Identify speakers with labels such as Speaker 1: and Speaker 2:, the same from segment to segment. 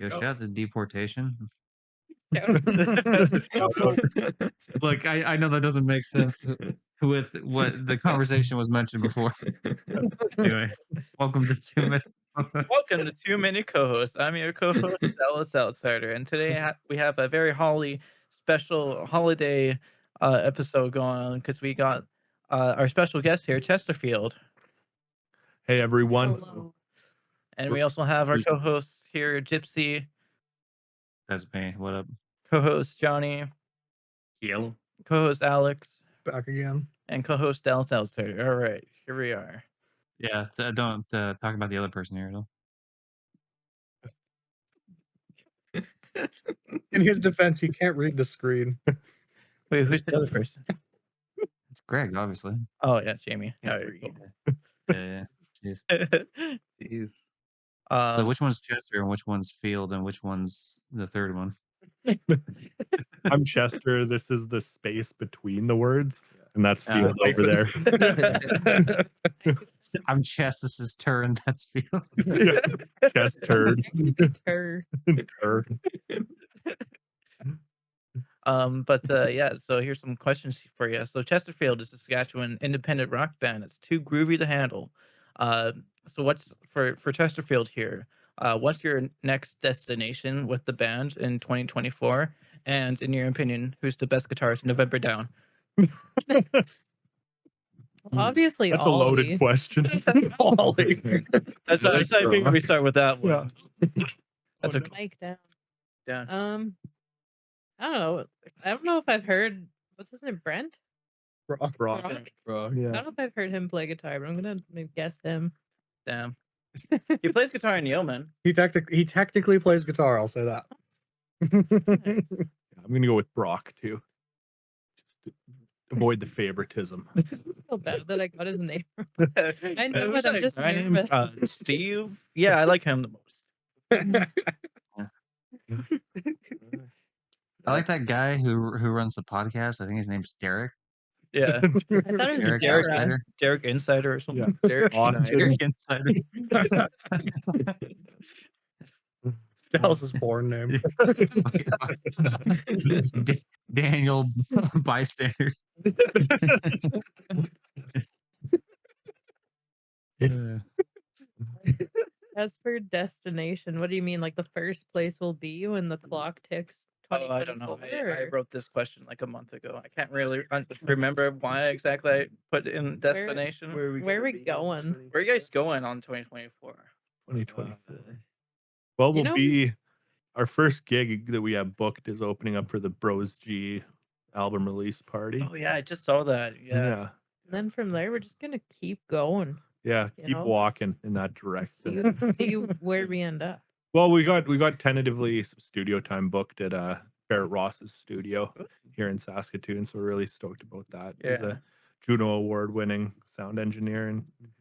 Speaker 1: Yo,
Speaker 2: Go.
Speaker 1: shout out to deportation.
Speaker 2: Go.
Speaker 1: Look, I know that doesn't make sense with what the conversation was mentioned before. Anyway, welcome to 2 minutes.
Speaker 2: Welcome to Too Many Co-hosts. I'm your co-host, Dallas Outsider, and today we have a very special holiday episode going on because we got our special guest here, Chesterfield,
Speaker 3: Hey everyone.
Speaker 4: Hello.
Speaker 2: and we also have our co-hosts here, Gypsy,
Speaker 1: That's me. What up?
Speaker 2: co-host Johnny,
Speaker 3: Yellow.
Speaker 2: co-host Alex,
Speaker 4: Back again.
Speaker 2: and co-host Dallas Outsider. All right, here we are.
Speaker 1: Yeah, don't talk about the other person here at all.
Speaker 4: In his defense, he can't read the screen.
Speaker 2: Wait, who's the other person?
Speaker 1: It's Greg, obviously.
Speaker 2: Oh yeah, Jamie.
Speaker 3: Yeah,
Speaker 2: All right,
Speaker 1: Yeah. Jeez.
Speaker 2: cool.
Speaker 3: Jeez.
Speaker 1: So which one's Chester and which one's Field and which one's the third one?
Speaker 3: I'm Chester. This is the space between the words, and that's Field
Speaker 2: Like-
Speaker 3: over there.
Speaker 1: I'm Chess. This is Turn. That's Field.
Speaker 3: Chest turd.
Speaker 4: Her.
Speaker 3: Turd.
Speaker 2: Yeah, so here's some questions for you. So Chesterfield is a Saskatchewan independent rock band. It's too groovy to handle. So what's for Chesterfield here? What's your next destination with the band in 2024? And in your opinion, who's the best guitarist in November Down?
Speaker 4: Obviously,
Speaker 3: That's a loaded question.
Speaker 2: Ollie. That's I figured we start with that one. That's a
Speaker 4: Mike down.
Speaker 2: down.
Speaker 5: I don't know. I don't know if I've heard what's his name, Brent?
Speaker 4: Brock.
Speaker 3: Brock.
Speaker 5: I
Speaker 3: Yeah.
Speaker 5: don't know if I've heard him play guitar, but I'm gonna guess him.
Speaker 2: Damn. He plays guitar in Yeoman.
Speaker 4: He technically plays guitar. I'll say that.
Speaker 5: Nice.
Speaker 3: I'm gonna go with Brock too. Just to avoid the favoritism.
Speaker 5: I feel bad that I got his name. I know,
Speaker 2: Who's
Speaker 5: but I'm
Speaker 2: that
Speaker 5: just
Speaker 2: guy named,
Speaker 5: nervous.
Speaker 2: Steve. Yeah, I like him the most.
Speaker 1: I like that guy who runs the podcast. I think his name's Derek.
Speaker 2: Yeah,
Speaker 5: I thought it was
Speaker 1: Derek
Speaker 2: Derek
Speaker 5: Dara.
Speaker 1: Insider.
Speaker 2: Derek Insider or something.
Speaker 3: Yeah.
Speaker 2: Derek
Speaker 3: Austin.
Speaker 1: Derek Insider.
Speaker 4: Dallas's porn name.
Speaker 1: Daniel Bystander.
Speaker 5: As for destination, what do you mean? Like the first place will be when the clock ticks
Speaker 2: Oh, I don't know.
Speaker 5: 2024?
Speaker 2: I
Speaker 5: or-
Speaker 2: wrote this question like a month ago. I can't really remember why exactly I put in destination.
Speaker 5: Where are we going?
Speaker 2: Where are you guys going on 2024?
Speaker 3: 2024. Well,
Speaker 5: You
Speaker 3: we'll
Speaker 5: know-
Speaker 3: be our first gig that we have booked is opening up for the Bros G album release party.
Speaker 2: Oh yeah, I just saw that. Yeah.
Speaker 3: Yeah.
Speaker 5: And then from there, we're just gonna keep going.
Speaker 3: Yeah,
Speaker 5: You
Speaker 3: keep
Speaker 5: know?
Speaker 3: walking in that
Speaker 5: See,
Speaker 3: direction.
Speaker 5: see where we end up.
Speaker 3: Well, we got tentatively some studio time booked at Barrett Ross's studio here in Saskatoon, so we're really stoked about that. He's
Speaker 2: Yeah.
Speaker 3: a Juno Award-winning sound engineer, and it's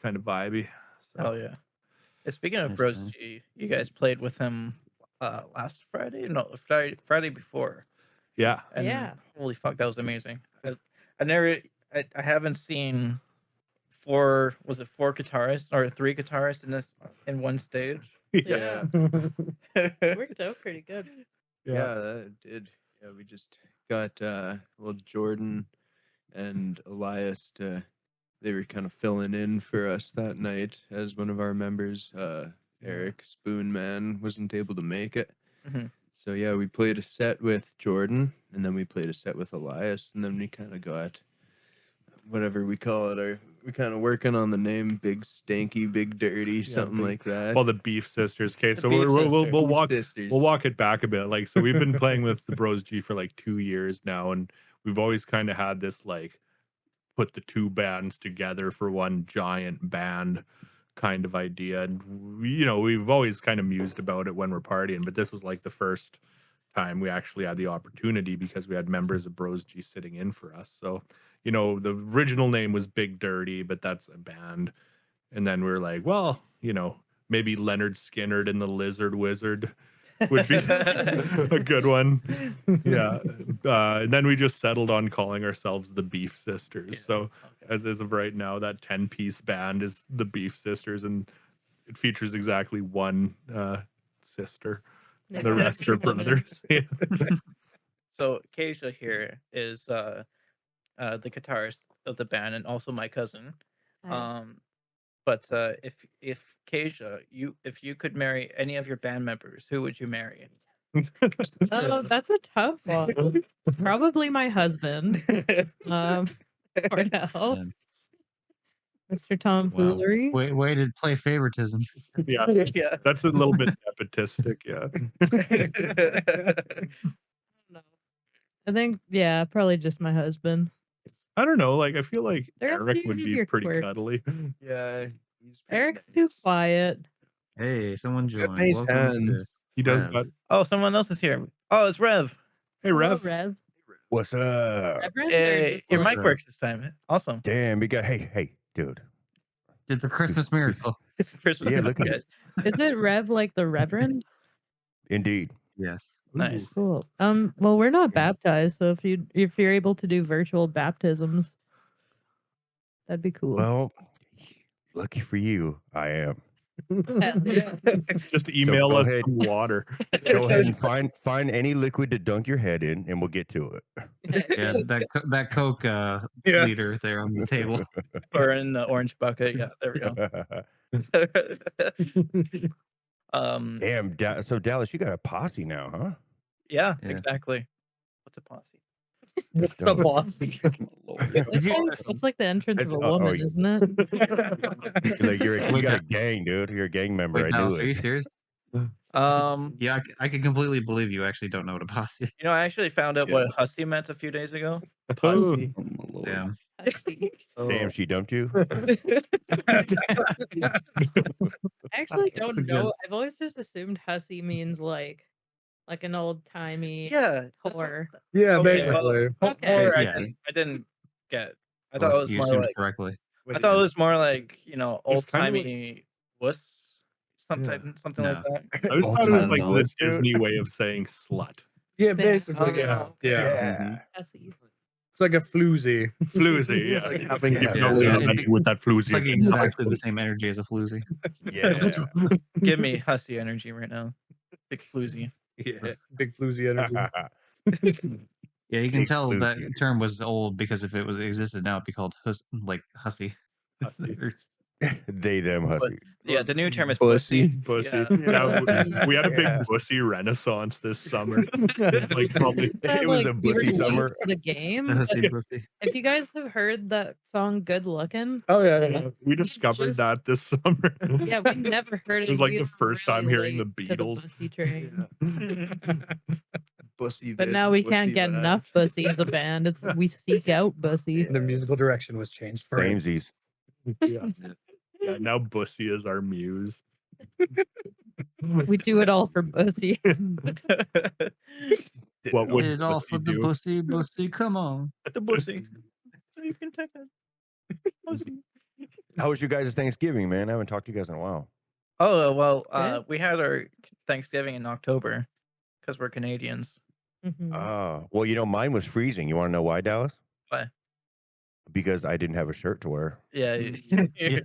Speaker 3: kind of vibey. So
Speaker 2: Oh yeah. Speaking of
Speaker 1: Nice,
Speaker 2: Bros
Speaker 1: nice.
Speaker 2: G, you guys played with him last Friday? No, Friday before.
Speaker 3: yeah,
Speaker 2: And
Speaker 5: Yeah.
Speaker 2: holy fuck, that was amazing. I haven't seen four guitarists or three guitarists in one stage.
Speaker 3: yeah,
Speaker 5: It worked out pretty good.
Speaker 6: Yeah, that did. Yeah, we just got Jordan and Elias they were kind of filling in for us that night as one of our members. Eric Spoonman wasn't able to make it.
Speaker 2: Mhm.
Speaker 6: So yeah, we played a set with Jordan and then we played a set with Elias and then we kind of got whatever we call it, we kind of working on the name Big Stanky, Big Dirty, something
Speaker 3: big-
Speaker 6: like that.
Speaker 3: well, the Beef Sisters. Okay,
Speaker 2: The
Speaker 3: so
Speaker 2: Beef
Speaker 3: we'll
Speaker 2: Sisters.
Speaker 3: walk
Speaker 6: Sisters.
Speaker 3: we'll walk it back a bit. Like, so we've been playing with the Bros G for like 2 years now, and we've always kind of had this like put the two bands together for one giant band kind of idea. And we've always kind of mused about it when we're partying, but this was like the first time we actually had the opportunity because we had members of Bros G sitting in for us. So, the original name was Big Dirty, but that's a band. And then we were like, well, maybe Leonard Skinnerd and the Lizard Wizard would be a good one. Yeah. And then we just settled on calling ourselves the Beef Sisters.
Speaker 2: Yeah,
Speaker 3: So
Speaker 2: okay.
Speaker 3: as of right now, that 10-piece band is the Beef Sisters, and it features exactly one sister.
Speaker 5: Yeah,
Speaker 3: The rest are
Speaker 5: love it.
Speaker 3: brothers. Yeah.
Speaker 2: So Keisha here is the guitarist of the band and also my cousin.
Speaker 5: Nice.
Speaker 2: But if Keisha, if you could marry any of your band members, who would you marry?
Speaker 5: Oh, that's a tough one. Probably my husband. For now,
Speaker 1: Yeah.
Speaker 5: Mr. Tomfoolery.
Speaker 1: Way to play favoritism.
Speaker 3: Yeah.
Speaker 2: Yeah.
Speaker 3: That's a little bit nepotistic. Yeah.
Speaker 5: No. I think, yeah, probably just my husband.
Speaker 3: I don't know. Like, I feel like
Speaker 5: There are a
Speaker 3: Eric
Speaker 5: few
Speaker 3: would
Speaker 5: of
Speaker 3: be
Speaker 5: your
Speaker 3: pretty
Speaker 5: quirks.
Speaker 3: cuddly.
Speaker 6: Yeah, he's pretty
Speaker 5: Eric's too
Speaker 6: nice.
Speaker 5: quiet.
Speaker 1: Hey, someone
Speaker 6: He's got
Speaker 1: joined.
Speaker 6: nice
Speaker 1: Welcome to
Speaker 6: hands.
Speaker 3: He does
Speaker 1: Rev.
Speaker 3: got.
Speaker 2: Oh, someone else is here. Oh, it's Rev.
Speaker 3: Hey,
Speaker 5: Hello,
Speaker 3: Rev.
Speaker 5: Rev.
Speaker 7: What's up?
Speaker 5: Reverend or
Speaker 2: Hey,
Speaker 5: just
Speaker 2: your
Speaker 5: like
Speaker 2: mic works this time. Awesome.
Speaker 7: Damn, we got hey, dude.
Speaker 1: It's a Christmas
Speaker 7: Just-
Speaker 1: miracle.
Speaker 2: It's Christmas.
Speaker 7: Yeah, look at
Speaker 2: guys.
Speaker 7: it.
Speaker 5: Is it Rev like the Reverend?
Speaker 7: Indeed.
Speaker 1: Yes.
Speaker 2: Nice.
Speaker 5: Cool. Well, we're not
Speaker 1: Yeah.
Speaker 5: baptized, so if you're able to do virtual baptisms, that'd be cool.
Speaker 7: Well, lucky for you, I am.
Speaker 5: Hell yeah.
Speaker 3: Just email
Speaker 7: go
Speaker 3: us
Speaker 7: ahead.
Speaker 3: some water.
Speaker 7: Go ahead and find any liquid to dunk your head in, and we'll get to it.
Speaker 1: Yeah, that Coke
Speaker 4: Yeah.
Speaker 1: liter there on the table.
Speaker 2: Or in the orange bucket. Yeah, there we go.
Speaker 7: Damn, so Dallas, you got a posse now, huh?
Speaker 2: Yeah,
Speaker 1: Yeah.
Speaker 2: exactly. What's a posse?
Speaker 4: What's
Speaker 7: Don't-
Speaker 4: up, boss?
Speaker 5: It's like the entrance of a
Speaker 7: It's- oh,
Speaker 5: woman,
Speaker 7: yeah.
Speaker 5: isn't it?
Speaker 7: Like you
Speaker 1: Wait,
Speaker 7: got a
Speaker 1: that-
Speaker 7: gang, dude. You're a gang member.
Speaker 1: Wait,
Speaker 7: I knew
Speaker 1: Dallas, are you
Speaker 7: it.
Speaker 1: serious? Yeah, I can completely believe you actually don't know what a posse is.
Speaker 2: You know, I actually found out
Speaker 6: Yeah.
Speaker 2: what hussy meant a few days ago.
Speaker 3: Pussy.
Speaker 1: Damn.
Speaker 7: Damn, she dumped you.
Speaker 5: I actually
Speaker 1: That's
Speaker 5: don't
Speaker 1: a good-
Speaker 5: know. I've always just assumed hussy means like an old timey
Speaker 2: Yeah. that's what-
Speaker 5: whore.
Speaker 4: Yeah,
Speaker 2: Okay, well,
Speaker 4: basically.
Speaker 5: Okay.
Speaker 2: Or
Speaker 1: Yeah.
Speaker 2: I didn't get. I thought it was
Speaker 1: you
Speaker 2: more
Speaker 1: assumed
Speaker 2: like.
Speaker 1: correctly.
Speaker 2: I thought it was more like old
Speaker 3: kinda like-
Speaker 2: timey wuss, something like
Speaker 1: No.
Speaker 2: that.
Speaker 3: I just thought it was like
Speaker 7: Old-timey
Speaker 3: the
Speaker 7: wuss, dude.
Speaker 3: Disney way of saying slut.
Speaker 4: Yeah,
Speaker 5: Yeah.
Speaker 4: basically. Yeah.
Speaker 2: Oh,
Speaker 4: Yeah.
Speaker 5: Hussy.
Speaker 4: It's like a floozy.
Speaker 3: Floozy, yeah.
Speaker 6: Like having
Speaker 7: Yeah.
Speaker 3: You
Speaker 6: a
Speaker 3: don't
Speaker 7: Yeah.
Speaker 3: have
Speaker 1: Yeah.
Speaker 3: anything with that floozy.
Speaker 1: It's like exactly the same energy as a floozy.
Speaker 7: Yeah.
Speaker 2: Give me hussy energy right now. Big floozy.
Speaker 4: Yeah. Big floozy energy.
Speaker 1: Yeah, you can
Speaker 7: Big
Speaker 1: tell that
Speaker 7: floozy.
Speaker 1: term was old because if it was existed now, it'd be called hussy.
Speaker 2: Hussy.
Speaker 7: They them hussy.
Speaker 2: Yeah, the new term is
Speaker 6: Pussy.
Speaker 3: Pussy.
Speaker 2: Yeah.
Speaker 3: Yeah, we had a big
Speaker 7: Yeah.
Speaker 3: pussy renaissance this summer. It's like probably
Speaker 5: Is that,
Speaker 7: It was a
Speaker 5: we were
Speaker 7: bussy
Speaker 5: late
Speaker 7: summer.
Speaker 5: to the game.
Speaker 1: The hussy pussy.
Speaker 5: If you guys have heard that song "Good Looking,"
Speaker 4: Oh yeah.
Speaker 3: we discovered
Speaker 5: Just-
Speaker 3: that this summer.
Speaker 5: yeah, we never heard it.
Speaker 3: It was like
Speaker 5: We
Speaker 3: the
Speaker 5: were
Speaker 3: first time
Speaker 5: really
Speaker 3: hearing the
Speaker 5: late to
Speaker 3: Beatles.
Speaker 5: bussy train.
Speaker 6: Pussy.
Speaker 5: But
Speaker 6: this,
Speaker 5: now we
Speaker 6: pussy
Speaker 5: can't get
Speaker 6: that.
Speaker 5: enough bussy as a band. It's we seek out bussy.
Speaker 4: The musical direction was changed for it.
Speaker 7: Samesies.
Speaker 3: Yeah. Yeah, now Bussy is our muse.
Speaker 5: We do it all for bussy.
Speaker 3: What would
Speaker 1: Did it all
Speaker 3: Bussy
Speaker 1: for the
Speaker 3: do?
Speaker 1: bussy. Come on.
Speaker 2: the pussy. You can take it. Pussy.
Speaker 7: How was your guys' Thanksgiving, man? I haven't talked to you guys in a while.
Speaker 2: Oh well,
Speaker 5: Yeah.
Speaker 2: we had our Thanksgiving in October because we're Canadians.
Speaker 5: Mhm.
Speaker 7: Well, mine was freezing. You want to know why, Dallas?
Speaker 2: Why?
Speaker 7: Because I didn't have a shirt to wear.
Speaker 2: Yeah,
Speaker 1: Yeah.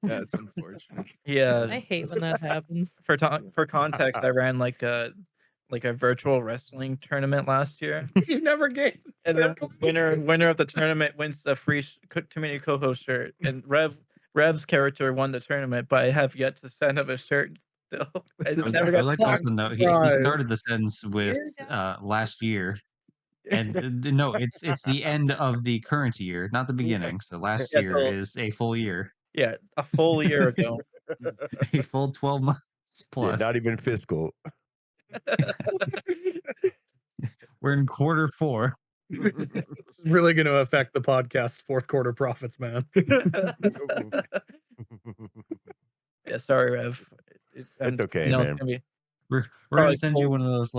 Speaker 6: Yeah, it's unfortunate.
Speaker 2: yeah.
Speaker 5: I hate when that happens.
Speaker 2: For context, I ran like a virtual wrestling tournament last year,
Speaker 4: You never gave.
Speaker 2: and then winner of the tournament wins a free community co-host shirt. And Rev's character won the tournament, but I have yet to send him a shirt. Still, I just never
Speaker 1: I
Speaker 2: got.
Speaker 1: like to also note he
Speaker 4: surprised.
Speaker 1: started the sentence with last year. And no, it's the end of the current year, not the beginning. So last
Speaker 2: Yeah,
Speaker 1: year
Speaker 2: so-
Speaker 1: is a full year,
Speaker 2: Yeah, a full year ago.
Speaker 1: a full 12 months
Speaker 7: Yeah,
Speaker 1: plus.
Speaker 7: not even fiscal.
Speaker 1: We're in quarter 4.
Speaker 4: This is really going to affect the podcast's fourth quarter profits, man.
Speaker 2: Yeah, sorry, Rev.
Speaker 7: That's okay,
Speaker 2: it's
Speaker 7: man.
Speaker 2: gonna be
Speaker 1: We're
Speaker 2: Probably
Speaker 1: gonna send you
Speaker 2: cold.
Speaker 1: one of those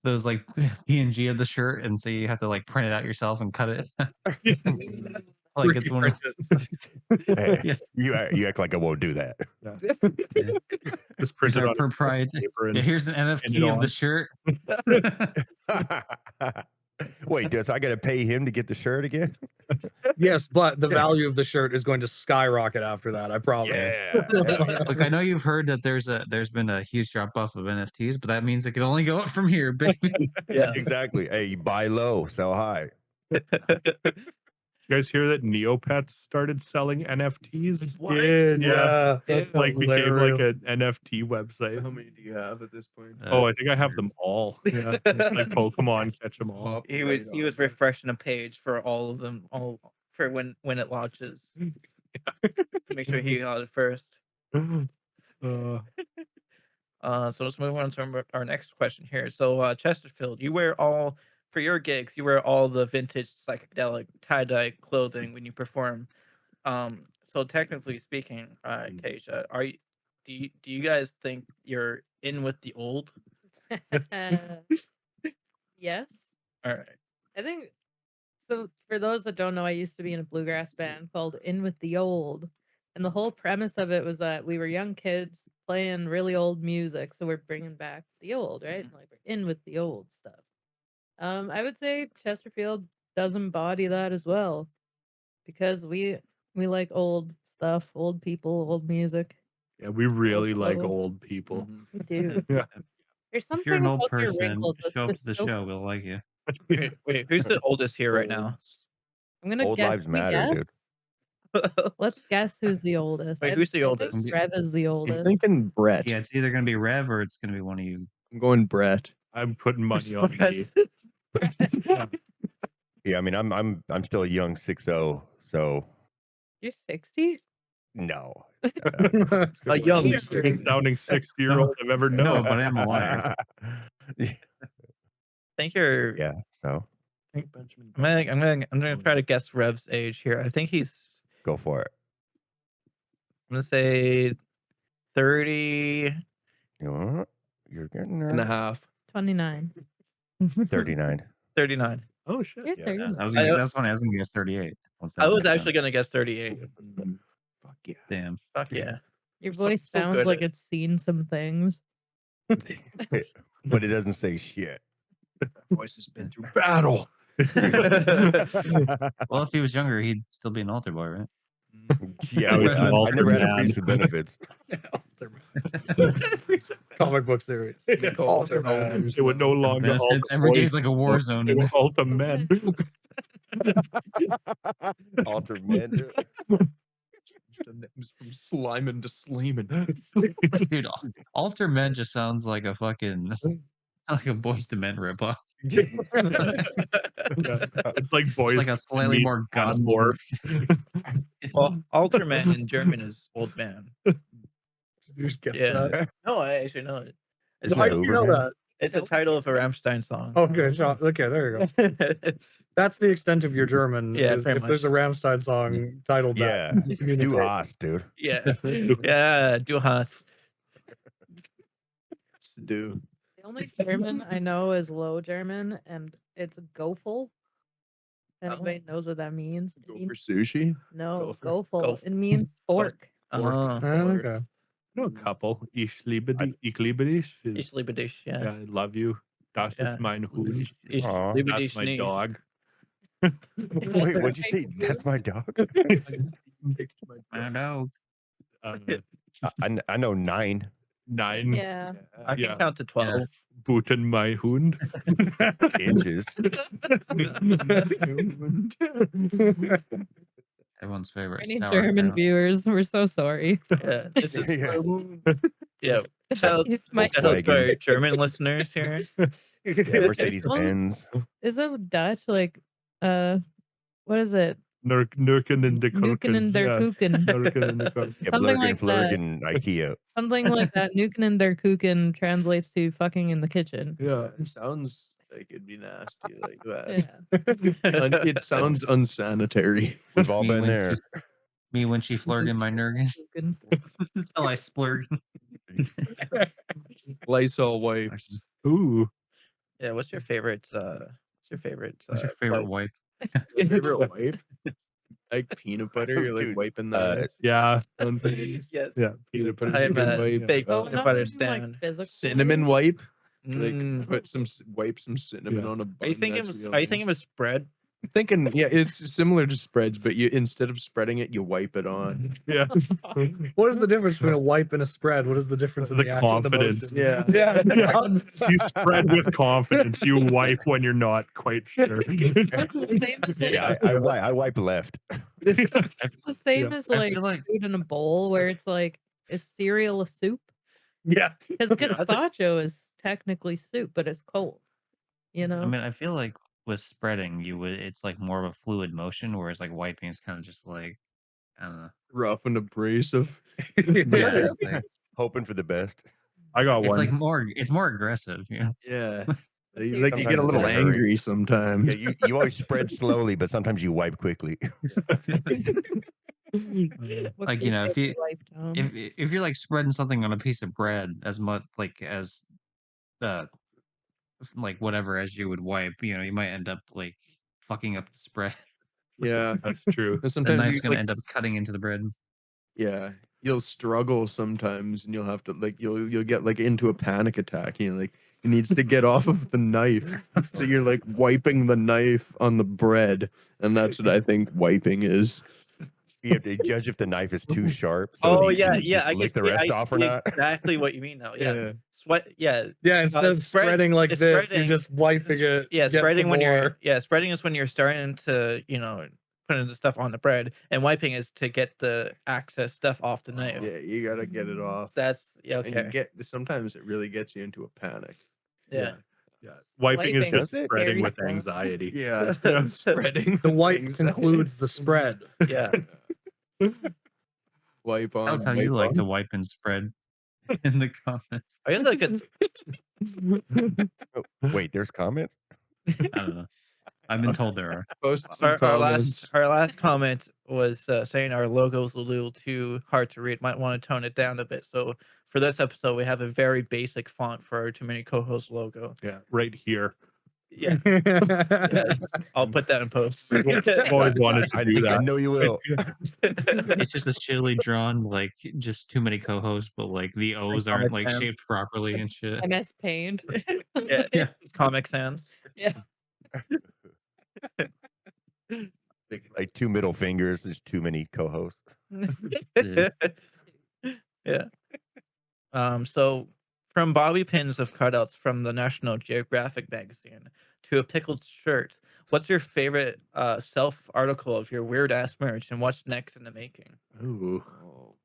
Speaker 1: those like PNG of the shirt, and so you have to like print it out yourself and cut it. Like it's one of
Speaker 7: Hey,
Speaker 1: Yeah.
Speaker 7: you act like I won't do that.
Speaker 3: Just print
Speaker 1: these
Speaker 3: it
Speaker 1: are
Speaker 3: on
Speaker 1: proprietary.
Speaker 3: paper
Speaker 1: Yeah,
Speaker 3: and
Speaker 1: here's an
Speaker 3: it
Speaker 1: NFT of
Speaker 3: on.
Speaker 1: the shirt.
Speaker 7: Wait, so I got to pay him to get the shirt again?
Speaker 4: Yes, but the value of the shirt is going to skyrocket after that. I promise.
Speaker 7: Yeah.
Speaker 1: Look, I know you've heard that there's been a huge drop off of NFTs, but that means it can only go up from here, baby.
Speaker 2: Yeah.
Speaker 7: Exactly. Hey, you buy low, sell high.
Speaker 3: You guys hear that Neopets started selling NFTs?
Speaker 2: What?
Speaker 3: Yeah.
Speaker 4: That's
Speaker 3: Like became like
Speaker 4: hilarious.
Speaker 3: an NFT website.
Speaker 6: How many do you have at this point?
Speaker 3: Oh, I think I have them all. Yeah. It's like Pokemon, catch them all.
Speaker 2: He was refreshing a page for all of them, all for when it launches, to make sure he got it first.
Speaker 3: Uh,
Speaker 2: So let's move on to our next question here. So Chesterfield, you wear all for your gigs. You wear all the vintage psychedelic tie-dye clothing when you perform. So technically speaking, Kasia, do you guys think you're in with the old?
Speaker 5: Yes.
Speaker 2: All right.
Speaker 5: I think so. For those that don't know, I used to be in a bluegrass band called In With the Old. And the whole premise of it was that we were young kids playing really old music. So we're bringing back the old, right? Like we're in with the old stuff. I would say Chesterfield does embody that as well because we like old stuff, old people, old music.
Speaker 3: yeah, we really like
Speaker 5: clothes.
Speaker 3: old people.
Speaker 5: We do.
Speaker 3: Yeah.
Speaker 5: There's
Speaker 1: If you're
Speaker 5: something
Speaker 1: an old
Speaker 5: about your
Speaker 1: person,
Speaker 5: wrinkles that's
Speaker 1: show up
Speaker 5: just
Speaker 1: to the
Speaker 5: so
Speaker 1: show. We'll like you.
Speaker 2: Wait, who's the oldest here right now?
Speaker 5: I'm gonna
Speaker 7: Old
Speaker 5: guess.
Speaker 7: lives
Speaker 5: Can we
Speaker 7: matter,
Speaker 5: guess?
Speaker 7: dude.
Speaker 5: Let's guess who's the oldest.
Speaker 2: Wait, who's the
Speaker 5: I
Speaker 2: oldest?
Speaker 5: think Rev is the
Speaker 6: I'm
Speaker 5: oldest.
Speaker 6: thinking Brett.
Speaker 1: Yeah, it's either gonna be Rev or it's gonna be one of you.
Speaker 6: I'm going Brett.
Speaker 3: I'm putting money on me.
Speaker 7: Yeah, I mean, I'm still a young 6'0", so
Speaker 5: You're 60?
Speaker 7: no.
Speaker 6: A young
Speaker 5: Younger.
Speaker 3: Biggest sounding 60-year-old I've ever known.
Speaker 1: No, but I'm a liar.
Speaker 7: Yeah,
Speaker 2: I think you're.
Speaker 7: yeah, so
Speaker 2: I'm gonna try to guess Rev's age here. I think he's.
Speaker 7: go for it.
Speaker 2: I'm gonna say 30.
Speaker 7: You know what? You're getting
Speaker 6: and a
Speaker 7: there.
Speaker 6: half.
Speaker 5: 29.
Speaker 7: 39.
Speaker 2: 39.
Speaker 3: Oh shit.
Speaker 5: You're
Speaker 7: Yeah.
Speaker 5: 39.
Speaker 1: I was
Speaker 2: I-
Speaker 1: gonna. That's funny. I was gonna guess 38. Once that
Speaker 2: I was
Speaker 1: checked out.
Speaker 2: actually gonna guess 38.
Speaker 6: Fuck yeah.
Speaker 1: Damn.
Speaker 2: Fuck yeah.
Speaker 5: Your
Speaker 2: So-
Speaker 5: voice
Speaker 2: so
Speaker 5: sounds
Speaker 2: good
Speaker 5: like
Speaker 2: at-
Speaker 5: it's seen some things.
Speaker 7: But it doesn't say shit.
Speaker 6: Voice has been through battle.
Speaker 1: Well, if he was younger, he'd still be an altar boy, right?
Speaker 7: Yeah,
Speaker 3: Now he's an
Speaker 7: I
Speaker 3: altar
Speaker 7: never had a
Speaker 3: man.
Speaker 7: priest with benefits.
Speaker 4: Comic book series.
Speaker 6: Altar
Speaker 4: man.
Speaker 3: It would no longer
Speaker 1: Benefits.
Speaker 3: alter
Speaker 1: Every
Speaker 3: boys,
Speaker 1: day's like a war zone.
Speaker 3: It
Speaker 1: in
Speaker 3: would alter men.
Speaker 7: Altar man. dude.
Speaker 6: From Slimin to Sleeman.
Speaker 1: there. Dude, altar men just sounds like a fucking like a Boys to Men ripoff.
Speaker 3: Yeah. It's like boys.
Speaker 1: It's like a slightly
Speaker 3: meet
Speaker 1: more gospel.
Speaker 3: Animorphs.
Speaker 2: Well, Alterman in German is old man.
Speaker 4: You just guess
Speaker 2: Yeah.
Speaker 4: that.
Speaker 2: No, I actually know it.
Speaker 7: Isn't
Speaker 4: Why
Speaker 7: that
Speaker 4: do you know
Speaker 7: Uberman?
Speaker 4: that?
Speaker 2: It's the title of a Rammstein song.
Speaker 4: Okay, okay, there you go. That's the extent of your German.
Speaker 2: Yeah,
Speaker 4: is
Speaker 2: pretty
Speaker 4: if there's a Rammstein song titled
Speaker 7: Yeah.
Speaker 4: that. you communicate.
Speaker 7: Du hast, dude.
Speaker 2: Yeah. Yeah, du hast.
Speaker 6: Do.
Speaker 5: The only German I know is Low German, and it's Gofel. Anybody knows what that means? It
Speaker 6: Go
Speaker 5: means-
Speaker 6: for sushi.
Speaker 5: no,
Speaker 2: Gopher.
Speaker 5: Gofel.
Speaker 2: Gopher.
Speaker 5: It means fork.
Speaker 2: Uh-huh.
Speaker 4: Okay.
Speaker 3: No, a couple. Ich liebe dich. is-
Speaker 2: Ich liebe dich,
Speaker 3: Yeah,
Speaker 2: yeah.
Speaker 3: I love you. Das
Speaker 2: Yeah.
Speaker 3: ist mein Hund.
Speaker 2: Ich
Speaker 7: Aw.
Speaker 2: liebe
Speaker 3: That's
Speaker 2: dich
Speaker 3: my
Speaker 2: nie.
Speaker 3: dog.
Speaker 7: Wait, what'd you say? That's my dog?
Speaker 1: I know.
Speaker 7: I know 9.
Speaker 3: 9
Speaker 5: Yeah.
Speaker 2: I can
Speaker 3: Yeah.
Speaker 2: count to 12.
Speaker 3: Buten my Hund.
Speaker 7: Inches.
Speaker 1: Everyone's favorite.
Speaker 5: Any
Speaker 1: sour
Speaker 5: German
Speaker 1: apparel.
Speaker 5: viewers, we're so sorry.
Speaker 2: Yeah, this is
Speaker 7: Yeah.
Speaker 2: yeah. Shout
Speaker 5: He's my-
Speaker 2: out to our
Speaker 7: Volkswagen.
Speaker 2: German listeners here.
Speaker 7: Yeah, Mercedes
Speaker 5: Well,
Speaker 7: Benz.
Speaker 5: Is that Dutch? Like, what is it?
Speaker 3: Nurken in the
Speaker 5: Nuken and der
Speaker 3: Yeah.
Speaker 5: Kuchen.
Speaker 3: Nurken in the Kuchen.
Speaker 7: Yeah,
Speaker 5: Something
Speaker 7: Blurgen,
Speaker 5: like that.
Speaker 7: Flurgen, IKEA.
Speaker 5: Something like that. Nuken and der Kuchen translates to fucking in the kitchen.
Speaker 3: Yeah.
Speaker 6: It sounds like it'd be nasty like that.
Speaker 5: Yeah.
Speaker 6: It sounds unsanitary.
Speaker 7: We've all
Speaker 1: Me
Speaker 7: been
Speaker 1: when
Speaker 7: there.
Speaker 1: Me when she flirted my nurgen
Speaker 5: Kuchen.
Speaker 1: until I splurged.
Speaker 6: Lysol wipes.
Speaker 3: Ooh.
Speaker 2: Yeah, what's your favorite
Speaker 1: What's your favorite wipe?
Speaker 6: Favorite wipe? Like peanut butter. You're like
Speaker 7: Dude,
Speaker 6: wiping the
Speaker 3: Yeah.
Speaker 2: Yes.
Speaker 3: Yeah.
Speaker 6: peanut butter.
Speaker 2: I'm
Speaker 6: chicken
Speaker 2: a
Speaker 6: wipe.
Speaker 2: big
Speaker 5: Oh,
Speaker 2: peanut
Speaker 5: not
Speaker 2: butter
Speaker 5: even, like,
Speaker 2: stand.
Speaker 5: physical
Speaker 6: Cinnamon
Speaker 5: ways?
Speaker 6: wipe. Like
Speaker 2: Mm.
Speaker 6: put some wipe some cinnamon
Speaker 3: Yeah.
Speaker 6: on a bun.
Speaker 2: Are you thinking
Speaker 6: that's
Speaker 2: of
Speaker 6: real
Speaker 2: are you thinking of
Speaker 6: nice.
Speaker 2: a spread?
Speaker 6: Thinking, yeah, it's similar to spreads, but you instead of spreading it, you wipe it on.
Speaker 3: Yeah.
Speaker 4: What is the difference between a wipe and a spread? What is the difference in
Speaker 3: The
Speaker 4: the act of the
Speaker 3: confidence.
Speaker 4: motion?
Speaker 6: Yeah.
Speaker 4: Yeah.
Speaker 3: You spread with confidence. You wipe when you're not quite sure.
Speaker 5: It's the same as like,
Speaker 7: Yeah, I wipe left.
Speaker 5: it's the same as
Speaker 1: I
Speaker 5: like
Speaker 1: feel like
Speaker 5: food in a bowl where it's like, is cereal a soup?
Speaker 3: Yeah.
Speaker 5: Because gazpacho is technically soup, but it's cold. You know?
Speaker 1: I mean, I feel like with spreading, it's like more of a fluid motion, whereas like wiping is kind of just like I don't know.
Speaker 6: Rough and abrasive.
Speaker 1: Yeah, like
Speaker 7: Hoping for the best.
Speaker 3: I got
Speaker 1: it's
Speaker 3: one.
Speaker 1: like it's more aggressive, you know.
Speaker 6: Yeah.
Speaker 5: Okay,
Speaker 6: Like you
Speaker 7: Sometimes
Speaker 6: get a
Speaker 7: it's in
Speaker 6: little
Speaker 7: a hurry.
Speaker 6: angry sometimes.
Speaker 7: Yeah, you always spread slowly, but sometimes you wipe quickly.
Speaker 5: What's
Speaker 1: Like,
Speaker 5: your
Speaker 1: if
Speaker 5: favorite wipe down?
Speaker 1: if you're like spreading something on a piece of bread as much like as uh like whatever as you would wipe, you might end up like fucking up the spread.
Speaker 6: Yeah.
Speaker 3: That's true.
Speaker 6: And
Speaker 1: The
Speaker 6: sometimes
Speaker 1: knife's
Speaker 6: you
Speaker 1: gonna
Speaker 6: like,
Speaker 1: end up cutting into the bread.
Speaker 6: yeah, you'll struggle sometimes, and you'll have to like you'll get like into a panic attack. Like it needs to get off of the knife, so you're like wiping the knife on the bread, and that's what I think wiping is.
Speaker 7: You have to judge if the knife is too sharp. So
Speaker 2: Oh
Speaker 7: you
Speaker 2: yeah,
Speaker 7: can
Speaker 2: yeah.
Speaker 7: just
Speaker 2: I
Speaker 7: lick
Speaker 2: get
Speaker 7: the rest
Speaker 2: I
Speaker 7: off or
Speaker 2: see
Speaker 7: not.
Speaker 2: exactly what you mean now. Yeah,
Speaker 6: Yeah.
Speaker 2: sweat. Yeah,
Speaker 4: Yeah, instead of spreading like
Speaker 2: it's
Speaker 4: this, you're
Speaker 2: spreading-
Speaker 4: just wiping it.
Speaker 2: yeah.
Speaker 4: get the
Speaker 2: Spreading when you're
Speaker 4: more.
Speaker 2: spreading is when you're starting to putting the stuff on the bread, and wiping is to get the excess stuff off the knife.
Speaker 6: Yeah, you gotta get it off.
Speaker 2: That's
Speaker 6: And you
Speaker 2: okay.
Speaker 6: sometimes it really gets you into a panic.
Speaker 2: Yeah.
Speaker 3: Yeah. Wiping is
Speaker 5: Wiping
Speaker 3: just
Speaker 7: is
Speaker 3: spreading
Speaker 5: scary
Speaker 3: with
Speaker 5: stuff.
Speaker 3: anxiety.
Speaker 6: Yeah, spreading
Speaker 4: The wipe
Speaker 6: things.
Speaker 4: concludes the spread.
Speaker 2: Yeah.
Speaker 6: Wipe on.
Speaker 1: That was how you like to wipe and spread in the comments.
Speaker 2: I guess I could.
Speaker 7: Oh, wait, there's comments?
Speaker 1: I don't know. I've been told there are.
Speaker 6: Post some comments.
Speaker 2: Our last comment was saying our logo's a little too hard to read. Might want to tone it down a bit. So for this episode, we have a very basic font for our Too Many Co-host logo.
Speaker 3: Yeah, right here.
Speaker 2: Yeah, yeah. I'll put that in post.
Speaker 3: I've always wanted to do
Speaker 7: I
Speaker 3: that.
Speaker 7: know you will.
Speaker 1: It's just a shitty drawn, like just too many co-hosts, but like the O's aren't like
Speaker 2: Comic Sans.
Speaker 1: shaped properly and shit.
Speaker 5: MS Paint.
Speaker 2: Yeah,
Speaker 1: Yeah.
Speaker 2: it's Comic Sans.
Speaker 5: Yeah.
Speaker 7: Like 2 middle fingers. There's too many co-hosts.
Speaker 2: Yeah. So from bobby pins of cutouts from the National Geographic magazine to a pickled shirt, what's your favorite self article of your weird ass merch, and what's next in the making?
Speaker 3: Ooh.
Speaker 6: Oh.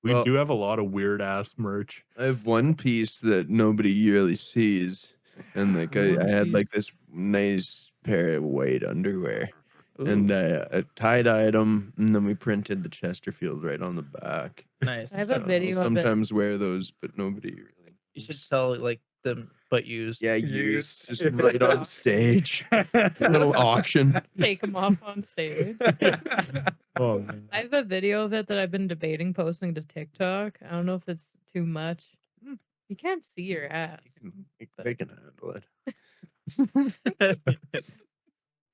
Speaker 3: We
Speaker 6: Well-
Speaker 3: do have a lot of weird ass merch.
Speaker 6: I have one piece that nobody really sees, and like I
Speaker 2: One
Speaker 6: had
Speaker 2: piece.
Speaker 6: like this nice pair of white underwear, and
Speaker 2: Ooh,
Speaker 6: I tie-dyed them, and then we printed the Chesterfield right on the back.
Speaker 2: nice.
Speaker 5: I have a
Speaker 6: I'll
Speaker 5: video of it.
Speaker 6: sometimes wear those, but nobody really.
Speaker 2: You should sell like them, but used.
Speaker 6: Yeah,
Speaker 4: Used.
Speaker 6: used just right on stage. A little auction.
Speaker 5: Take them off on stage.
Speaker 3: Oh, man.
Speaker 5: I have a video of it that I've been debating posting to TikTok. I don't know if it's too much. You can't see your ass.
Speaker 6: They can handle it.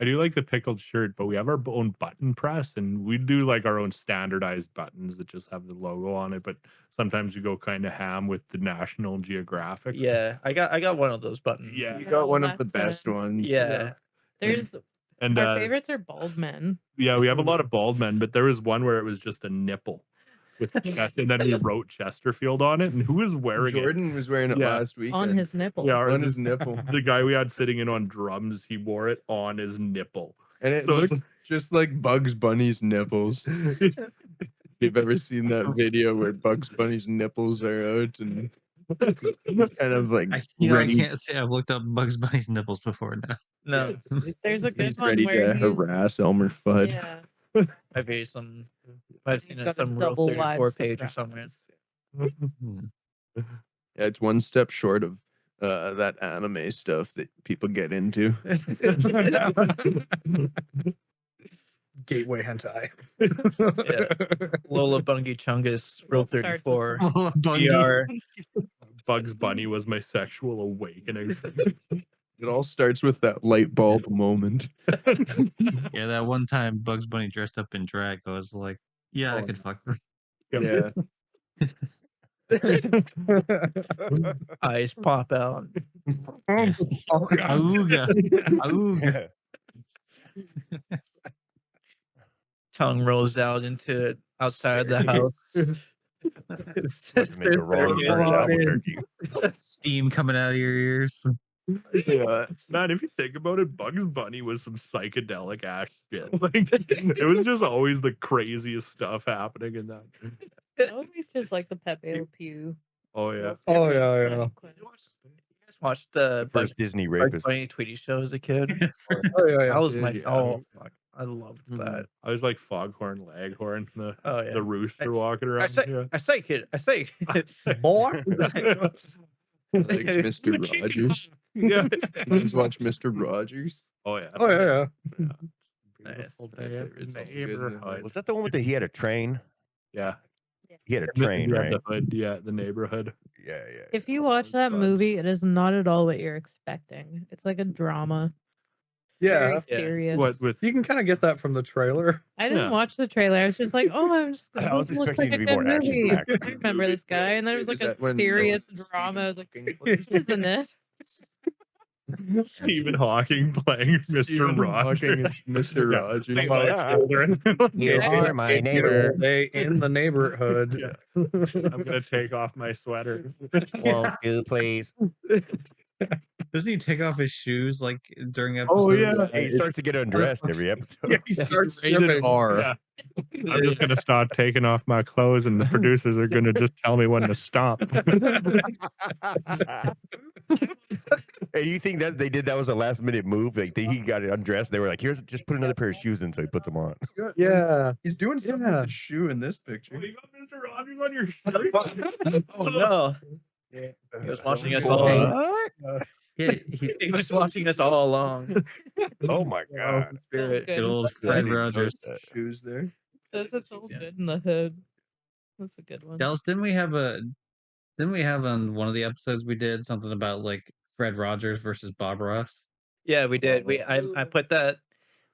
Speaker 3: I do like the pickled shirt, but we have our own button press, and we do like our own standardized buttons that just have the logo on it. But sometimes we go kind of ham with the National Geographic.
Speaker 2: Yeah, I got one of those buttons.
Speaker 3: Yeah.
Speaker 6: You got one of
Speaker 5: that's
Speaker 6: the best
Speaker 5: good.
Speaker 6: ones.
Speaker 2: Yeah.
Speaker 5: There's
Speaker 3: And
Speaker 5: our favorites are bald men.
Speaker 3: yeah, we have a lot of bald men, but there was one where it was just a nipple with and then we wrote Chesterfield on it. And who was wearing it?
Speaker 6: Jordan was wearing it
Speaker 3: Yeah.
Speaker 6: last weekend.
Speaker 5: On his nipple.
Speaker 3: Yeah,
Speaker 6: on his nipple.
Speaker 3: The guy we had sitting in on drums, he wore it on his nipple.
Speaker 6: And it
Speaker 3: So it's-
Speaker 6: looked just like Bugs Bunny's nipples. If you've ever seen that video where Bugs Bunny's nipples are out and he's kind of like
Speaker 1: I
Speaker 6: ready,
Speaker 1: can't say I've looked up Bugs Bunny's nipples before now.
Speaker 2: No,
Speaker 5: There's a good
Speaker 6: he's
Speaker 5: one
Speaker 6: ready
Speaker 5: where
Speaker 6: to
Speaker 5: he's
Speaker 6: harass Elmer Fudd.
Speaker 5: yeah.
Speaker 2: maybe some. I've
Speaker 5: He's
Speaker 2: seen it
Speaker 5: got a
Speaker 2: some Real
Speaker 5: double
Speaker 2: 34
Speaker 5: wide
Speaker 2: page or somewhere.
Speaker 5: surprise.
Speaker 6: Yeah, it's one step short of that anime stuff that people get into.
Speaker 4: Gateway hentai.
Speaker 2: Lola Bungie Chungus, Real
Speaker 5: Starts with
Speaker 2: 34.
Speaker 1: Bungie.
Speaker 2: VR.
Speaker 3: Bugs Bunny was my sexual awakening.
Speaker 6: It all starts with that light bulb moment.
Speaker 1: Yeah, that one time Bugs Bunny dressed up in drag, I was like, yeah, I
Speaker 6: Oh,
Speaker 1: could fuck her.
Speaker 6: Yeah.
Speaker 2: Eyes pop out.
Speaker 1: Auga. Auga.
Speaker 2: Tongue rolls out into outside of the house.
Speaker 7: Must have made the wrong
Speaker 4: Come
Speaker 7: turn in
Speaker 4: on in.
Speaker 7: Albuquerque.
Speaker 1: Steam coming out of your ears.
Speaker 3: Yeah, man. If you think about it, Bugs Bunny was some psychedelic ass shit. Like, it was just always the craziest stuff happening in that.
Speaker 5: I always just like the Pepe Le Pew.
Speaker 3: Oh yeah.
Speaker 4: Oh, yeah, yeah.
Speaker 2: You guys watched the
Speaker 7: First Disney
Speaker 2: Bugs
Speaker 7: rapist.
Speaker 2: Bunny Tweety show as a kid?
Speaker 4: Oh, yeah,
Speaker 2: That
Speaker 4: yeah.
Speaker 2: was my
Speaker 6: Yeah.
Speaker 2: oh fuck! I loved
Speaker 6: Mhm.
Speaker 2: that.
Speaker 3: I was like Foghorn Leghorn,
Speaker 2: Oh yeah.
Speaker 3: the rooster walking
Speaker 2: I
Speaker 3: around.
Speaker 2: say,
Speaker 3: Yeah.
Speaker 2: I say, kid, I say.
Speaker 4: Boy.
Speaker 6: I liked Mr. Rogers.
Speaker 3: Yeah.
Speaker 6: You guys watch Mr. Rogers?
Speaker 3: Oh yeah.
Speaker 4: Oh, yeah, yeah.
Speaker 3: Beautiful
Speaker 6: My
Speaker 3: day at
Speaker 6: favorite's
Speaker 3: the
Speaker 6: all good in the
Speaker 3: neighborhood.
Speaker 6: hood.
Speaker 7: Was that the one with the he had a train?
Speaker 3: Yeah.
Speaker 7: He had a
Speaker 3: The-
Speaker 7: train,
Speaker 3: yeah,
Speaker 7: right?
Speaker 3: the hood. Yeah, the neighborhood.
Speaker 7: Yeah, yeah.
Speaker 5: If you
Speaker 6: that
Speaker 5: watch
Speaker 6: was
Speaker 5: that
Speaker 6: fun.
Speaker 5: movie, it is not at all what you're expecting. It's like a drama. Very
Speaker 4: Yeah.
Speaker 5: serious.
Speaker 3: What with?
Speaker 4: You can kind of get that from the trailer.
Speaker 5: I didn't
Speaker 3: Yeah.
Speaker 5: watch the trailer. I was just like, oh, I'm just
Speaker 7: I was
Speaker 5: this looks
Speaker 7: expecting
Speaker 5: like
Speaker 7: it
Speaker 5: a
Speaker 7: to be
Speaker 5: good
Speaker 7: more
Speaker 5: movie.
Speaker 7: action-packed.
Speaker 5: I remember this guy, and then it was
Speaker 6: Is
Speaker 5: like a
Speaker 6: that when
Speaker 5: serious
Speaker 6: Stephen
Speaker 5: drama. I was like,
Speaker 6: Hawking
Speaker 5: this
Speaker 6: plays?
Speaker 5: isn't it?
Speaker 3: Stephen Hawking playing Mr.
Speaker 6: Stephen Hawking
Speaker 3: Rogers.
Speaker 6: and Mr.
Speaker 3: Yeah,
Speaker 6: Rogers.
Speaker 3: think about our children.
Speaker 7: You
Speaker 5: I-
Speaker 7: are my
Speaker 4: It's your
Speaker 7: neighbor.
Speaker 4: day in the neighborhood.
Speaker 3: Yeah. I'm gonna take off my sweater.
Speaker 7: Won't you please?
Speaker 1: Doesn't he take off his shoes like during
Speaker 3: Oh,
Speaker 1: episodes?
Speaker 3: yeah.
Speaker 7: Yeah, he starts to get undressed every episode.
Speaker 4: Yeah, he starts
Speaker 6: Rated
Speaker 4: stripping.
Speaker 6: R.
Speaker 3: Yeah. I'm just gonna start taking off my clothes, and the producers are gonna just tell me when to stop.
Speaker 7: Hey, you think that they did that was a last minute move? Like he got it undressed. They were like, "Here's just put another pair of shoes in," so he puts them on.
Speaker 4: Yeah.
Speaker 6: He's doing something
Speaker 4: Yeah.
Speaker 6: with the shoe in this picture.
Speaker 3: You got Mr. Rogers on your shirt.
Speaker 2: Oh no!
Speaker 6: Yeah.
Speaker 2: He was watching us all.
Speaker 7: What?
Speaker 1: Yeah,
Speaker 2: He was watching us all along.
Speaker 7: Oh my
Speaker 2: Wow,
Speaker 7: god!
Speaker 2: spirit.
Speaker 5: Good.
Speaker 1: good old
Speaker 7: I
Speaker 1: Fred
Speaker 7: didn't notice
Speaker 1: Rogers.
Speaker 7: that.
Speaker 6: Shoes there.
Speaker 5: Says it's all
Speaker 2: Yeah.
Speaker 5: good in the hood. That's a good one.
Speaker 1: Dallas, didn't we have on one of the episodes we did something about like Fred Rogers versus Bob Ross?
Speaker 2: Yeah, we did. I put that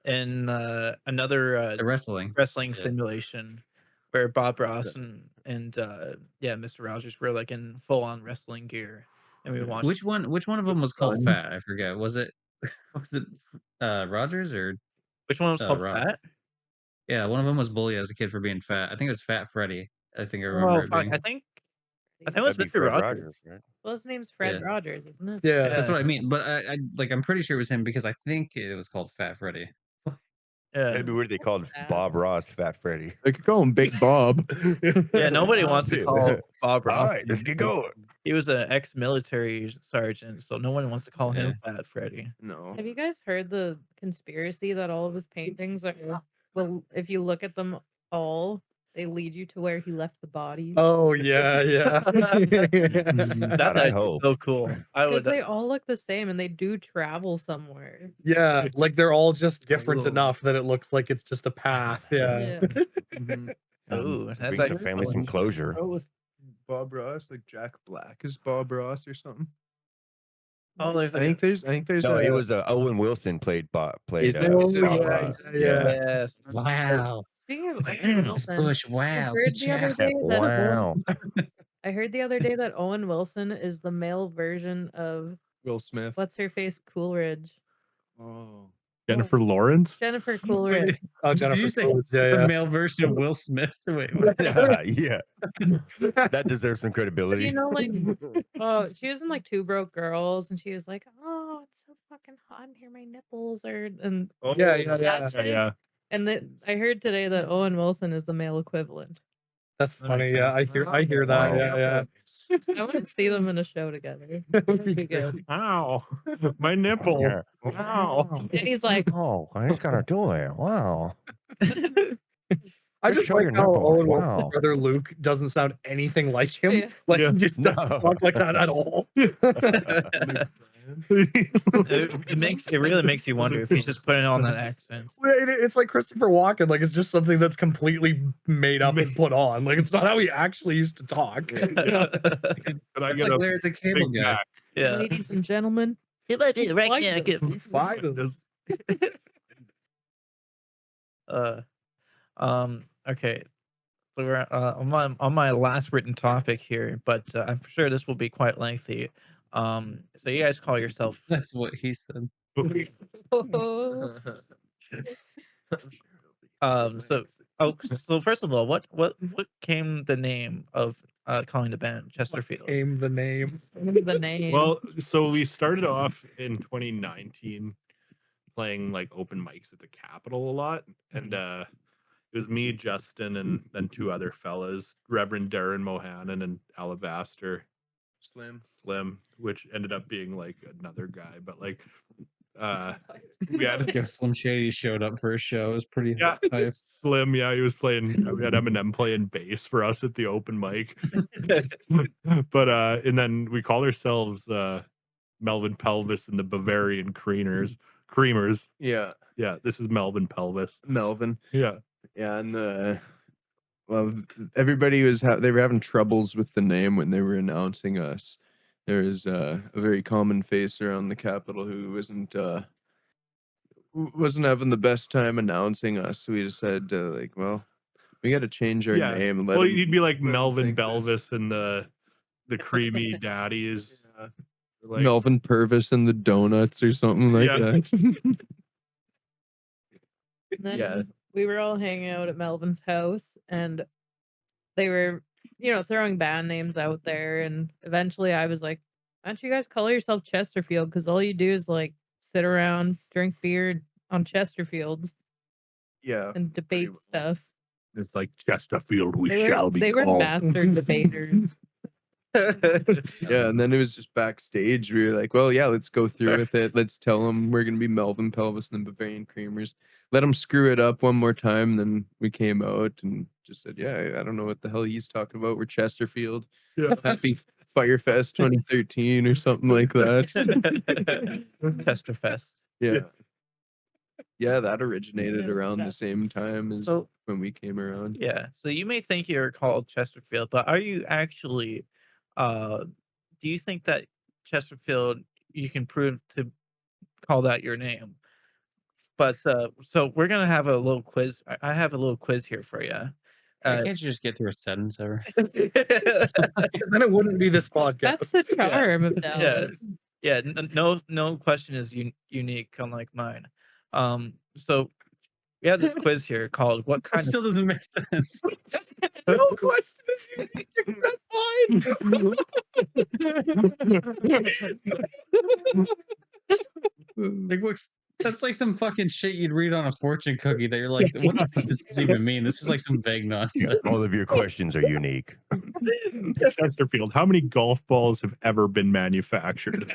Speaker 2: in another
Speaker 1: The wrestling.
Speaker 2: wrestling
Speaker 1: Yeah.
Speaker 2: simulation where Bob Ross and yeah, Mr. Rogers were like in full on wrestling gear, and we watched.
Speaker 1: Which one of them was called
Speaker 2: Fun.
Speaker 1: Fat? I forget. Was it Rogers or
Speaker 2: Which one was called
Speaker 1: Ross?
Speaker 2: Fat?
Speaker 1: Yeah, one of them was bullied as a kid for being fat. I think it was Fat Freddy. I think I
Speaker 2: Oh
Speaker 1: remember it
Speaker 2: fuck!
Speaker 1: being.
Speaker 2: I think it was
Speaker 7: That'd be
Speaker 2: Mr.
Speaker 7: Fred
Speaker 2: Rogers.
Speaker 7: right?
Speaker 5: Well, his name's Fred
Speaker 1: Yeah.
Speaker 5: Rogers, isn't it?
Speaker 4: Yeah.
Speaker 1: That's what I mean. But I like I'm pretty sure it was him because I think it was called Fat Freddy.
Speaker 2: Yeah,
Speaker 7: Maybe what they called
Speaker 5: Fat.
Speaker 7: Bob Ross, Fat Freddy.
Speaker 6: I could call him Big Bob.
Speaker 2: yeah. Nobody wants to call Bob Ross.
Speaker 7: All right, let's get going.
Speaker 2: He was an ex-military sergeant, so no one wants to call him Fat Freddy.
Speaker 6: No.
Speaker 5: Have you guys heard the conspiracy that all of his paintings are, well, if you look at them all, they lead you to where he left the body?
Speaker 4: Oh, yeah, yeah.
Speaker 2: That's
Speaker 7: God, I
Speaker 2: actually
Speaker 7: hope.
Speaker 2: so cool. I
Speaker 5: Because
Speaker 2: would.
Speaker 5: they all look the same and they do travel somewhere.
Speaker 4: Yeah, like they're all just different
Speaker 6: Cool.
Speaker 4: enough that it looks like it's just a path. Yeah.
Speaker 6: Mhm.
Speaker 2: Ooh, that's
Speaker 7: Brings the
Speaker 2: actually
Speaker 7: family some closure.
Speaker 6: Oh, with Bob Ross, like Jack Black is Bob Ross or something.
Speaker 2: Oh, there's
Speaker 6: I think there's
Speaker 7: No,
Speaker 6: a,
Speaker 7: it was Owen Wilson played
Speaker 6: Is it?
Speaker 7: Bob
Speaker 6: Is it?
Speaker 4: Oh,
Speaker 7: Ross.
Speaker 4: yeah.
Speaker 2: Yes.
Speaker 1: Wow.
Speaker 5: Speaking of Owen Wilson,
Speaker 1: Wow.
Speaker 5: heard the other day that
Speaker 7: Wow.
Speaker 5: I heard the other day that Owen Wilson is the male version of
Speaker 6: Will Smith.
Speaker 5: what's her face Coolidge.
Speaker 6: Oh.
Speaker 3: Jennifer Lawrence.
Speaker 5: Jennifer Coolidge.
Speaker 4: Oh,
Speaker 1: Did
Speaker 4: Jennifer.
Speaker 1: you say
Speaker 4: Coolidge, yeah,
Speaker 1: the
Speaker 4: yeah.
Speaker 1: male version of Will Smith? Wait, what?
Speaker 7: Yeah. That deserves some
Speaker 5: But
Speaker 7: credibility.
Speaker 5: you know, like, oh, she was in like Two Broke Girls, and she was like, "Oh, it's so fucking hot in here. My nipples are." And
Speaker 3: Oh,
Speaker 4: Yeah, yeah,
Speaker 5: that
Speaker 4: yeah.
Speaker 5: chick.
Speaker 3: yeah.
Speaker 5: And I heard today that Owen Wilson is the male equivalent.
Speaker 4: That's
Speaker 2: That
Speaker 4: funny.
Speaker 2: makes
Speaker 4: Yeah,
Speaker 2: sense.
Speaker 4: I hear that.
Speaker 7: Wow.
Speaker 4: Yeah, yeah.
Speaker 5: I want to see them in a show together. That would be good.
Speaker 3: Ow, my nipple.
Speaker 7: Yeah.
Speaker 3: Wow.
Speaker 5: And he's like,
Speaker 7: Oh, I just gotta do it. Wow.
Speaker 4: I
Speaker 7: Just
Speaker 4: just
Speaker 7: show
Speaker 4: like
Speaker 7: your
Speaker 4: how
Speaker 7: nipples.
Speaker 4: Owen Wilson's
Speaker 7: Wow.
Speaker 4: brother Luke doesn't sound anything like him.
Speaker 5: Yeah.
Speaker 4: Like
Speaker 3: Yeah.
Speaker 4: he just doesn't
Speaker 7: No.
Speaker 4: talk like that at all.
Speaker 2: It really makes you wonder if he's just putting on that accent.
Speaker 4: It's like Christopher Walken. Like it's just something that's completely made up and put on. Like it's not how he actually used to talk.
Speaker 3: Can I
Speaker 1: That's
Speaker 3: get
Speaker 1: like
Speaker 3: a
Speaker 1: Larry the Cable
Speaker 3: Big
Speaker 1: Guy.
Speaker 3: Mac?
Speaker 2: Yeah.
Speaker 5: ladies and gentlemen,
Speaker 2: Right
Speaker 5: like
Speaker 2: now,
Speaker 5: this.
Speaker 4: Finals.
Speaker 2: Okay. So we're on my last written topic here, but I'm sure this will be quite lengthy. So you guys call yourself
Speaker 1: That's what he said.
Speaker 5: Oh,
Speaker 2: So so first of all, what came the name of calling the band Chesterfield?
Speaker 4: Aim the name.
Speaker 5: The name.
Speaker 3: Well, so we started off in 2019 playing like open mics at the Capitol a lot, and it was me, Justin, and then two other fellas, Reverend Darren Mohannan and Alabaster Slim, which ended up being like another guy, but like we had
Speaker 1: Yeah, Slim Shady showed up for a show. It was pretty
Speaker 3: yeah
Speaker 1: hype.
Speaker 3: Slim, yeah, he was playing. We had Eminem playing bass for us at the open mic, but and then we call ourselves Melvin Pelvis and the Bavarian Creamers.
Speaker 6: Yeah,
Speaker 3: Yeah, this is Melvin Pelvis.
Speaker 6: Melvin.
Speaker 3: Yeah.
Speaker 6: Yeah, and well, everybody was they were having troubles with the name when they were announcing us. There was a very common face around the Capitol who wasn't having the best time announcing us. So we decided like, well, we got to change our
Speaker 3: Yeah.
Speaker 6: name and
Speaker 3: Well,
Speaker 6: 'em-
Speaker 3: you'd be like
Speaker 6: let 'em
Speaker 3: Melvin
Speaker 6: think this.
Speaker 3: Belvis and the creamy daddies.
Speaker 6: Yeah.
Speaker 3: Like,
Speaker 6: Melvin Purvis and the Donuts or something like
Speaker 3: Yeah.
Speaker 6: that.
Speaker 5: And then
Speaker 6: Yeah.
Speaker 5: we were all hanging out at Melvin's house, and they were, throwing band names out there. And eventually I was like, why don't you guys call yourself Chesterfield? Because all you do is like sit around, drink beer on Chesterfields
Speaker 6: Yeah.
Speaker 5: and debate
Speaker 6: well.
Speaker 5: stuff.
Speaker 3: it's like Chesterfield, we
Speaker 5: They
Speaker 3: shall
Speaker 5: were,
Speaker 3: be
Speaker 5: they were
Speaker 3: called.
Speaker 5: master debaters.
Speaker 6: Yeah, and then it was just backstage. We were like, well, yeah, let's go through with it. Let's tell them we're going to be Melvin Pelvis and the Bavarian Creamers. Let them screw it up one more time. Then we came out and just said, yeah, I don't know what the hell he's talking about. We're Chesterfield.
Speaker 3: Yeah.
Speaker 6: Happy Firefest 2013 or something like that.
Speaker 2: Chesterfest.
Speaker 6: Yeah. Yeah, that originated
Speaker 5: Yeah,
Speaker 6: around the
Speaker 5: that's-
Speaker 6: same time as
Speaker 2: So
Speaker 6: when we came around.
Speaker 2: yeah, so you may think you're called Chesterfield, but are you actually? Do you think that Chesterfield you can prove to call that your name? But so we're gonna have a little quiz. I have a little quiz here for you.
Speaker 1: Can't you just get through a sentence ever?
Speaker 4: Because then it wouldn't be this podcast.
Speaker 5: That's the charm of Dallas.
Speaker 2: Yeah, no question is unique, unlike mine. So we have this quiz here called "What
Speaker 1: That
Speaker 2: kind of?"
Speaker 1: still doesn't make sense.
Speaker 6: No question is unique except mine.
Speaker 1: Like, what? That's like some fucking shit you'd read on a fortune cookie that you're like, what the fuck does this even mean? This is like some vague
Speaker 7: Yeah,
Speaker 1: nonsense.
Speaker 7: all of your questions are unique.
Speaker 3: Chesterfield, how many golf balls have ever been manufactured?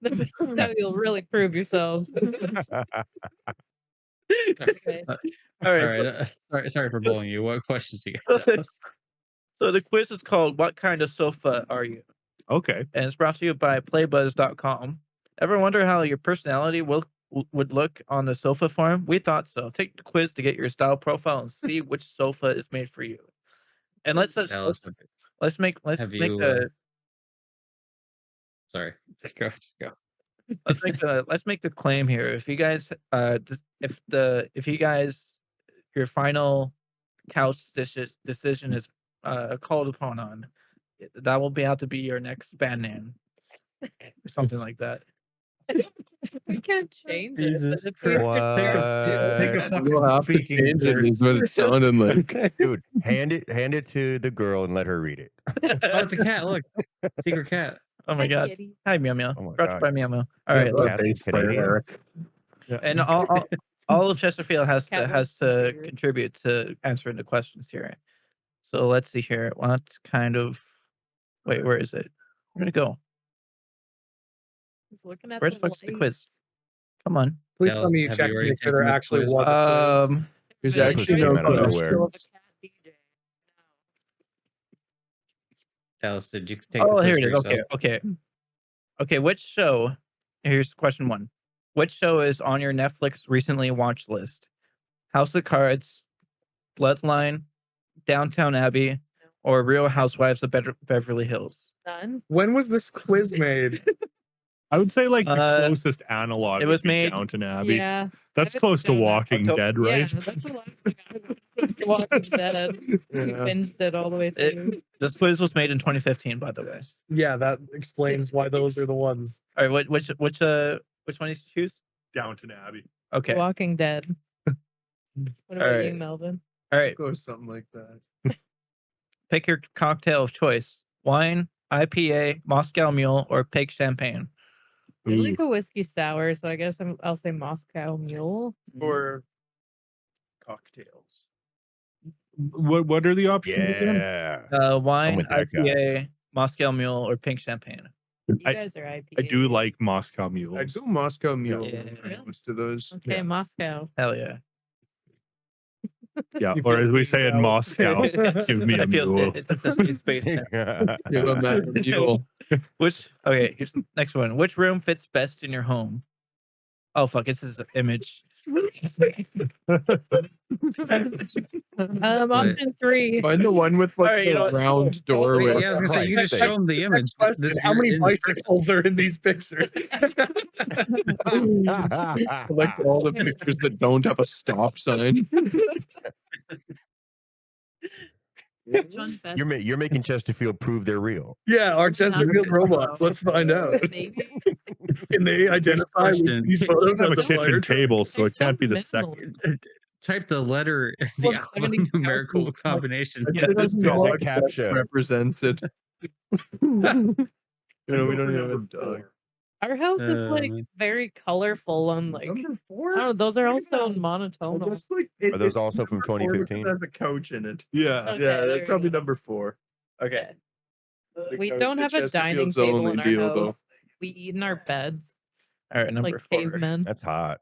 Speaker 5: This is how you'll really prove yourselves. Okay.
Speaker 2: All right,
Speaker 1: All right. Sorry for bullying you. What questions do you got?
Speaker 2: so, so the quiz is called "What kind of sofa are you?"
Speaker 3: Okay.
Speaker 2: and it's brought to you by playbuzz.com. Ever wonder how your personality would look on the sofa form? We thought so. Take the quiz to get your style profile and see which sofa is made for you. And let's
Speaker 1: Dallas,
Speaker 2: make
Speaker 1: have
Speaker 2: make
Speaker 1: you,
Speaker 2: the
Speaker 1: sorry. Go.
Speaker 2: let's make the claim here. If you guys if you guys your final couch decision is called upon on, that will be out to be your next band name or something like that.
Speaker 5: We can't change
Speaker 1: Jesus
Speaker 5: it.
Speaker 1: Christ. Take a
Speaker 7: What?
Speaker 1: fucking
Speaker 6: We'll have to
Speaker 1: speaking
Speaker 6: change it,
Speaker 1: course.
Speaker 6: is what it sounded like.
Speaker 7: Dude, hand it to the girl and let her read it.
Speaker 1: Oh, it's a cat. Look, secret cat.
Speaker 2: Oh my god.
Speaker 5: Kitty.
Speaker 2: Hi, Meow Meow.
Speaker 7: Oh my
Speaker 2: Brought to you
Speaker 7: God.
Speaker 2: by Meow Meow. All
Speaker 7: Yeah,
Speaker 2: right, look.
Speaker 7: cats in Canadian.
Speaker 2: And all of Chesterfield has
Speaker 5: Cat
Speaker 2: to
Speaker 5: looks weird.
Speaker 2: contribute to answering the questions here. So let's see here. What kind of wait, where is it? Where'd it go?
Speaker 5: He's looking at
Speaker 2: Where's the fuck's the quiz?
Speaker 5: lights.
Speaker 2: Come on.
Speaker 4: Please
Speaker 1: Dallas,
Speaker 4: tell me you
Speaker 1: have
Speaker 4: checked
Speaker 1: you
Speaker 4: to
Speaker 1: already
Speaker 4: make sure there
Speaker 1: taken this
Speaker 4: actually
Speaker 1: quiz?
Speaker 4: was a quiz.
Speaker 6: There's
Speaker 5: Really
Speaker 6: actually
Speaker 7: pushing
Speaker 6: no
Speaker 7: him out of
Speaker 6: question.
Speaker 7: nowhere.
Speaker 5: Show of a cat DJ.
Speaker 1: Dallas, did you take the
Speaker 2: Oh,
Speaker 1: quiz
Speaker 2: here
Speaker 1: for
Speaker 2: it is.
Speaker 1: yourself?
Speaker 2: Okay. Which show? Here's question 1. Which show is on your Netflix recently watched list? House of Cards, Bloodline, Downtown Abbey, or Real Housewives of Beverly Hills?
Speaker 5: None.
Speaker 4: When was this quiz made?
Speaker 3: I would say like the
Speaker 2: Uh,
Speaker 3: closest analog
Speaker 2: it
Speaker 3: would
Speaker 2: was
Speaker 3: be
Speaker 2: made-
Speaker 3: Downton Abbey.
Speaker 5: Yeah.
Speaker 3: That's
Speaker 5: I
Speaker 3: close to
Speaker 5: done that.
Speaker 3: Walking
Speaker 2: October-
Speaker 3: Dead, right?
Speaker 5: Yeah, that's the last thing I was Walking Dead. We
Speaker 6: Yeah.
Speaker 5: binged it all the way through.
Speaker 2: This quiz was made in 2015, by the way.
Speaker 4: Yeah, that explains why those are the ones.
Speaker 2: All right, which one did you choose?
Speaker 3: Downton Abbey.
Speaker 2: Okay.
Speaker 5: Walking Dead. What about you,
Speaker 2: Alright.
Speaker 5: Melvin?
Speaker 2: All right.
Speaker 6: Go something like that.
Speaker 2: Pick your cocktail of choice: wine, IPA, Moscow Mule, or pink champagne.
Speaker 5: I
Speaker 3: Ooh.
Speaker 5: like a whiskey sour, so I guess I'll say Moscow Mule.
Speaker 6: Or cocktails.
Speaker 3: What are the options again?
Speaker 7: Yeah.
Speaker 2: Wine,
Speaker 7: with that guy.
Speaker 2: IPA, Moscow Mule, or pink champagne.
Speaker 5: You
Speaker 3: I-
Speaker 5: guys are IPA.
Speaker 3: I do like Moscow mules.
Speaker 6: I'd go Moscow Mule
Speaker 2: Yeah.
Speaker 6: for most of those.
Speaker 5: Okay,
Speaker 3: yeah.
Speaker 5: Moscow.
Speaker 2: Hell yeah.
Speaker 3: Yeah,
Speaker 4: You
Speaker 3: or
Speaker 4: feel
Speaker 3: as we
Speaker 4: big
Speaker 3: say in
Speaker 4: now.
Speaker 3: Moscow, give me a
Speaker 2: I feel
Speaker 3: mule.
Speaker 2: it's a sweet space now.
Speaker 6: Give a man a mule.
Speaker 2: Okay, here's the next one. Which room fits best in your home? Oh fuck, this is an image.
Speaker 5: Option 3.
Speaker 6: Find the one with like
Speaker 2: Alright, you know
Speaker 6: the
Speaker 2: what?
Speaker 6: round door
Speaker 1: Wait,
Speaker 6: with.
Speaker 1: yeah, I was gonna say you
Speaker 7: Christ's
Speaker 1: just
Speaker 7: sake.
Speaker 1: show them the image.
Speaker 4: Next question:
Speaker 1: This,
Speaker 4: how
Speaker 1: you're
Speaker 4: many
Speaker 1: in-
Speaker 4: bicycles are in these pictures?
Speaker 6: Select all the pictures that don't have a stop sign.
Speaker 5: Which one's best?
Speaker 7: You're making Chesterfield prove they're real.
Speaker 4: Yeah, our Chesterfield robots. Let's find out.
Speaker 5: Maybe.
Speaker 4: Can they identify which
Speaker 1: question.
Speaker 4: these
Speaker 3: You
Speaker 4: photos
Speaker 3: have
Speaker 4: as
Speaker 3: a
Speaker 4: a fire
Speaker 3: kitchen
Speaker 4: truck?
Speaker 3: table, so
Speaker 5: They're
Speaker 3: it can't
Speaker 5: so
Speaker 3: be the
Speaker 5: minimal.
Speaker 3: second.
Speaker 1: Type the letter, the
Speaker 5: 170
Speaker 1: numerical
Speaker 5: like-
Speaker 1: combination.
Speaker 2: Yeah,
Speaker 6: This
Speaker 7: Yeah,
Speaker 6: dog
Speaker 7: that captcha.
Speaker 6: represents it. We don't even have a dog.
Speaker 5: Our house is like very colorful and like
Speaker 6: Number
Speaker 5: I
Speaker 6: 4?
Speaker 5: don't know, those are
Speaker 6: Look at
Speaker 5: also
Speaker 6: that.
Speaker 5: monotonal.
Speaker 6: Just like
Speaker 7: Are those also from
Speaker 6: number 4 because
Speaker 7: 2015?
Speaker 6: it has a couch in it.
Speaker 3: Yeah.
Speaker 5: Okay,
Speaker 6: Yeah,
Speaker 5: there
Speaker 6: that's
Speaker 5: we
Speaker 6: probably
Speaker 5: go.
Speaker 6: number 4.
Speaker 2: Okay.
Speaker 6: The
Speaker 5: We
Speaker 6: couch-
Speaker 5: don't
Speaker 6: the
Speaker 5: have a dining
Speaker 6: Chesterfield's
Speaker 5: table
Speaker 6: only
Speaker 5: in our
Speaker 6: deal, though.
Speaker 5: house. We eat in our beds
Speaker 2: All right, number
Speaker 5: like
Speaker 2: 4.
Speaker 5: cavemen.
Speaker 7: That's hot.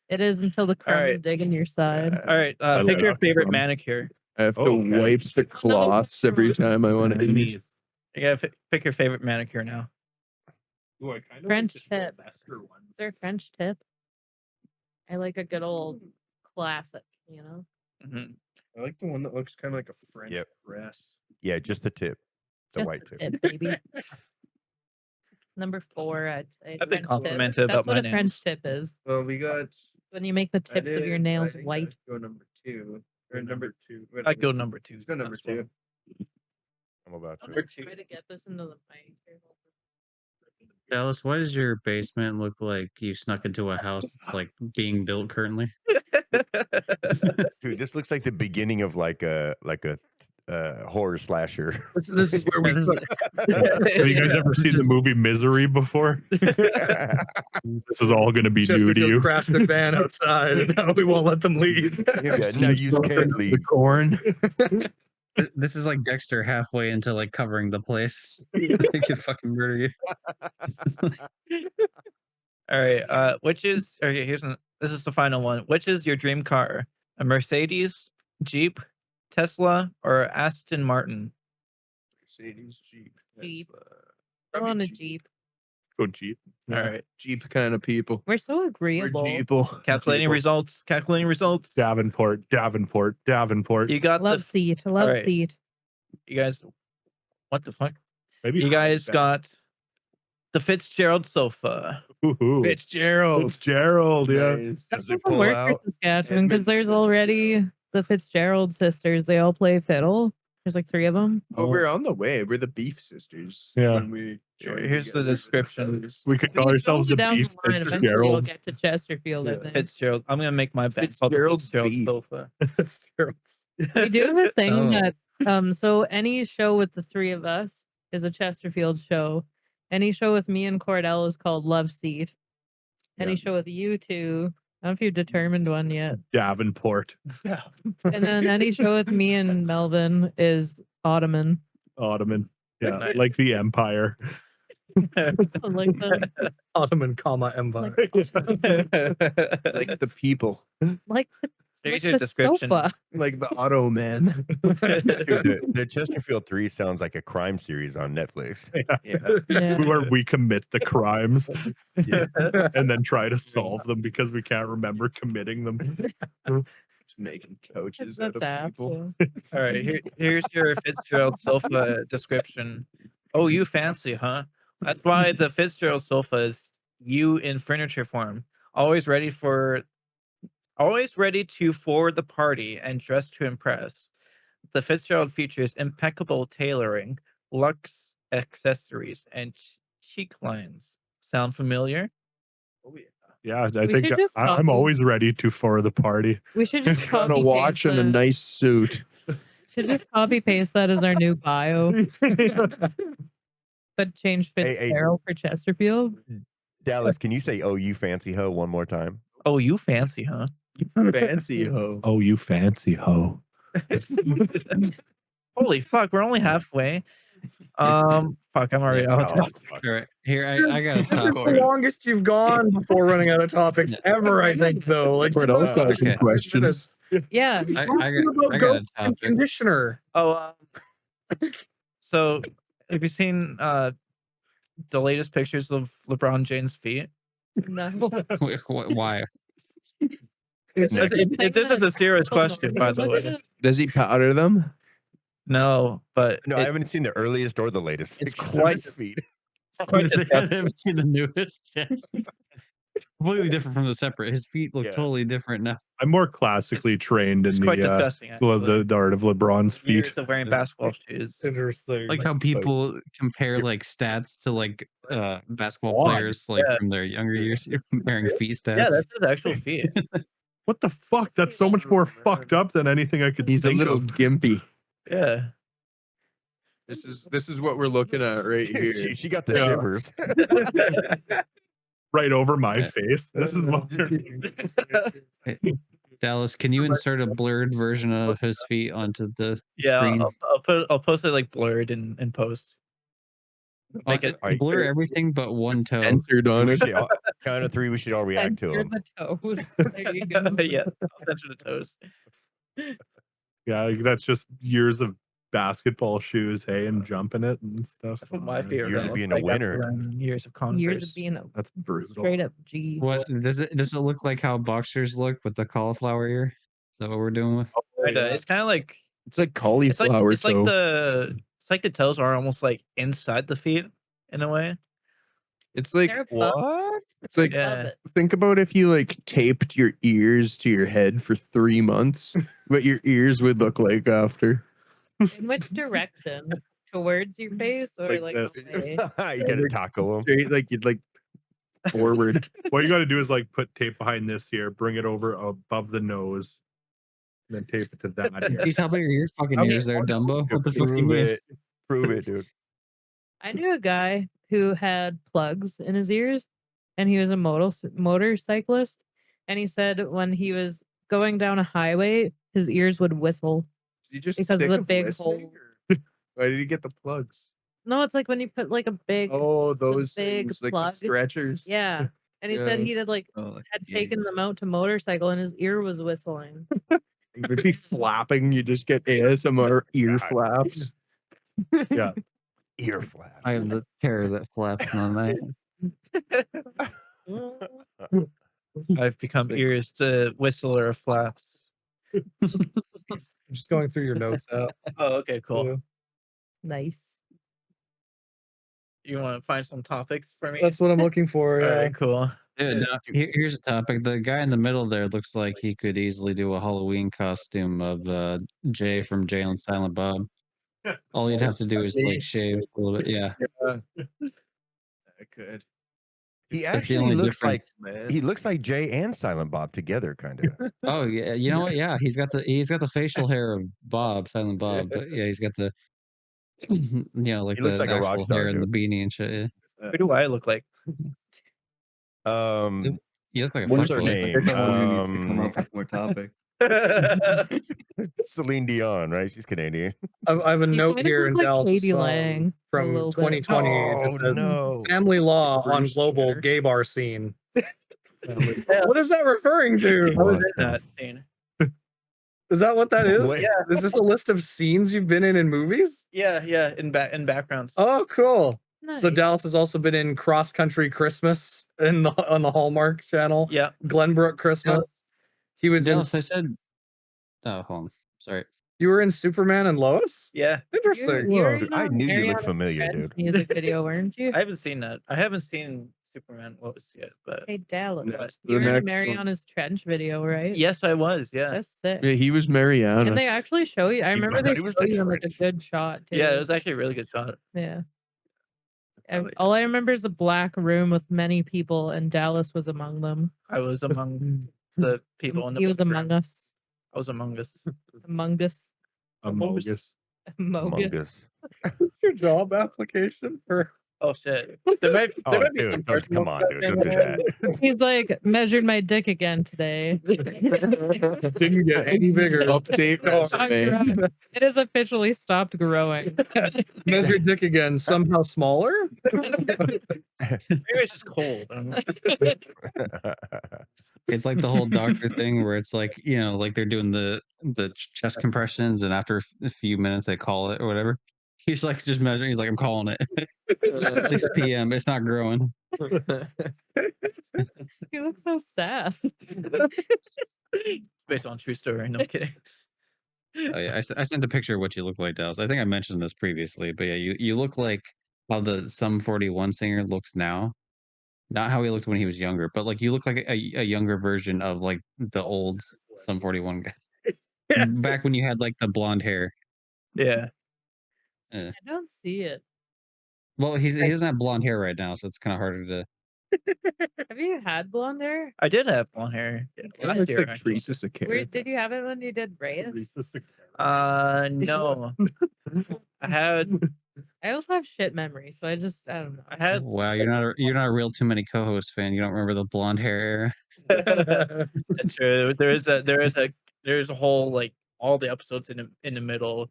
Speaker 5: It is until the crumbs
Speaker 2: Alright.
Speaker 5: dig in your side.
Speaker 2: All right,
Speaker 3: I
Speaker 2: pick
Speaker 3: like
Speaker 2: your favorite
Speaker 6: crumb.
Speaker 2: manicure.
Speaker 6: I have to
Speaker 3: Oh, okay.
Speaker 6: wipe the cloths every time I want to eat.
Speaker 2: You gotta pick your favorite manicure now.
Speaker 3: Ooh, I kind
Speaker 5: French tip. Is there a French tip? I like a good old classic, you know?
Speaker 2: Mhm.
Speaker 6: I like the one that looks kind of like a French
Speaker 7: Yep.
Speaker 6: press.
Speaker 7: Yeah, just the tip. The
Speaker 5: Just
Speaker 7: white
Speaker 5: the
Speaker 7: tip.
Speaker 5: tip, baby. Number 4, I'd say.
Speaker 2: I've been
Speaker 5: French tip.
Speaker 2: complimented
Speaker 5: That's
Speaker 2: about
Speaker 5: what
Speaker 2: my
Speaker 5: a French
Speaker 2: nails.
Speaker 5: tip is.
Speaker 6: Well, we got.
Speaker 5: When you make the tips of your nails white.
Speaker 6: Go number 2 or number 2.
Speaker 2: I'd go number 2.
Speaker 6: Let's go number
Speaker 2: as well.
Speaker 6: 2.
Speaker 7: I'm about
Speaker 5: I'm
Speaker 7: to.
Speaker 5: gonna try to get this into the mic. Here, hold on.
Speaker 1: Dallas, why does your basement look like you snuck into a house that's like being built currently?
Speaker 7: Dude, this looks like the beginning of like a horror slasher.
Speaker 4: This is where we
Speaker 1: This is-
Speaker 3: Have you guys ever seen the movie Misery before? This is all going to be new to
Speaker 4: Chesterfield
Speaker 3: you.
Speaker 4: crashed their van outside, and now we won't let them leave.
Speaker 7: Yeah, now you can't
Speaker 6: The
Speaker 7: leave.
Speaker 6: corn.
Speaker 1: This is like Dexter halfway into like covering the place. They could fucking murder you.
Speaker 2: All right, which is okay, this is the final one. Which is your dream car? A Mercedes, Jeep, Tesla, or Aston Martin?
Speaker 6: Mercedes, Jeep.
Speaker 5: Jeep.
Speaker 6: Tesla.
Speaker 5: I
Speaker 6: Probably
Speaker 5: want a Jeep.
Speaker 3: Go Jeep.
Speaker 2: All right.
Speaker 6: Jeep kind of people.
Speaker 5: We're so
Speaker 6: We're
Speaker 5: agreeable.
Speaker 6: Jeeple.
Speaker 2: Calculating
Speaker 3: People.
Speaker 2: results. Calculating results.
Speaker 3: Davenport.
Speaker 2: You got
Speaker 5: Love
Speaker 2: the
Speaker 5: seat. Love
Speaker 2: Alright.
Speaker 5: seat.
Speaker 2: you guys what the fuck?
Speaker 3: Maybe
Speaker 2: You guys
Speaker 3: Heinz
Speaker 2: got the Fitzgerald sofa.
Speaker 3: Ooh.
Speaker 6: Fitzgerald.
Speaker 3: Fitzgerald, yeah.
Speaker 6: Nice.
Speaker 7: Does
Speaker 5: That
Speaker 7: it
Speaker 5: doesn't
Speaker 7: pull
Speaker 5: work
Speaker 7: out?
Speaker 5: for Saskatchewan because there's already the Fitzgerald sisters. They all play fiddle. There's like 3 of them.
Speaker 6: Oh, we're on the way. We're the Beef Sisters.
Speaker 3: Yeah.
Speaker 6: When we joined
Speaker 2: Here's the
Speaker 6: together with
Speaker 2: description.
Speaker 6: brothers.
Speaker 3: We could call ourselves the
Speaker 5: down
Speaker 3: Beef
Speaker 5: the line, eventually you'll
Speaker 3: Fitzgeralds.
Speaker 5: get to Chesterfield, I think.
Speaker 2: Fitzgerald. I'm gonna make my bed called the
Speaker 6: Fitzgerald
Speaker 2: Fitzgerald
Speaker 6: beef.
Speaker 2: sofa.
Speaker 4: Fitzgerald's.
Speaker 5: We do have a thing
Speaker 1: Oh.
Speaker 5: that so any show with the 3 of us is a Chesterfield show. Any show with me and Cordell is called Love Seat. Any
Speaker 7: Yeah.
Speaker 5: show with you 2, I don't know if you've determined one yet.
Speaker 3: Davenport.
Speaker 5: And then any show with me and Melvin is Ottoman.
Speaker 3: Ottoman. Yeah,
Speaker 2: Nice.
Speaker 3: like the Empire.
Speaker 5: Like the
Speaker 4: Ottoman, Empire.
Speaker 6: Like the people.
Speaker 5: like the,
Speaker 2: Here's
Speaker 5: like
Speaker 2: your
Speaker 5: the
Speaker 2: description.
Speaker 5: sofa.
Speaker 6: Like the Auto Man.
Speaker 7: Dude, the Chesterfield 3 sounds like a crime series on Netflix.
Speaker 6: Yeah.
Speaker 5: Yeah.
Speaker 3: Where we commit the crimes
Speaker 7: Yeah.
Speaker 3: and then try to solve them because we can't remember committing them.
Speaker 6: Just making couches out
Speaker 5: That's
Speaker 6: of
Speaker 5: apt.
Speaker 6: people.
Speaker 5: Yeah.
Speaker 2: All right, here's your Fitzgerald sofa description. Oh, you fancy, huh? That's why the Fitzgerald sofa is you in furniture form. Always ready to forward the party and dressed to impress. The Fitzgerald features impeccable tailoring, luxe accessories, and chic lines. Sound familiar?
Speaker 6: Oh yeah.
Speaker 3: Yeah, I
Speaker 5: We
Speaker 3: think
Speaker 5: should just
Speaker 3: I'm
Speaker 5: copy.
Speaker 3: always ready to for the party.
Speaker 5: We should just
Speaker 6: On a
Speaker 5: copy
Speaker 6: watch
Speaker 5: paste
Speaker 6: and a
Speaker 5: that.
Speaker 6: nice suit.
Speaker 5: Should just copy paste that as our new bio, but change
Speaker 7: Hey,
Speaker 5: Fitzgerald for Chesterfield.
Speaker 7: Dallas, can you say "Oh, you fancy hoe" one more time?
Speaker 2: Oh, you fancy, huh?
Speaker 6: Fancy ho.
Speaker 3: Oh, you fancy hoe.
Speaker 2: Holy fuck, we're only halfway. Fuck, I'm already
Speaker 1: Yeah.
Speaker 2: out.
Speaker 7: Oh, fuck.
Speaker 1: All right, here I got a
Speaker 4: This is
Speaker 1: topic.
Speaker 4: the longest you've gone before running out of topics ever, I think, though. Like,
Speaker 6: What else got some
Speaker 1: okay.
Speaker 6: questions?
Speaker 5: Yeah.
Speaker 1: I
Speaker 4: Talking about
Speaker 1: got a
Speaker 4: ghosts and
Speaker 1: topic.
Speaker 4: conditioner.
Speaker 2: Oh, so have you seen the latest pictures of LeBron James' feet?
Speaker 5: No.
Speaker 1: Why?
Speaker 2: This is a serious question, by the way.
Speaker 6: Does he powder them?
Speaker 2: No, but
Speaker 7: No, I haven't seen the earliest or the latest
Speaker 2: it's
Speaker 7: pictures
Speaker 2: quite-
Speaker 7: of his feet.
Speaker 2: it's quite
Speaker 1: I
Speaker 2: disgusting.
Speaker 1: haven't seen the newest. Completely different from the separate. His feet look
Speaker 7: Yeah.
Speaker 1: totally different now.
Speaker 3: I'm more classically trained
Speaker 2: It's
Speaker 3: in
Speaker 2: quite
Speaker 3: the
Speaker 2: disgusting. Actually.
Speaker 3: the art of LeBron's
Speaker 2: Years
Speaker 3: feet.
Speaker 2: of wearing basketball shoes.
Speaker 4: Interesting.
Speaker 1: Like how people compare like stats to like basketball
Speaker 2: Odd,
Speaker 1: players like
Speaker 2: yeah.
Speaker 1: from their younger years. You're comparing feet stats.
Speaker 2: Yeah, that's his actual feet.
Speaker 3: What the fuck? That's so much more fucked up than anything I could
Speaker 6: He's a
Speaker 3: think
Speaker 6: little
Speaker 3: of.
Speaker 6: gimpy.
Speaker 2: Yeah.
Speaker 6: This is what we're looking at right here.
Speaker 7: she got the
Speaker 3: Yeah.
Speaker 7: shivers.
Speaker 3: Right over my
Speaker 1: Yeah.
Speaker 3: face. This is what
Speaker 1: Hey, Dallas, can you insert a blurred version of his feet onto the
Speaker 2: Yeah,
Speaker 1: screen?
Speaker 2: I'll post it like blurred in post. Make it
Speaker 7: Alright,
Speaker 1: Blur everything but one toe.
Speaker 6: Censored on
Speaker 7: we
Speaker 6: it.
Speaker 7: should all, count of 3, we should all react to
Speaker 5: Censor
Speaker 7: him.
Speaker 5: the toes. There you go.
Speaker 2: yeah, I'll censor the toes.
Speaker 3: yeah, like, that's just years of basketball shoes, hey, and jumping it and stuff.
Speaker 2: That's what my feet are
Speaker 7: Years of
Speaker 2: gonna
Speaker 7: being
Speaker 2: look
Speaker 7: a
Speaker 2: like after
Speaker 7: winner.
Speaker 2: running years of Converse.
Speaker 5: Years of being a
Speaker 3: That's brutal.
Speaker 5: straight up G.
Speaker 1: What does it look like how boxers look with the cauliflower ear? Is that what we're doing with?
Speaker 2: It's kind of like
Speaker 6: It's like
Speaker 2: it's
Speaker 6: cauliflower
Speaker 2: it's like
Speaker 6: toe.
Speaker 2: the toes are almost like inside the feet in a way.
Speaker 6: It's like
Speaker 5: They're buff.
Speaker 6: what? It's like
Speaker 5: Love
Speaker 2: Yeah.
Speaker 5: it.
Speaker 6: think about if you like taped your ears to your head for 3 months, what your ears would look like after.
Speaker 5: In which direction? Towards your face or
Speaker 3: Like
Speaker 5: like
Speaker 3: this.
Speaker 5: away?
Speaker 7: You gotta tackle him.
Speaker 6: Straight like you'd like forward.
Speaker 3: What you got to do is like put tape behind this here, bring it over above the nose, and then tape it to that
Speaker 1: Can
Speaker 3: ear.
Speaker 1: you tell by your fucking
Speaker 2: I mean,
Speaker 1: ears there, Dumbo? What the fuck you
Speaker 7: Prove
Speaker 1: mean?
Speaker 7: it. Prove it, dude.
Speaker 5: I knew a guy who had plugs in his ears and he was a motorcyclist. And he said when he was going down a highway, his ears would whistle.
Speaker 6: Did he just
Speaker 5: Because of
Speaker 6: sick
Speaker 5: the
Speaker 6: of
Speaker 5: big
Speaker 6: listening,
Speaker 5: hole.
Speaker 6: or why did he get the plugs?
Speaker 5: No, it's like when you put like a big,
Speaker 6: Oh, those
Speaker 5: big
Speaker 6: things, like the
Speaker 5: plug.
Speaker 6: stretchers.
Speaker 5: yeah. And he said
Speaker 6: Yeah.
Speaker 5: he did like
Speaker 6: Oh,
Speaker 5: had taken them out to motorcycle and his ear was whistling.
Speaker 6: It would be flapping. You just get ASMR ear
Speaker 7: God.
Speaker 6: flaps.
Speaker 3: Yeah.
Speaker 7: Ear flap.
Speaker 1: I have the hair that flaps on my
Speaker 2: I've become
Speaker 6: Like-
Speaker 2: ears to whistler of flaps.
Speaker 4: Just going through your notes out.
Speaker 2: Oh, okay, cool.
Speaker 4: Yeah.
Speaker 5: Nice.
Speaker 2: You want to find some topics for me?
Speaker 4: That's what I'm looking for.
Speaker 2: All
Speaker 4: Yeah.
Speaker 2: right, cool.
Speaker 1: Dude, now, here's a topic. The guy in the middle there looks like he could easily do a Halloween costume of Jay from Jay and Silent Bob. All you'd have to do is like shave a little bit. Yeah,
Speaker 6: I could.
Speaker 7: He
Speaker 1: that's the
Speaker 7: actually
Speaker 1: only
Speaker 7: looks
Speaker 1: difference.
Speaker 7: like he looks like Jay and Silent Bob together, kind of.
Speaker 1: Oh yeah, you know what? Yeah, he's got the facial hair of Bob, Silent Bob, but yeah, he's got the like
Speaker 7: He looks
Speaker 1: the
Speaker 7: like a rock
Speaker 1: actual
Speaker 7: star,
Speaker 1: hair and the
Speaker 7: dude.
Speaker 1: beanie and shit. Yeah.
Speaker 2: Who do I look like?
Speaker 1: You look like a
Speaker 7: What's her
Speaker 1: fuckboy.
Speaker 7: name?
Speaker 8: Someone who needs to come up with more topics.
Speaker 7: Celine Dion, right? She's Canadian.
Speaker 4: I have a
Speaker 5: You
Speaker 4: note
Speaker 5: kind of
Speaker 4: here
Speaker 5: look
Speaker 4: in
Speaker 5: like
Speaker 4: Dallas'
Speaker 5: Katie
Speaker 4: phone
Speaker 5: Lang a
Speaker 4: from
Speaker 5: little bit.
Speaker 4: 2020. It
Speaker 7: Oh
Speaker 4: just says,
Speaker 7: no!
Speaker 4: family law on
Speaker 6: Bruce
Speaker 4: global
Speaker 6: Jenner.
Speaker 4: gay bar scene.
Speaker 2: Yeah.
Speaker 4: What is that referring
Speaker 2: I
Speaker 4: to?
Speaker 2: was
Speaker 7: What
Speaker 2: in
Speaker 7: the
Speaker 2: that scene.
Speaker 4: Is that what that is?
Speaker 7: Wait.
Speaker 4: Is this a list of scenes you've been in movies?
Speaker 2: Yeah, in backgrounds.
Speaker 4: Oh, cool.
Speaker 5: Nice.
Speaker 4: So Dallas has also been in Cross Country Christmas on the Hallmark channel.
Speaker 2: Yeah.
Speaker 4: Glenbrook Christmas. He was in.
Speaker 1: Dallas, I said. Oh, hold on. Sorry.
Speaker 4: You were in Superman and Lois.
Speaker 2: Yeah.
Speaker 4: Interesting.
Speaker 5: You were
Speaker 7: Dude,
Speaker 5: in
Speaker 7: I
Speaker 5: a
Speaker 7: knew you looked
Speaker 5: Mariana
Speaker 7: familiar,
Speaker 5: Trench
Speaker 7: dude.
Speaker 5: music video, weren't you?
Speaker 2: I haven't seen that. I haven't seen Superman Lois yet, but
Speaker 5: Hey Dallas,
Speaker 6: That's
Speaker 5: you
Speaker 6: the
Speaker 5: were in a
Speaker 6: next one.
Speaker 5: Mariana's Trench video, right?
Speaker 2: yes, I was. Yeah.
Speaker 5: That's sick.
Speaker 6: Yeah, he was Mariana.
Speaker 5: And they actually show you. I remember
Speaker 7: thought
Speaker 5: they
Speaker 7: it was
Speaker 5: show
Speaker 7: the
Speaker 5: you in like a
Speaker 7: trench.
Speaker 5: good shot too.
Speaker 2: Yeah, it was actually a really good shot.
Speaker 5: Yeah. All I remember is a black room with many people, and Dallas was among them.
Speaker 2: I was among the people in the
Speaker 5: He was
Speaker 2: black room.
Speaker 5: among us.
Speaker 2: I was among us.
Speaker 5: Among us.
Speaker 3: Amogus.
Speaker 7: Among Us.
Speaker 4: Is this your job application for?
Speaker 2: Oh shit. There might
Speaker 7: Oh,
Speaker 2: be some
Speaker 7: dude,
Speaker 2: personal
Speaker 7: come on,
Speaker 2: stuff
Speaker 7: dude,
Speaker 2: in
Speaker 7: don't do
Speaker 2: there.
Speaker 7: that.
Speaker 5: He's like measured my dick again today.
Speaker 4: Didn't get any bigger.
Speaker 6: Update resume.
Speaker 5: It has officially stopped growing.
Speaker 4: Measure dick again. Somehow smaller.
Speaker 2: Maybe it's just cold. I don't know.
Speaker 1: It's like the whole doctor thing where it's like, you know, like they're doing the chest compressions, and after a few minutes they call it or whatever. He's like just measuring. He's like, I'm calling it. 6 p.m. It's not growing.
Speaker 5: He looks so sad.
Speaker 2: It's based on true story. No kidding.
Speaker 1: Oh yeah, I sent a picture of what you look like, Dallas. I think I mentioned this previously, but yeah, you look like how the Sum 41 singer looks now. Not how he looked when he was younger, but like you look like a younger version of like the old Sum 41 guy. Back when you had like the blonde hair.
Speaker 2: Yeah.
Speaker 1: Eh.
Speaker 5: I don't see it.
Speaker 1: Well, he doesn't have blonde hair right now, so it's kind of harder to.
Speaker 5: Have you had blonde hair?
Speaker 2: I did have blonde hair last year. actually.
Speaker 6: Teresa Sakara.
Speaker 5: Where, did you have it when you did Reyes?
Speaker 2: No. I had
Speaker 5: I also have shit memory, so I don't know.
Speaker 2: I had
Speaker 1: Wow, you're not a real Too Many co-host fan. You don't remember the blonde hair era.
Speaker 2: That's true. There's a whole like all the episodes in the middle.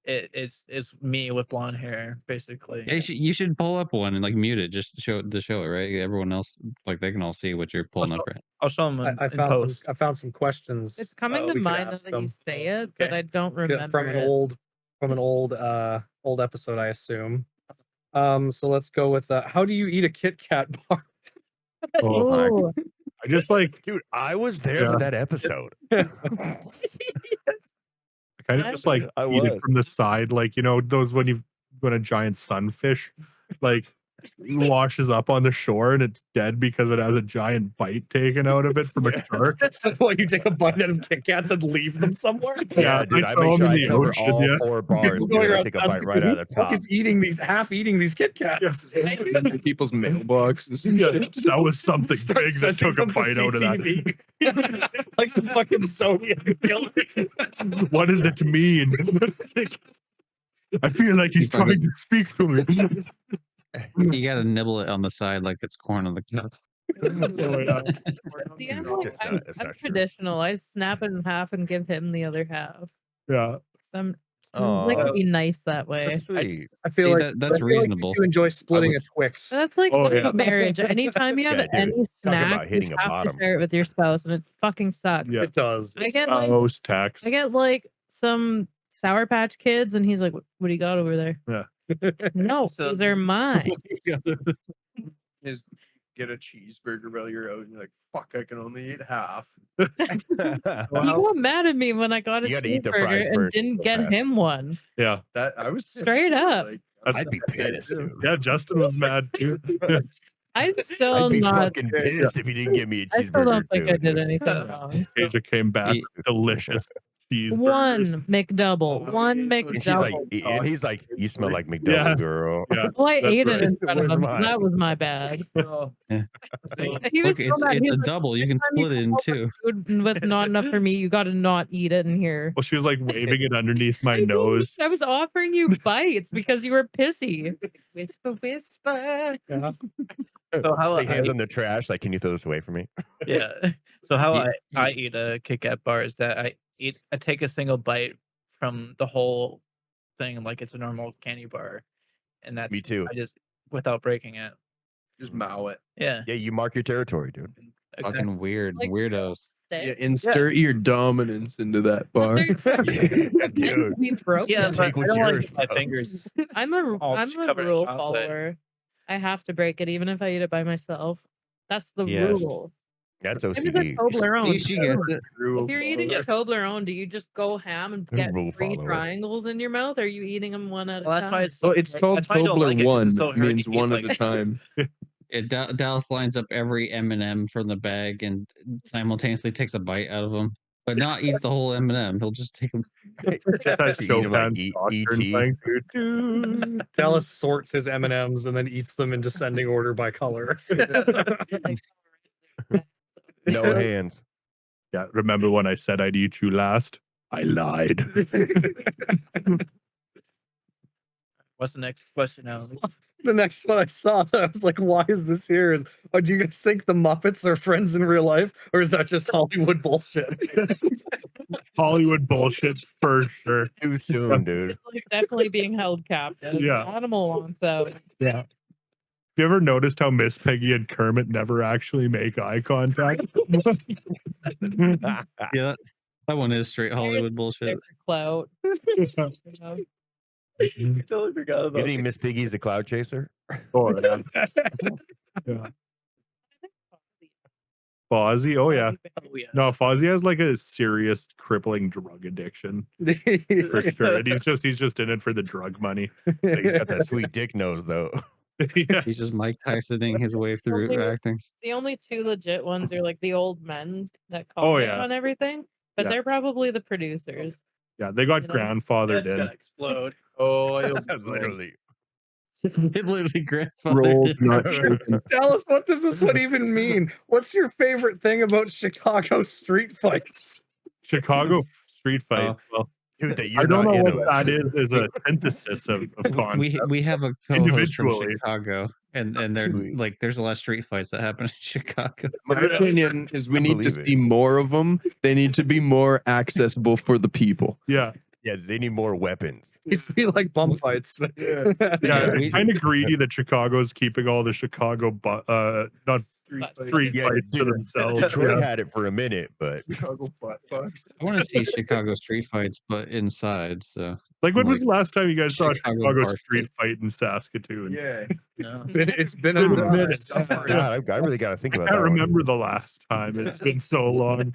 Speaker 2: It's me with blonde hair basically.
Speaker 1: Yeah, you should pull up one and like mute it just to show it, right? Everyone else like they can all see what you're pulling up, right?
Speaker 2: I'll show them
Speaker 4: I
Speaker 2: in
Speaker 4: found
Speaker 2: post.
Speaker 4: I found some questions.
Speaker 5: It's coming to
Speaker 4: we could
Speaker 5: mind now
Speaker 4: ask
Speaker 5: that you
Speaker 4: them.
Speaker 5: say it, but
Speaker 2: Okay.
Speaker 5: I don't
Speaker 4: Yeah,
Speaker 5: remember
Speaker 4: from an
Speaker 5: it.
Speaker 4: old episode, I assume. So let's go with how do you eat a Kit Kat bar?
Speaker 3: Oh,
Speaker 5: Ooh,
Speaker 3: I just like
Speaker 7: Dude, I was there
Speaker 3: Yeah.
Speaker 7: for that episode.
Speaker 3: I kind of just like
Speaker 7: I
Speaker 3: eat it
Speaker 7: was.
Speaker 3: from the side, like you know those when a giant sunfish like washes up on the shore and it's dead because it has a giant bite taken out of it from a shark.
Speaker 4: So what, you take a bite out of Kit Kats and leave them somewhere?
Speaker 7: Yeah, dude, I
Speaker 3: throw
Speaker 7: make
Speaker 3: 'em
Speaker 7: sure
Speaker 3: in
Speaker 7: I
Speaker 3: the
Speaker 7: cover
Speaker 3: ocean,
Speaker 7: all
Speaker 3: yeah.
Speaker 7: 4 bars.
Speaker 4: Just
Speaker 7: Dude,
Speaker 4: going
Speaker 7: I
Speaker 4: around
Speaker 7: take a
Speaker 4: town
Speaker 7: bite
Speaker 4: thinking,
Speaker 7: right
Speaker 4: who
Speaker 7: out of the
Speaker 4: fuck
Speaker 7: top.
Speaker 4: is eating these Kit Kats?
Speaker 6: People's mailboxes.
Speaker 3: That was something
Speaker 4: Start
Speaker 3: big that
Speaker 4: sending
Speaker 3: took a
Speaker 4: them to
Speaker 3: bite out of that.
Speaker 4: CTV. Like the fucking Soviet killer.
Speaker 3: What does it mean? I feel like he's
Speaker 1: You fucking-
Speaker 3: trying to speak to me.
Speaker 1: You gotta nibble it on the side like it's corn on the cob.
Speaker 5: see, I'm,
Speaker 7: No,
Speaker 5: like,
Speaker 7: it's
Speaker 5: I'm,
Speaker 7: not- it's
Speaker 5: I'm
Speaker 7: not true.
Speaker 5: traditional. I snap it in half and give him the other half.
Speaker 3: Yeah.
Speaker 5: 'Cause I'm like to
Speaker 7: Aw,
Speaker 5: be nice that way.
Speaker 7: that's sweet.
Speaker 4: I feel
Speaker 1: See,
Speaker 4: like
Speaker 1: that's
Speaker 4: I feel like
Speaker 1: reasonable.
Speaker 4: you enjoy splitting a
Speaker 7: would-
Speaker 4: Twix.
Speaker 5: That's like
Speaker 3: Oh,
Speaker 5: living
Speaker 3: yeah.
Speaker 5: a marriage. Anytime you have
Speaker 7: Yeah, dude,
Speaker 5: any
Speaker 7: talk
Speaker 5: snack,
Speaker 7: about hitting
Speaker 5: you
Speaker 7: a
Speaker 5: have
Speaker 7: bottom.
Speaker 5: to share it with your spouse, and it fucking sucks.
Speaker 3: Yeah.
Speaker 4: It does.
Speaker 5: I get like
Speaker 3: Post text.
Speaker 5: I get like some Sour Patch Kids, and he's like, "What do you got over there?"
Speaker 3: Yeah.
Speaker 5: No,
Speaker 2: So-
Speaker 5: these are mine.
Speaker 6: Is get a cheeseburger while you're out and you're like, fuck, I can only eat half.
Speaker 5: He got mad at me when I got a
Speaker 7: You gotta eat the fries
Speaker 5: cheeseburger and
Speaker 7: first,
Speaker 5: didn't
Speaker 7: so
Speaker 5: get
Speaker 7: fast.
Speaker 5: him one.
Speaker 3: Yeah.
Speaker 6: That I was
Speaker 5: Straight up.
Speaker 6: like,
Speaker 7: I'd be pissed, dude.
Speaker 3: Yeah, Justin was mad too.
Speaker 5: I'm still
Speaker 7: I'd be
Speaker 5: not.
Speaker 7: fucking pissed if you didn't give me a
Speaker 5: I still
Speaker 7: cheeseburger
Speaker 5: don't think
Speaker 7: too.
Speaker 5: I did
Speaker 7: dude.
Speaker 5: anything wrong.
Speaker 3: Asia came back
Speaker 1: He-
Speaker 3: with delicious cheeseburgers.
Speaker 5: One McDouble. One
Speaker 7: And she's like,
Speaker 5: McDouble.
Speaker 7: and he's like, you smell like McDouble,
Speaker 3: Yeah.
Speaker 7: girl.
Speaker 3: Yeah.
Speaker 5: Well, I
Speaker 3: That's
Speaker 5: ate
Speaker 3: right.
Speaker 5: it in front of
Speaker 7: Where's
Speaker 5: him. So
Speaker 7: mine?
Speaker 5: that was my bad.
Speaker 1: Yeah.
Speaker 5: He was
Speaker 1: Look,
Speaker 5: so mad.
Speaker 1: it's
Speaker 5: He's
Speaker 1: a
Speaker 5: like,
Speaker 1: double. You can
Speaker 5: "Next time you
Speaker 1: split it in
Speaker 5: come
Speaker 1: two.
Speaker 5: food with not enough for me, you got to not eat it in here."
Speaker 3: Well, she was like waving it underneath my
Speaker 5: I didn't.
Speaker 3: nose.
Speaker 5: I was offering you bites because you were pissy.
Speaker 6: whisper, whisper.
Speaker 2: So how
Speaker 7: Like hands
Speaker 2: I,
Speaker 7: on the trash. Like, can you throw this away from me?
Speaker 2: yeah. So how
Speaker 1: Ye-
Speaker 2: I eat a Kit Kat bar is that I take a single bite from the whole thing like it's a normal candy bar, and that's
Speaker 7: Me too.
Speaker 2: I just without breaking it.
Speaker 6: Just mow it.
Speaker 2: Yeah.
Speaker 7: Yeah, you mark your territory, dude.
Speaker 2: Exactly.
Speaker 1: Fucking weird
Speaker 5: Like,
Speaker 1: weirdos.
Speaker 6: Yeah,
Speaker 5: Stick.
Speaker 6: insert your dominance into that
Speaker 5: But
Speaker 6: bar.
Speaker 5: there's some
Speaker 7: Yeah,
Speaker 5: sticks
Speaker 7: dude.
Speaker 5: we broke.
Speaker 2: Yeah,
Speaker 5: it.
Speaker 2: but
Speaker 7: Take
Speaker 2: I
Speaker 7: what's
Speaker 2: don't want to
Speaker 7: yours,
Speaker 2: get my
Speaker 7: bro.
Speaker 2: fingers.
Speaker 5: I'm a
Speaker 2: all covered in
Speaker 5: rule
Speaker 2: chocolate.
Speaker 5: follower. I have to break it even if I eat it by myself. That's the
Speaker 1: Yes.
Speaker 5: rule.
Speaker 7: That's
Speaker 5: Maybe the
Speaker 7: OCD.
Speaker 5: Toblerone.
Speaker 1: She gets it.
Speaker 5: If you're eating a Toblerone, do you just go ham and get
Speaker 7: Rule
Speaker 5: 3
Speaker 7: follower.
Speaker 5: triangles in your mouth? Or are you eating them one at a
Speaker 2: Well, that's
Speaker 5: time?
Speaker 2: why it's
Speaker 6: So
Speaker 2: so
Speaker 6: it's
Speaker 2: hard-
Speaker 6: called
Speaker 2: that's why I don't like it, 'cause
Speaker 6: Tobler
Speaker 2: it's so
Speaker 6: one.
Speaker 2: hard to
Speaker 6: Means
Speaker 2: eat,
Speaker 6: one
Speaker 2: like-
Speaker 6: at a time.
Speaker 1: Dallas lines up every M&M from the bag and simultaneously takes a bite out of them. but not eat the whole M&M. He'll just take them.
Speaker 3: Just that
Speaker 7: You eat 'em like
Speaker 3: Chopin Nocturne
Speaker 7: E.T..
Speaker 3: playing. Doo, doo,
Speaker 4: Dallas sorts his M&Ms and then eats them in descending order by color.
Speaker 7: No hands.
Speaker 3: Yeah, remember when I said I'd eat you last? I lied.
Speaker 2: What's the next question, Alan?
Speaker 4: The next one I saw, I was like, why is this here? Is, oh, do you guys think the Muppets are friends in real life? Or is that just Hollywood bullshit?
Speaker 3: Hollywood bullshit for sure.
Speaker 7: Too soon, dude.
Speaker 5: It's like definitely being held captive.
Speaker 3: Yeah.
Speaker 5: The animal wants out.
Speaker 3: Yeah. Have you ever noticed how Miss Piggy and Kermit never actually make eye contact?
Speaker 1: Yeah, that one is straight Hollywood bullshit.
Speaker 5: Clout.
Speaker 6: I totally forgot
Speaker 7: You
Speaker 6: about
Speaker 7: think Miss Piggy's the cloud chaser?
Speaker 3: Oh, yeah. Yeah. Fozzie? Oh, yeah.
Speaker 2: Oh, yeah.
Speaker 3: No, Fozzie has like a serious crippling drug addiction for sure. And he's just in it for the drug money.
Speaker 7: He's got that sweet dick nose, though.
Speaker 3: Yeah.
Speaker 1: He's just Mike Tysoning his way through
Speaker 5: Only-
Speaker 1: acting.
Speaker 5: The only two legit ones are like the old men that
Speaker 3: Oh,
Speaker 5: comment
Speaker 3: yeah.
Speaker 5: on everything, but
Speaker 3: Yeah.
Speaker 5: they're probably the producers.
Speaker 3: Yeah, they got
Speaker 5: You know?
Speaker 3: grandfathered
Speaker 2: That's
Speaker 3: in.
Speaker 2: gonna explode.
Speaker 6: Oh, I'll
Speaker 7: Literally.
Speaker 1: It literally
Speaker 6: rolled,
Speaker 1: grandfathered.
Speaker 6: not shaken.
Speaker 4: Dallas, what does this one even mean? What's your favorite thing about Chicago street fights?
Speaker 3: Chicago street fights. Well,
Speaker 7: Dude, that
Speaker 3: I
Speaker 7: you're
Speaker 3: don't
Speaker 7: not
Speaker 3: know
Speaker 7: in
Speaker 3: what
Speaker 7: them.
Speaker 3: that is a synthesis of concepts.
Speaker 1: We have a co-host from
Speaker 3: Individually.
Speaker 1: Chicago, and they're
Speaker 7: Dude.
Speaker 1: like, there's a lot of street fights that happen in Chicago.
Speaker 6: My opinion is we
Speaker 7: I
Speaker 6: need to
Speaker 7: believe it.
Speaker 6: see more of them. They need to be more accessible for the people.
Speaker 3: Yeah.
Speaker 7: Yeah, they need more weapons.
Speaker 4: Used to be like bum fights. But
Speaker 3: Yeah,
Speaker 1: Yeah,
Speaker 3: it's kind of greedy that Chicago's keeping all the Chicago not street
Speaker 7: Yeah,
Speaker 3: fights to
Speaker 7: dude,
Speaker 3: themselves.
Speaker 7: Detroit
Speaker 3: Yeah.
Speaker 7: had it for a minute, but
Speaker 6: Chicago butt fucks.
Speaker 1: I want to see Chicago street fights, but inside. So
Speaker 3: Like, when was
Speaker 1: like,
Speaker 3: the last time you guys saw a
Speaker 1: Chicago
Speaker 3: Chicago
Speaker 1: bar
Speaker 3: street
Speaker 1: shit.
Speaker 3: fight in Saskatoon?
Speaker 6: Yeah.
Speaker 2: No.
Speaker 4: it's been a
Speaker 3: It's been a
Speaker 4: minute.
Speaker 3: minute.
Speaker 7: God, I really got to think
Speaker 3: I
Speaker 7: about
Speaker 3: can't
Speaker 7: that one.
Speaker 3: remember the last time. It's been so long.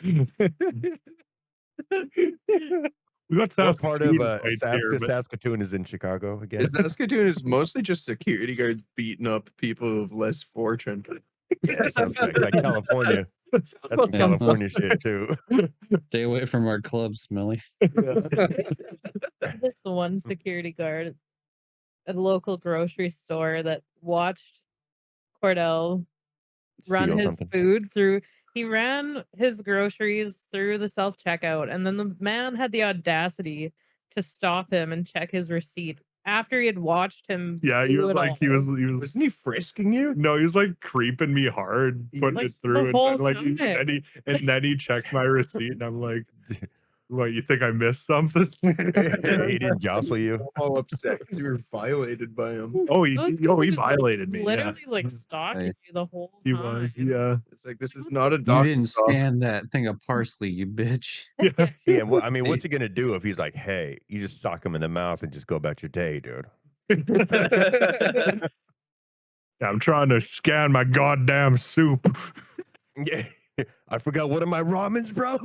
Speaker 3: We got
Speaker 7: What part of
Speaker 3: Saskatoon fights here, but
Speaker 7: Saskatoon is in Chicago again?
Speaker 6: Saskatoon is mostly just security guards beating up people of less fortune.
Speaker 7: Yeah, sounds like California. That's some
Speaker 1: Yeah.
Speaker 7: California shit too.
Speaker 1: stay away from our club, Smelly.
Speaker 5: This one security guard at a local grocery store that watched Cordell run
Speaker 7: Steal
Speaker 5: his
Speaker 7: something.
Speaker 5: food through. He ran his groceries through the self checkout, and then the man had the audacity to stop him and check his receipt after he had watched him.
Speaker 3: yeah, he
Speaker 5: do
Speaker 3: was
Speaker 5: it
Speaker 3: like,
Speaker 5: all.
Speaker 3: he was
Speaker 6: Wasn't he frisking you?
Speaker 3: no, he was like creeping me hard, putting
Speaker 5: Like,
Speaker 3: it through,
Speaker 5: the whole
Speaker 3: and like,
Speaker 5: time.
Speaker 3: and then he checked my receipt, and I'm like, what, you think I missed something?
Speaker 7: He didn't jostle you.
Speaker 6: All upset because you were violated by him.
Speaker 3: Oh, he
Speaker 5: Those kids
Speaker 3: he
Speaker 5: just, like,
Speaker 3: violated me. Yeah,
Speaker 5: Literally, like stalking you the whole
Speaker 3: he
Speaker 5: time.
Speaker 3: was. Yeah,
Speaker 6: It's like, this is not a
Speaker 1: You
Speaker 6: doctor.
Speaker 1: didn't scan that thing of parsley, you bitch.
Speaker 3: yeah.
Speaker 7: Yeah, well, I mean, what's he gonna do if he's like, "Hey," you just sock him in the mouth and just go about your day, dude?
Speaker 3: Yeah, I'm trying to scan my goddamn soup.
Speaker 7: Yeah, I forgot one of my ramens, bro.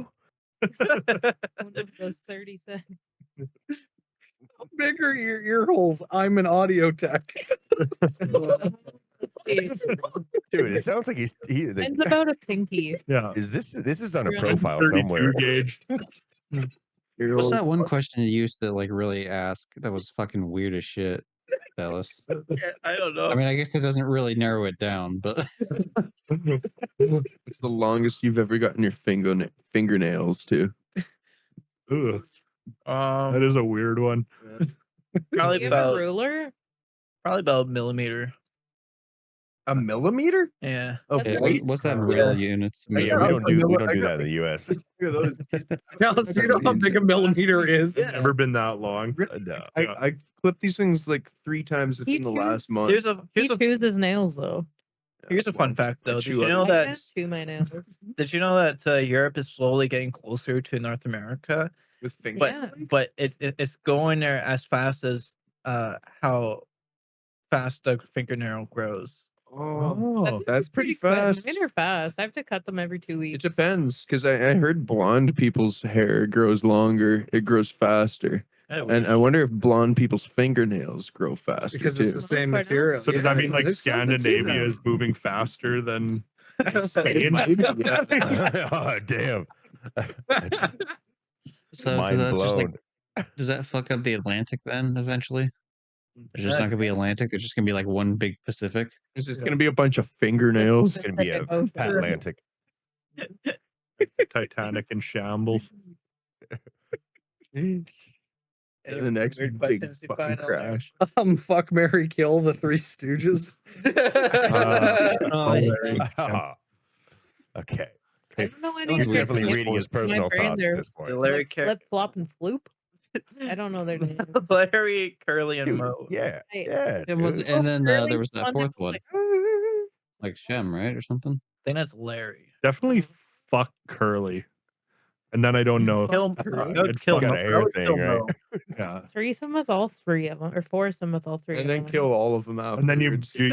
Speaker 5: One of those 30 cents.
Speaker 4: How big are your ear holes? I'm an audio tech.
Speaker 5: It's
Speaker 7: Dude, it sounds like
Speaker 5: it's about a pinky.
Speaker 3: Yeah,
Speaker 7: is this is on a
Speaker 5: Really?
Speaker 7: profile
Speaker 3: 32
Speaker 7: somewhere.
Speaker 3: gauge.
Speaker 1: What's that one question you used to like really ask that was fucking weird as shit, Dallas?
Speaker 2: I don't know.
Speaker 1: I mean, I guess it doesn't really narrow it down, but
Speaker 6: It's the longest you've ever gotten your fingernails to.
Speaker 3: Ugh, that is a weird one.
Speaker 2: probably
Speaker 5: Do you have a
Speaker 2: about
Speaker 5: ruler?
Speaker 2: a millimeter.
Speaker 6: A millimeter?
Speaker 2: Yeah.
Speaker 6: Of
Speaker 5: That's
Speaker 1: what's,
Speaker 6: weight?
Speaker 1: what's that in
Speaker 2: Yeah.
Speaker 1: real units?
Speaker 7: Yeah, we
Speaker 6: got
Speaker 7: don't do
Speaker 6: I got
Speaker 7: that in the U.S.
Speaker 6: Look at those.
Speaker 4: Dallas, do you know how big a millimeter is?
Speaker 3: It's never been that long.
Speaker 7: No.
Speaker 6: I clipped these things like 3 times
Speaker 5: He
Speaker 6: in the
Speaker 5: chews-
Speaker 6: last month.
Speaker 5: He chews his nails though.
Speaker 2: Here's a fun fact though. Did
Speaker 6: chew
Speaker 2: you
Speaker 6: up
Speaker 2: know
Speaker 5: I
Speaker 2: that
Speaker 5: can't chew my nails.
Speaker 2: Europe is slowly getting closer to North America,
Speaker 6: with
Speaker 2: but
Speaker 6: fingers.
Speaker 5: Yeah.
Speaker 2: but it's going there as fast as how fast the fingernail grows.
Speaker 6: Oh, that's pretty
Speaker 5: quick.
Speaker 6: fast.
Speaker 5: Mine are fast. I have to cut them every 2
Speaker 6: It
Speaker 5: weeks.
Speaker 6: depends, because I heard blonde people's hair grows longer. It grows faster. And I wonder if blonde people's fingernails grow faster
Speaker 4: Because it's
Speaker 6: too.
Speaker 4: the same
Speaker 5: Cordell?
Speaker 4: material.
Speaker 3: So does that
Speaker 4: Yeah,
Speaker 3: mean like
Speaker 4: there's something to
Speaker 3: Scandinavia
Speaker 4: that.
Speaker 3: is moving faster than
Speaker 4: Spain?
Speaker 3: Spain?
Speaker 7: Oh, damn. That's
Speaker 1: So
Speaker 7: mind
Speaker 1: that's just like,
Speaker 7: blown.
Speaker 1: does that fuck up the Atlantic then eventually? There's just not gonna be Atlantic. There's just gonna be like one big Pacific.
Speaker 6: There's just
Speaker 3: Yeah.
Speaker 6: gonna be a bunch of
Speaker 5: Just
Speaker 6: fingernails.
Speaker 7: It's gonna be a
Speaker 5: Pacific Ocean.
Speaker 7: Atlantic.
Speaker 3: Titanic in shambles.
Speaker 6: And
Speaker 2: Any
Speaker 6: the next
Speaker 2: weird
Speaker 6: big
Speaker 2: questions you
Speaker 6: fucking
Speaker 2: find on there?
Speaker 6: crash.
Speaker 4: Fuck, Mary, kill the Three Stooges.
Speaker 1: Oh,
Speaker 3: Hilarious.
Speaker 7: Ah, okay.
Speaker 5: I don't know any
Speaker 1: That
Speaker 7: You're
Speaker 1: was
Speaker 5: of
Speaker 1: weird
Speaker 5: their
Speaker 7: definitely
Speaker 1: because
Speaker 5: names.
Speaker 7: reading his
Speaker 5: In my
Speaker 7: personal
Speaker 5: brain,
Speaker 7: thoughts at
Speaker 5: they're
Speaker 7: this point.
Speaker 2: The Larry
Speaker 5: Flip, Flop, and Floop. I don't know their names.
Speaker 2: Larry, Curly, and
Speaker 7: Dude,
Speaker 2: Mo.
Speaker 7: yeah,
Speaker 5: Right.
Speaker 7: yeah,
Speaker 1: Yeah, well,
Speaker 7: dude.
Speaker 1: and then
Speaker 5: Curly's
Speaker 1: there was
Speaker 5: the
Speaker 1: that
Speaker 5: one
Speaker 1: fourth
Speaker 5: was
Speaker 1: one,
Speaker 5: like,
Speaker 1: like Shem, right, or something.
Speaker 2: I think that's Larry.
Speaker 3: Definitely fuck Curly. And then I don't know.
Speaker 2: Kill,
Speaker 3: I'd
Speaker 2: I'd kill
Speaker 7: Got
Speaker 2: Mo.
Speaker 7: a
Speaker 2: I
Speaker 7: hair
Speaker 2: would
Speaker 7: thing,
Speaker 2: kill
Speaker 7: right?
Speaker 2: Mo.
Speaker 3: Yeah.
Speaker 5: threesome with all three of them, or foursome with all three
Speaker 6: And
Speaker 5: of
Speaker 6: then
Speaker 5: them.
Speaker 6: kill all of them
Speaker 3: And then
Speaker 6: afterwards.
Speaker 3: you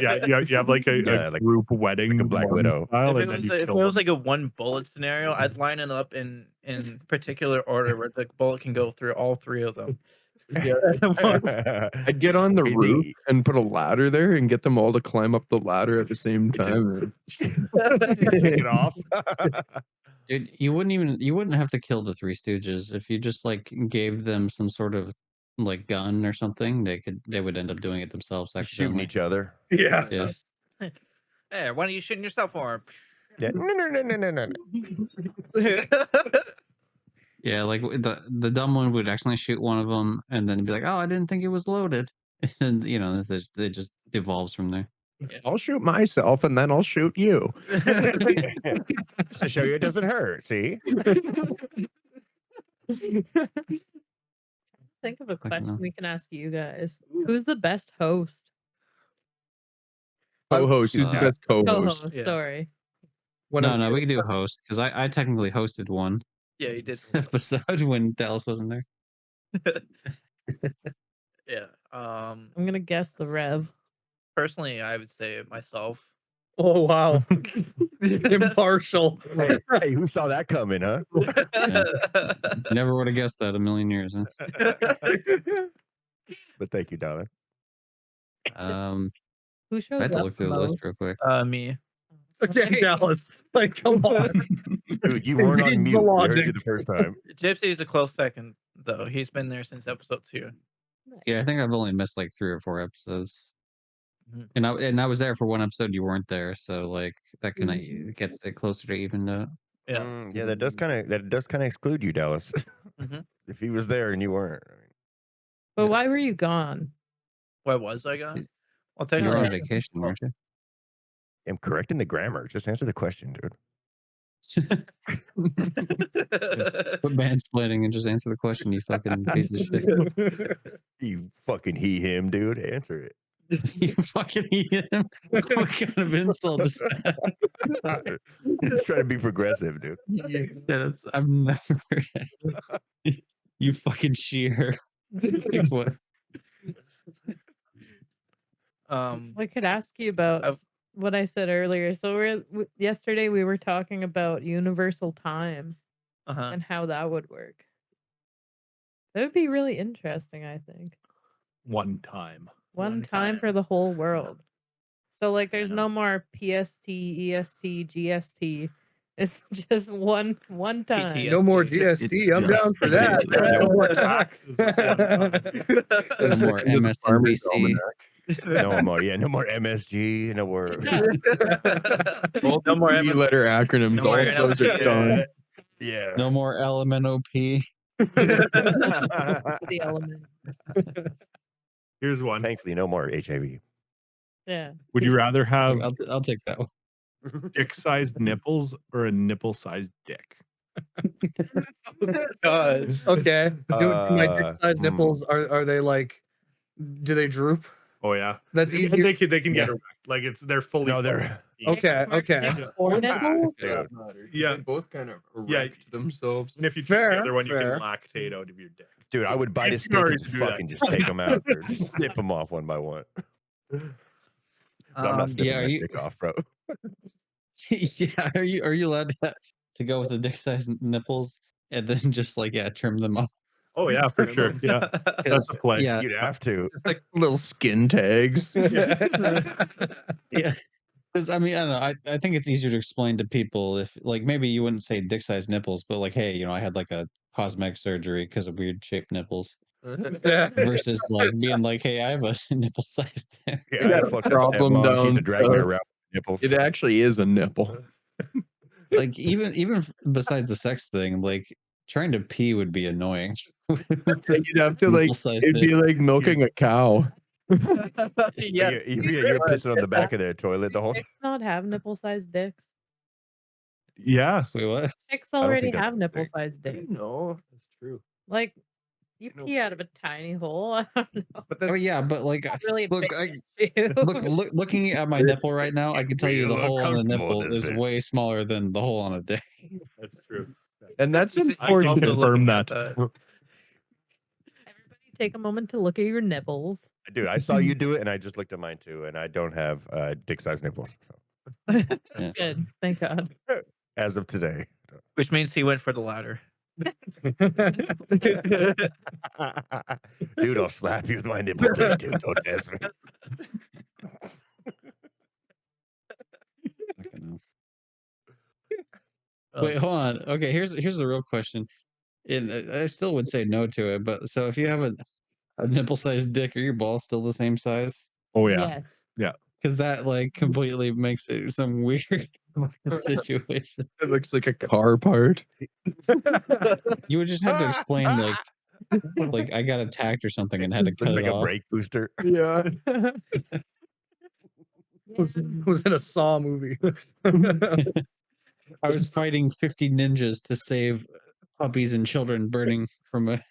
Speaker 3: have like
Speaker 7: Yeah,
Speaker 3: a
Speaker 7: like
Speaker 3: group wedding,
Speaker 7: a Black
Speaker 3: Mormon
Speaker 7: Widow.
Speaker 3: style,
Speaker 2: If
Speaker 3: and then you
Speaker 2: it
Speaker 3: kill
Speaker 2: was
Speaker 3: them.
Speaker 2: like a one bullet scenario, I'd line it up in particular order where the bullet can go through all three of them. Yeah.
Speaker 6: I'd get on the
Speaker 7: Hey,
Speaker 6: roof
Speaker 7: the-
Speaker 6: and put a ladder there and get them all to climb up the ladder at the same
Speaker 7: just-
Speaker 6: time.
Speaker 7: Just kick it off.
Speaker 1: Dude, you wouldn't have to kill the Three Stooges if you just like gave them some sort of like gun or something. They would end up doing it themselves
Speaker 7: Shooting
Speaker 1: accidentally.
Speaker 7: each other.
Speaker 4: Yeah.
Speaker 1: Yeah.
Speaker 2: Hey, why are you shooting yourself for?
Speaker 7: Yeah. No.
Speaker 1: Yeah, like the dumb one would accidentally shoot one of them, and then be like, "Oh, I didn't think it was loaded," and it just evolves from there.
Speaker 6: I'll shoot myself and then I'll shoot you.
Speaker 7: Just to show you it doesn't hurt. See?
Speaker 5: Think of a
Speaker 1: Fucking hell.
Speaker 5: question we can ask you guys. Who's the best host?
Speaker 6: Co-host. Who's the
Speaker 1: Uh,
Speaker 6: best co-host?
Speaker 5: Co-host,
Speaker 2: Yeah.
Speaker 5: sorry.
Speaker 1: No, we could do host because I technically hosted one
Speaker 2: Yeah, you did.
Speaker 1: episode when Dallas wasn't there.
Speaker 2: Yeah.
Speaker 5: I'm gonna guess the Rev.
Speaker 2: Personally, I would say myself.
Speaker 4: Oh wow. Impartial.
Speaker 7: Hey, who saw that coming, huh?
Speaker 1: Never would have guessed that a million years. Huh?
Speaker 7: But thank you, darling.
Speaker 5: Who
Speaker 1: I
Speaker 5: shows
Speaker 1: had to
Speaker 5: up
Speaker 1: look
Speaker 5: the
Speaker 1: through the list
Speaker 5: most?
Speaker 1: real quick.
Speaker 2: Me.
Speaker 4: Again, Dallas. Like, come on.
Speaker 7: Dude, you weren't on
Speaker 4: Reads the
Speaker 7: mute. We heard you
Speaker 4: logic.
Speaker 7: the first time.
Speaker 2: Gypsy is a close second, though. He's been there since episode 2.
Speaker 1: Yeah, I think I've only missed like 3 or 4 episodes.
Speaker 2: Mhm.
Speaker 1: And I was there for one episode. You weren't there, so like that kind of gets it closer to even out.
Speaker 2: Yeah.
Speaker 7: Yeah, that does kind of exclude you, Dallas.
Speaker 2: Mhm.
Speaker 7: If he was there and you weren't. I mean,
Speaker 5: But
Speaker 1: Yeah.
Speaker 5: why were you gone?
Speaker 2: Why was I gone? Well,
Speaker 1: You were on
Speaker 2: technically,
Speaker 1: vacation, weren't you?
Speaker 7: I'm correcting the grammar. Just answer the question, dude.
Speaker 1: Quit mansplaining and just answer the question, you fucking piece of shit.
Speaker 7: You fucking he him, dude. Answer it.
Speaker 1: You fucking eat him. What kind of insult is that?
Speaker 7: Just trying to be progressive, dude.
Speaker 1: Yeah, I've never heard it. You fucking shear. Like what?
Speaker 5: I could ask you about
Speaker 2: I've-
Speaker 5: what I said earlier. So yesterday we were talking about universal time
Speaker 2: uh-huh.
Speaker 5: and how that would work. That would be really interesting, I think.
Speaker 3: One time.
Speaker 5: One
Speaker 2: One
Speaker 5: time
Speaker 2: time.
Speaker 5: for the whole world. So like there's
Speaker 2: Yeah.
Speaker 5: no more PST, EST, GST. It's just one time.
Speaker 2: PTSD.
Speaker 4: No more
Speaker 6: It's
Speaker 4: GSD. I'm
Speaker 6: just
Speaker 4: down for that.
Speaker 7: no
Speaker 3: more taxes.
Speaker 6: That's
Speaker 1: more
Speaker 6: the end of the Farmer's
Speaker 1: MSNBC.
Speaker 6: Almanac.
Speaker 7: No more. Yeah, no more MSG. No more.
Speaker 6: All
Speaker 2: No more
Speaker 6: three
Speaker 2: M-
Speaker 6: letter acronyms.
Speaker 2: no
Speaker 6: all
Speaker 2: more
Speaker 6: of those are
Speaker 2: NLP.
Speaker 6: done.
Speaker 7: Yeah.
Speaker 1: No more LMNOP.
Speaker 5: The element.
Speaker 3: Here's one.
Speaker 7: Thankfully, no more HIV.
Speaker 5: Yeah.
Speaker 3: Would you rather have
Speaker 1: I'll take that one.
Speaker 3: dick-sized nipples or a nipple-sized dick?
Speaker 2: God.
Speaker 4: Okay. Do my dick-sized
Speaker 7: hmm.
Speaker 4: nipples are they like? Do they droop?
Speaker 3: Oh yeah,
Speaker 4: That's
Speaker 3: They
Speaker 4: easier.
Speaker 3: can get
Speaker 7: Yeah.
Speaker 3: erect. Like they're fully.
Speaker 7: No, they're
Speaker 4: Okay. Okay.
Speaker 5: Dick's for nipple?
Speaker 7: dude.
Speaker 3: Yeah.
Speaker 6: They both kind of
Speaker 3: Yeah.
Speaker 6: erect themselves.
Speaker 3: And if you take
Speaker 4: Fair,
Speaker 3: the other one, you
Speaker 4: fair.
Speaker 3: can lactate out of your dick.
Speaker 7: Dude, I would bite a
Speaker 3: You
Speaker 7: stick and
Speaker 3: already
Speaker 7: just
Speaker 3: do that.
Speaker 7: fucking just take them out. Dude. Just snip them off one by one. But I'm not snipping
Speaker 1: yeah,
Speaker 7: that
Speaker 1: you-
Speaker 7: dick off, bro.
Speaker 1: Yeah, are you allowed to go with the dick size nipples and then just like trim them off?
Speaker 3: Oh yeah, for sure. Yeah, that's the play.
Speaker 1: Yeah,
Speaker 7: You'd have to.
Speaker 6: It's like little skin tags.
Speaker 1: yeah. 'Cause, I mean, I don't know, I think it's easier to explain to people if like, maybe you wouldn't say dick-sized nipples, but like, "Hey, I had, like, a cosmetic surgery because of weird shaped nipples,"
Speaker 4: Yeah.
Speaker 1: versus, like, being like, "Hey, I have a nipple-sized dick."
Speaker 7: Yeah,
Speaker 6: We
Speaker 7: I had
Speaker 6: got
Speaker 7: a
Speaker 6: a
Speaker 7: fucked up
Speaker 6: problem
Speaker 7: stepmom. She used to
Speaker 6: down
Speaker 7: drag me
Speaker 6: south.
Speaker 7: around with nipples.
Speaker 6: It actually is a nipple.
Speaker 1: Like, even besides the sex thing, like, trying to pee would be annoying with the
Speaker 6: You'd have to like,
Speaker 1: nipple-sized
Speaker 6: it'd
Speaker 1: dick.
Speaker 6: be like milking a cow.
Speaker 2: Yeah,
Speaker 7: You're pissing on the back of the toilet the whole time.
Speaker 5: Chicks not have nipple-sized dicks?
Speaker 3: Yeah.
Speaker 1: Wait, what?
Speaker 5: Chicks
Speaker 7: don't
Speaker 5: already
Speaker 7: think that's
Speaker 5: have
Speaker 7: a thing.
Speaker 5: nipple-sized dicks.
Speaker 6: No, that's true.
Speaker 5: Like, you
Speaker 6: know-
Speaker 5: pee out of a tiny hole. I don't know.
Speaker 6: But
Speaker 1: Oh,
Speaker 6: that's
Speaker 1: yeah, but, like,
Speaker 5: Not really a
Speaker 1: look,
Speaker 5: big issue.
Speaker 1: looking at my nipple right now, I can tell you the
Speaker 7: Real
Speaker 1: hole on the
Speaker 7: uncomfortable,
Speaker 1: nipple is
Speaker 7: isn't it?
Speaker 1: way smaller than the hole on a dick.
Speaker 3: That's true.
Speaker 6: and that's
Speaker 2: I can
Speaker 6: unfortunate.
Speaker 3: confirm that.
Speaker 5: Everybody take a moment to look at your nipples.
Speaker 7: Dude, I saw you do it, and I just looked at mine too, and I don't have dick-sized nipples
Speaker 1: Yeah.
Speaker 5: Good. Thank God.
Speaker 7: as of today.
Speaker 2: which means he went for the latter.
Speaker 7: Dude, I'll slap you with my nipple tape, dude. Don't test me.
Speaker 1: Fucking hell.
Speaker 2: Oh,
Speaker 1: Wait, hold on. Okay, here's the real question, and I still would say no to it, but so if you have a nipple-sized dick, are your balls still the same size?
Speaker 3: Oh yeah.
Speaker 5: Yes.
Speaker 1: Because that, like, completely makes it some weird situation.
Speaker 6: It looks like a car part.
Speaker 1: You would just have to explain, like, I got attacked or something and had to cut
Speaker 7: Looks
Speaker 1: it
Speaker 7: like a
Speaker 1: off.
Speaker 7: brake booster.
Speaker 6: Yeah.
Speaker 4: was in a Saw movie.
Speaker 1: I was fighting 50 ninjas to save puppies and children burning from a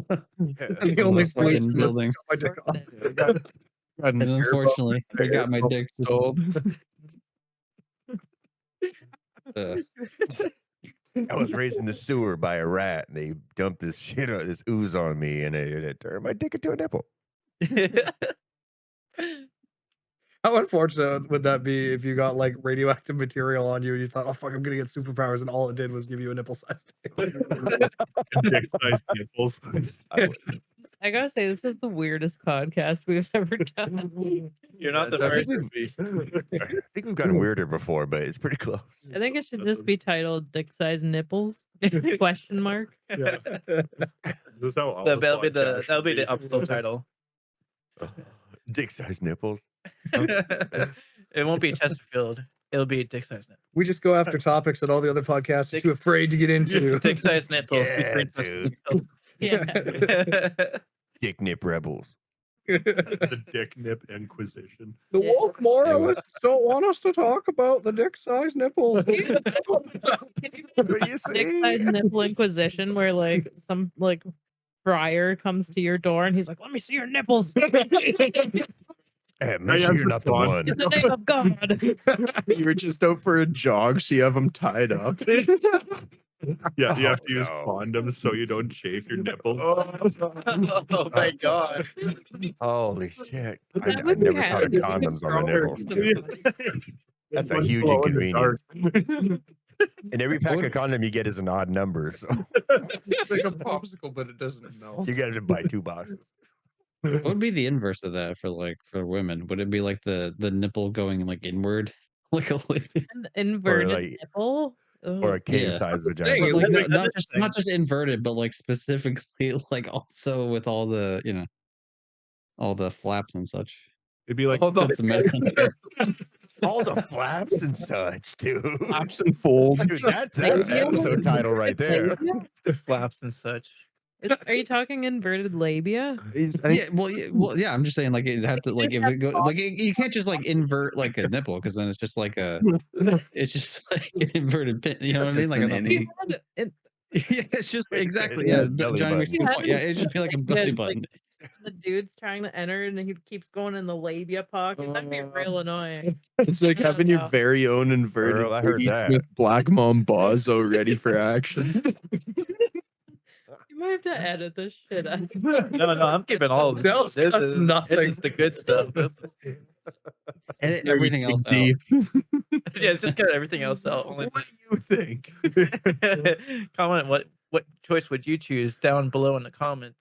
Speaker 4: The
Speaker 1: from
Speaker 4: only
Speaker 1: a
Speaker 4: solution
Speaker 1: fucking
Speaker 4: was
Speaker 1: building,
Speaker 4: my dick off.
Speaker 6: Got an
Speaker 1: and
Speaker 6: air
Speaker 1: unfortunately,
Speaker 6: bump-
Speaker 1: they got my
Speaker 6: air bump
Speaker 1: dick just
Speaker 6: sold.
Speaker 7: I was raised in the sewer by a rat, and they dumped this ooze on me, and it turned my dick into a nipple.
Speaker 4: How unfortunate would that be if you got like radioactive material on you and you thought, oh fuck, I'm gonna get superpowers, and all it did was give you a nipple sized dick?
Speaker 3: Dick-sized nipples.
Speaker 5: I gotta say, this is the weirdest podcast we've ever done.
Speaker 2: You're not the
Speaker 7: I
Speaker 2: first.
Speaker 7: think I think we've gotten weirder before, but it's pretty close.
Speaker 5: I think it should just be titled "Dick-sized nipples?" Question mark.
Speaker 3: This is how all
Speaker 2: That'll be the
Speaker 3: podcasts should
Speaker 2: episode title.
Speaker 7: Dick-sized nipples.
Speaker 2: It won't be Chesterfield. It'll be dick sized nipple.
Speaker 4: We just go after topics that all the other podcasts are too afraid to get into.
Speaker 2: Dick sized nipple.
Speaker 7: Yeah,
Speaker 2: featuring
Speaker 7: dude.
Speaker 5: Yeah.
Speaker 2: Chesterfield.
Speaker 7: Dick nip rebels.
Speaker 3: The dick nip inquisition.
Speaker 4: The
Speaker 5: Yeah.
Speaker 4: woke moralists don't want us to talk about the dick sized nipple.
Speaker 7: What do you
Speaker 5: Dick-sized
Speaker 7: say?
Speaker 5: nipple inquisition, where like some like friar comes to your door and he's like, "Let me see your nipples."
Speaker 7: Hey, make sure you're not the
Speaker 3: Ron.
Speaker 7: one.
Speaker 5: In the name of God.
Speaker 6: You were just out for a jog, so you have them tied up.
Speaker 3: Yeah, you have to
Speaker 7: Oh,
Speaker 3: use
Speaker 7: no.
Speaker 3: condoms so you don't chafe your nipples.
Speaker 2: Oh my god.
Speaker 7: Holy shit.
Speaker 5: But
Speaker 7: I
Speaker 5: that would
Speaker 7: never
Speaker 5: be
Speaker 7: thought of
Speaker 5: handy.
Speaker 7: condoms on the nipples, too. That's a
Speaker 3: One
Speaker 7: huge
Speaker 3: glow in the
Speaker 7: inconvenience.
Speaker 3: dark.
Speaker 7: And every pack of condom you get is an odd number, so
Speaker 6: It's like a popsicle, but it doesn't melt.
Speaker 7: you got to buy 2 boxes.
Speaker 1: What would be the inverse of that for women? Would it be like the nipple going like inward, like a lady?
Speaker 5: An inverted
Speaker 7: like-
Speaker 5: nipple.
Speaker 7: Or a
Speaker 5: Ugh.
Speaker 7: cave-sized
Speaker 1: But
Speaker 7: vagina.
Speaker 1: like
Speaker 2: That's
Speaker 1: not just inverted, but like specifically like also with all the all the flaps and such.
Speaker 3: It'd be like
Speaker 6: Hold on.
Speaker 1: That's a medical term.
Speaker 7: All the flaps and such, dude.
Speaker 6: Flaps and folds.
Speaker 7: Dude, that's an
Speaker 5: Labia?
Speaker 7: episode title right there.
Speaker 5: Labia?
Speaker 2: The flaps and such.
Speaker 5: Are you talking inverted labia?
Speaker 1: Well, yeah. I'm just saying, like, it have to, like, if it go, like, you can't just like invert like a nipple because then it's just like it's just like an inverted pin. You know what I mean?
Speaker 8: Just
Speaker 1: Like,
Speaker 8: an
Speaker 1: a
Speaker 8: innie.
Speaker 1: yeah, it's just exactly
Speaker 7: Yeah,
Speaker 1: yeah.
Speaker 7: belly
Speaker 1: Johnny
Speaker 7: button.
Speaker 1: makes a good point. Yeah, it'd just be like a belly
Speaker 5: like,
Speaker 1: button.
Speaker 5: The dude's trying to enter and he keeps going in the labia pocket. That'd be real annoying.
Speaker 6: It's like having your
Speaker 5: know.
Speaker 6: very own inverted
Speaker 7: Girl, I heard
Speaker 6: Piggy
Speaker 7: that.
Speaker 6: Smith Black Mom Bozo ready for action.
Speaker 5: You might have to edit this shit out.
Speaker 2: No, I'm keeping all of
Speaker 4: That's
Speaker 2: this.
Speaker 4: that's nothing.
Speaker 2: This is the good stuff.
Speaker 1: Edit everything else out.
Speaker 6: Deep.
Speaker 2: Yeah, it's just get everything else out. Only
Speaker 6: What do you think?
Speaker 2: comment what choice would you choose down below in the comments,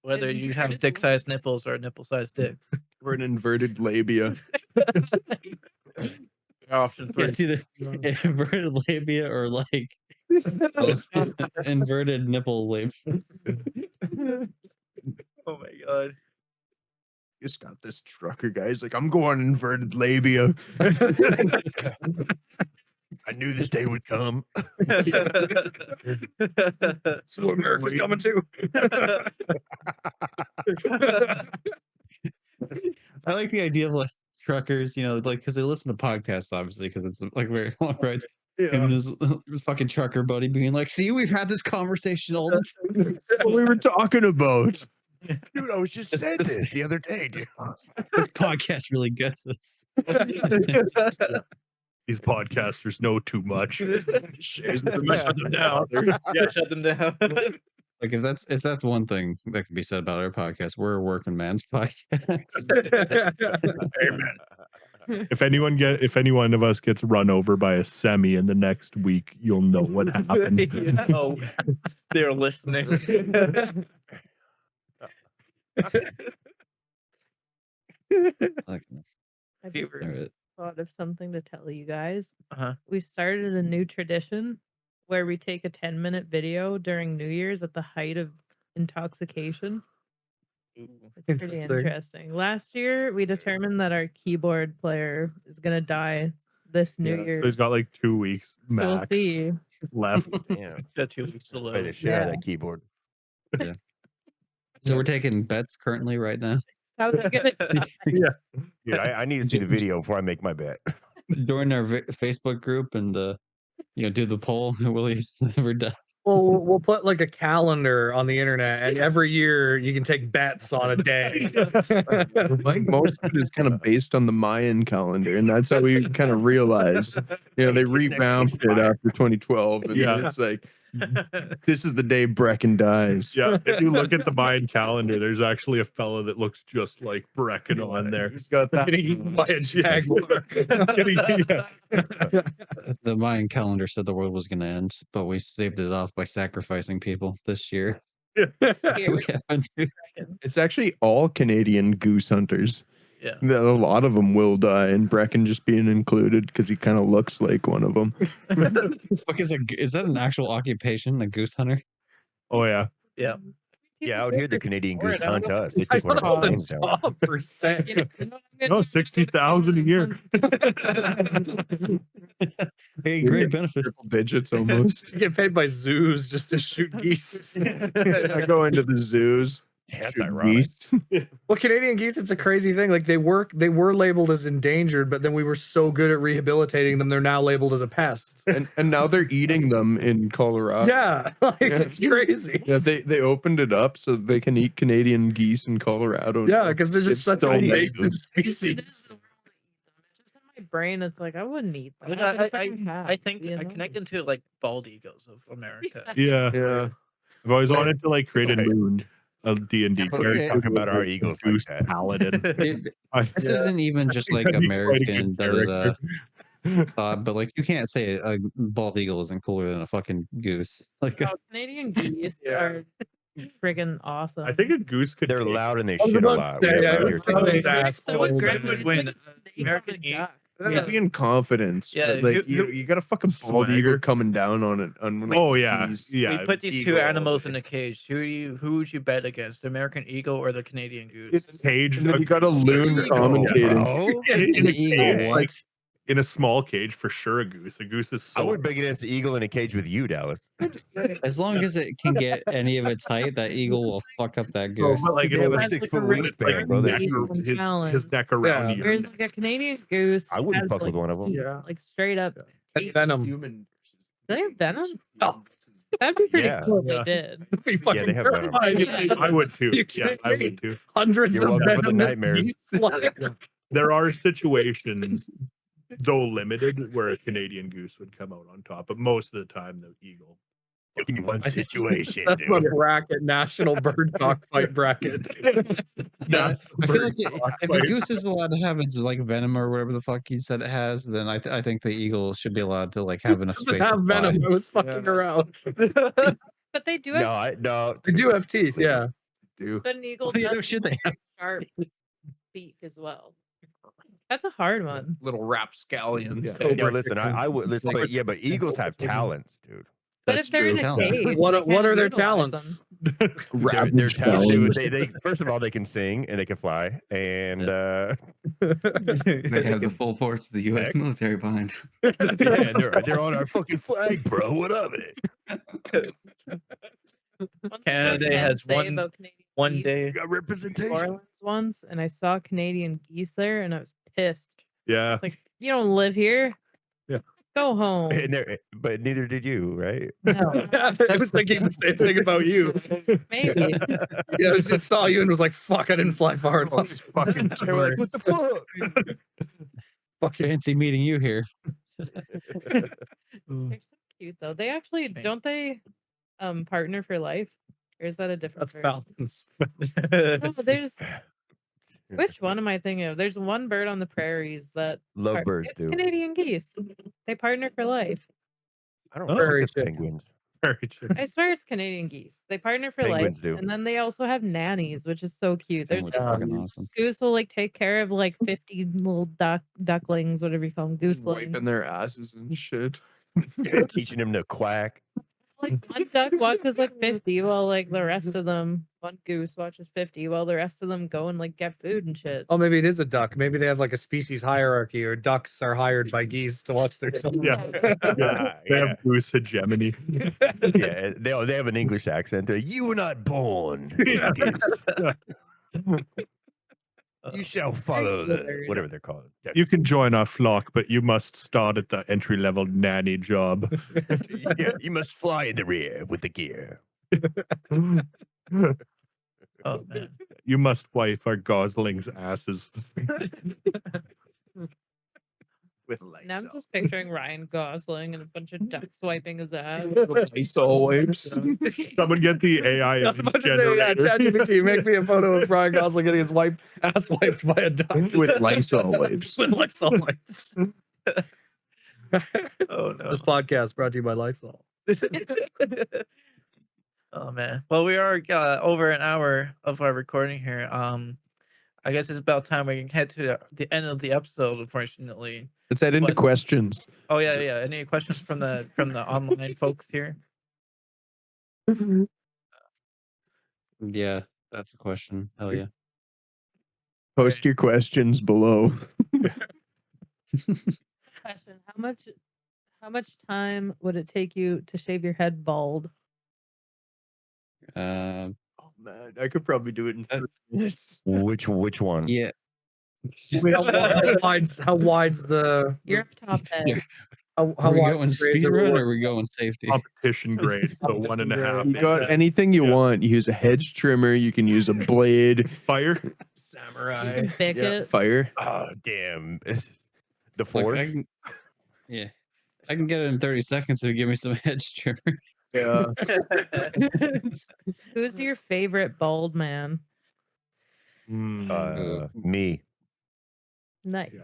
Speaker 2: whether you have
Speaker 5: Inverted
Speaker 2: dick-sized nipples or nipple-sized dicks.
Speaker 6: Or an inverted labia.
Speaker 2: Option
Speaker 1: Yeah,
Speaker 2: 3.
Speaker 1: it's either inverted labia or like inverted nipple labia.
Speaker 2: Oh my god.
Speaker 6: Just got this trucker guy. He's like, I'm going inverted labia.
Speaker 7: I knew this day would come.
Speaker 4: That's what America's coming to.
Speaker 1: I like the idea of like truckers, like because they listen to podcasts, obviously, because it's like very long rides. And his fucking trucker buddy being like, "See, we've had this conversation all the time."
Speaker 6: What we were talking about.
Speaker 7: Dude, I was just
Speaker 1: This-
Speaker 7: said
Speaker 1: this-
Speaker 7: this the other day, dude.
Speaker 1: This podcast really gets us.
Speaker 3: These podcasters know too much.
Speaker 2: Shut them down. Yeah, shut them down.
Speaker 1: Like if that's one thing that can be said about our podcast, we're a working man's podcast.
Speaker 3: If any one of us gets run over by a semi in the next week, you'll know what happened.
Speaker 2: Oh, they're listening.
Speaker 1: Like,
Speaker 5: I just
Speaker 2: Fever.
Speaker 1: all right.
Speaker 5: thought of something to tell you guys.
Speaker 2: Uh-huh.
Speaker 5: We started a new tradition where we take a 10-minute video during New Year's at the height of intoxication. It's pretty interesting. Last year, we determined that our keyboard player is going to die this New
Speaker 3: So
Speaker 5: Year's.
Speaker 3: he's got like 2 weeks
Speaker 5: So we'll
Speaker 3: max
Speaker 5: see.
Speaker 3: left.
Speaker 7: Damn.
Speaker 2: Got 2 weeks to
Speaker 7: Play the
Speaker 2: live.
Speaker 7: shit out of
Speaker 5: Yeah.
Speaker 7: that keyboard.
Speaker 1: So we're taking bets currently right now.
Speaker 5: How's it going to
Speaker 7: Dude, I need to see the video before I make my bet.
Speaker 1: Join our Facebook group and do the poll. Will he ever die?
Speaker 4: Well, we'll put like a calendar on the internet, and every year you can take bets on a day.
Speaker 6: Like most of it is kind of based on the Mayan calendar, and that's how we kind of realized. They
Speaker 7: Next
Speaker 6: revamped
Speaker 7: week's
Speaker 6: it
Speaker 7: fire.
Speaker 6: after 2012, and
Speaker 3: Yeah.
Speaker 6: it's like this is the day Brecken dies.
Speaker 3: Yeah, if you look at the Mayan calendar, there's actually a fella that looks just like Brecken on there.
Speaker 6: He's got that.
Speaker 4: Getting eaten by a jaguar.
Speaker 1: The Mayan calendar said the world was going to end, but we saved it off by sacrificing people this year.
Speaker 5: here?
Speaker 1: We haven't.
Speaker 6: It's actually all Canadian goose hunters.
Speaker 2: Yeah.
Speaker 6: A lot of them will die, and Brecken just being included because he kind of looks like one of them.
Speaker 1: Fuck is that an actual occupation, a goose hunter?
Speaker 3: Oh yeah.
Speaker 2: Yeah.
Speaker 7: Yeah, out here the Canadian
Speaker 5: Or
Speaker 7: goose
Speaker 5: I don't
Speaker 7: hunt
Speaker 5: know.
Speaker 7: us. They
Speaker 4: I
Speaker 7: took one of
Speaker 4: thought
Speaker 7: our
Speaker 4: it
Speaker 7: planes
Speaker 4: was
Speaker 7: down.
Speaker 4: 12%.
Speaker 5: You know what I'm gonna
Speaker 3: No,
Speaker 5: do?
Speaker 3: 60,000 a year.
Speaker 1: Hey, great benefits.
Speaker 6: Triple digits almost.
Speaker 4: You get paid by zoos just to shoot geese.
Speaker 6: I go into the zoos.
Speaker 7: Yeah, that's
Speaker 6: shoot
Speaker 7: ironic.
Speaker 6: geese.
Speaker 4: Well, Canadian geese, it's a crazy thing. Like they were labeled as endangered, but then we were so good at rehabilitating them, they're now labeled as a pest.
Speaker 6: And now they're eating them in Colorado.
Speaker 4: Yeah, like it's crazy.
Speaker 6: Yeah, they opened it up so they can eat Canadian geese in Colorado.
Speaker 4: Yeah, because they're just
Speaker 6: It's
Speaker 4: such
Speaker 6: so
Speaker 4: a
Speaker 6: many
Speaker 4: invasive
Speaker 6: goose.
Speaker 5: It is
Speaker 4: species.
Speaker 5: the world that eats them. It's just in my brain. It's like I wouldn't eat
Speaker 2: I,
Speaker 5: that.
Speaker 2: mean,
Speaker 5: but it's like
Speaker 2: I think
Speaker 5: you
Speaker 2: I
Speaker 5: know?
Speaker 2: connect into like bald eagles of America.
Speaker 3: Yeah.
Speaker 6: Yeah.
Speaker 3: I've always wanted to like create a
Speaker 7: Right.
Speaker 3: moon, a D&D
Speaker 1: Yeah, but
Speaker 3: character.
Speaker 7: talk about our
Speaker 3: with a
Speaker 7: eagles like
Speaker 3: goose
Speaker 7: that.
Speaker 3: paladin.
Speaker 1: It,
Speaker 3: I-
Speaker 1: this isn't even just like
Speaker 3: That'd be quite a good
Speaker 1: American
Speaker 3: character.
Speaker 1: thought, but like you can't say a bald eagle isn't cooler than a fucking goose. Like
Speaker 5: Oh, Canadian geese are friggin' awesome.
Speaker 3: I think a goose could
Speaker 7: They're
Speaker 3: take-
Speaker 7: loud and they
Speaker 4: I was
Speaker 7: shit a
Speaker 4: about to
Speaker 7: lot.
Speaker 4: say,
Speaker 7: We have
Speaker 4: yeah,
Speaker 7: out here too.
Speaker 4: everybody's
Speaker 5: It's
Speaker 4: ass
Speaker 5: so
Speaker 4: all the
Speaker 5: aggressive.
Speaker 4: time.
Speaker 5: It's
Speaker 2: Win.
Speaker 5: like a snake
Speaker 2: American
Speaker 5: on a
Speaker 2: eat-
Speaker 5: duck.
Speaker 6: Maybe in confidence.
Speaker 2: Yeah,
Speaker 6: but, like
Speaker 2: you-
Speaker 6: you got a fucking bald
Speaker 3: Swagger.
Speaker 6: eagle coming down on it. On one of
Speaker 3: Oh
Speaker 6: these
Speaker 3: yeah,
Speaker 6: geese.
Speaker 3: yeah.
Speaker 2: We put these two
Speaker 7: eagle all
Speaker 2: animals
Speaker 7: day.
Speaker 2: in a cage. Who would you bet against, the American eagle or the Canadian goose?
Speaker 3: Cage.
Speaker 6: And then you got a loon commentating.
Speaker 7: Bro.
Speaker 3: in a
Speaker 1: eagle,
Speaker 3: cage,
Speaker 1: what?
Speaker 3: like, in a small cage for sure. A goose. A goose is
Speaker 7: I
Speaker 3: so.
Speaker 7: would bet against the eagle in a cage with you, Dallas.
Speaker 1: As long as it can get any of its height, that eagle will fuck up that
Speaker 3: Oh,
Speaker 1: goose.
Speaker 3: but like
Speaker 7: They have a
Speaker 5: Has,
Speaker 7: 6
Speaker 5: like, a
Speaker 7: foot
Speaker 5: really
Speaker 7: wingspan,
Speaker 3: like
Speaker 7: bro. They're
Speaker 3: neck,
Speaker 7: huge.
Speaker 5: on
Speaker 3: his
Speaker 5: talons.
Speaker 3: neck around
Speaker 4: Yeah.
Speaker 3: you.
Speaker 5: Whereas like a Canadian goose,
Speaker 7: I wouldn't
Speaker 5: has,
Speaker 7: fuck with
Speaker 5: like,
Speaker 7: one of 'em.
Speaker 5: teeth,
Speaker 4: Yeah.
Speaker 5: like straight up.
Speaker 4: And
Speaker 5: teeth.
Speaker 4: venom.
Speaker 6: Human.
Speaker 5: Do they have venom?
Speaker 4: Oh.
Speaker 5: That'd be pretty
Speaker 7: Yeah.
Speaker 5: cool if
Speaker 2: Yeah.
Speaker 5: they did.
Speaker 4: Be fucking
Speaker 7: they have venom.
Speaker 4: terrified.
Speaker 2: Yeah.
Speaker 3: I would too.
Speaker 4: You
Speaker 3: Yeah,
Speaker 4: kidding
Speaker 3: I
Speaker 4: me?
Speaker 3: would too.
Speaker 4: Hundreds
Speaker 7: You're
Speaker 4: of
Speaker 7: welcome for the
Speaker 4: venomous
Speaker 7: nightmares.
Speaker 4: geese flying.
Speaker 3: There are situations, though limited, where a Canadian goose would come out on top, but most of the time the eagle.
Speaker 7: In one situation,
Speaker 4: That's
Speaker 7: dude.
Speaker 4: my bracket, national bird cockfight bracket.
Speaker 1: Yeah, I feel like
Speaker 3: Bird
Speaker 1: if a goose is allowed to have its like venom or whatever the fuck you said it has, then I think the eagle should be allowed to like have enough
Speaker 4: Doesn't
Speaker 1: space
Speaker 4: have
Speaker 1: to fly.
Speaker 4: venom. It was fucking
Speaker 6: Yeah.
Speaker 4: around.
Speaker 5: But they do have,
Speaker 7: No.
Speaker 4: They do have teeth, yeah.
Speaker 6: Do.
Speaker 5: but an eagle
Speaker 1: Yeah, no
Speaker 5: does
Speaker 1: shit, they have.
Speaker 5: sharp beak as well. That's a hard one.
Speaker 6: Little rapscallions.
Speaker 3: Yeah.
Speaker 7: Yeah, listen, I would listen,
Speaker 4: Like-
Speaker 7: but eagles have talents, dude.
Speaker 5: But
Speaker 3: That's
Speaker 5: if they're in
Speaker 3: true.
Speaker 5: a
Speaker 1: Talent.
Speaker 5: cage,
Speaker 4: What
Speaker 5: they
Speaker 4: are, what
Speaker 5: can't
Speaker 4: are their
Speaker 5: utilize
Speaker 4: talents?
Speaker 5: them.
Speaker 7: Their talents. They first of all they can sing and they can fly, and
Speaker 8: They have the full force of the U.S.
Speaker 7: Heck.
Speaker 8: military behind.
Speaker 7: yeah, and they're on our fucking flag, bro. What of it?
Speaker 5: One thing
Speaker 2: Canada
Speaker 5: I can
Speaker 2: has
Speaker 5: say
Speaker 2: one
Speaker 5: about Canadian
Speaker 2: one
Speaker 5: geese,
Speaker 2: day.
Speaker 7: You got
Speaker 5: New
Speaker 7: representation.
Speaker 5: Orleans once, and I saw Canadian geese there, and I was pissed.
Speaker 3: Yeah.
Speaker 5: It's like, you don't live here.
Speaker 3: Yeah.
Speaker 5: Go home.
Speaker 7: But neither did you, right?
Speaker 5: No,
Speaker 4: I was thinking the same thing about you.
Speaker 5: maybe.
Speaker 4: Yeah, it saw you and was like, "Fuck, I didn't fly far enough."
Speaker 7: Fucking they were like, what the fuck?
Speaker 4: Fucking
Speaker 1: Fancy meeting you here.
Speaker 5: They're so cute though. They actually don't they partner for life? Or is that a different
Speaker 4: that's
Speaker 5: bird?
Speaker 4: balance.
Speaker 5: No, there's which one am I thinking of? There's one bird on the prairies that
Speaker 7: Lovebirds
Speaker 5: it's
Speaker 7: do.
Speaker 5: Canadian geese. They partner for life.
Speaker 7: I don't
Speaker 3: Oh.
Speaker 7: know.
Speaker 4: Prairie
Speaker 7: It's
Speaker 4: chicken.
Speaker 7: penguins.
Speaker 3: Very true.
Speaker 5: I swear it's Canadian geese. They partner for
Speaker 7: Penguins
Speaker 5: life.
Speaker 7: do.
Speaker 5: And then they also have nannies, which is so cute. There's
Speaker 1: Penguins are fucking awesome.
Speaker 5: goose will like take care of like 50 little ducklings, whatever you call them, gooselings.
Speaker 6: Wiping their asses and shit.
Speaker 7: Teaching them to quack.
Speaker 5: Like one duck watches like 50 while like the rest of them, one goose watches 50 while the rest of them go and like get food and shit.
Speaker 4: Oh, maybe it is a duck. Maybe they have like a species hierarchy, or ducks are hired by geese to watch their children.
Speaker 3: Yeah. Yeah. They
Speaker 7: Yeah.
Speaker 3: have goose hegemony.
Speaker 7: Yeah, they have an English accent. They're, you were not born.
Speaker 3: Yeah.
Speaker 7: You shall follow the whatever they're called.
Speaker 3: You can join our flock, but you must start at the entry level nanny job.
Speaker 7: Yeah, you must fly in the rear with the gear.
Speaker 2: Oh man.
Speaker 3: You must wipe our goslings' asses.
Speaker 6: With lights
Speaker 5: Now I'm
Speaker 6: out.
Speaker 5: just picturing Ryan Gosling and a bunch of ducks wiping his ass.
Speaker 6: Lysol wipes.
Speaker 3: Someone get the AI
Speaker 4: That's about to say, yeah,
Speaker 3: generator.
Speaker 4: ChatGPT, make me a photo of Ryan Gosling getting his ass wiped by a duck
Speaker 6: With Lysol wipes.
Speaker 4: with Lysol wipes.
Speaker 2: Oh no.
Speaker 4: This podcast brought to you by Lysol.
Speaker 2: Oh man. Well, we are over an hour of our recording here. I guess it's about time we can head to the end of the episode. Unfortunately.
Speaker 6: Let's head into
Speaker 2: What?
Speaker 6: questions.
Speaker 2: Oh yeah, yeah. Any questions from the online folks here?
Speaker 1: Yeah, that's a question. Hell yeah.
Speaker 6: Post your questions below.
Speaker 5: Question: How much time would it take you to shave your head bald?
Speaker 1: Uh,
Speaker 6: Oh man, I could probably do it in 3 minutes.
Speaker 7: Which one?
Speaker 1: yeah.
Speaker 4: How wide's the
Speaker 5: Your up top head.
Speaker 4: how
Speaker 1: Are we
Speaker 4: wide
Speaker 1: going
Speaker 4: is the
Speaker 1: speed
Speaker 4: razor
Speaker 1: run
Speaker 4: reward?
Speaker 1: or are we going safety?
Speaker 3: Competition grade, so 1.5.
Speaker 6: You got anything you
Speaker 3: Yeah.
Speaker 6: want. Use a hedge trimmer. You can use a blade.
Speaker 3: Fire.
Speaker 6: Samurai.
Speaker 5: You can pick it.
Speaker 6: Fire.
Speaker 7: Oh damn. The
Speaker 1: Like,
Speaker 7: force.
Speaker 1: yeah. I can get it in 30 seconds if you give me some hedge trimmer.
Speaker 6: Yeah.
Speaker 5: Who's your favorite bald man?
Speaker 7: Me.
Speaker 5: Nice.
Speaker 3: Yeah.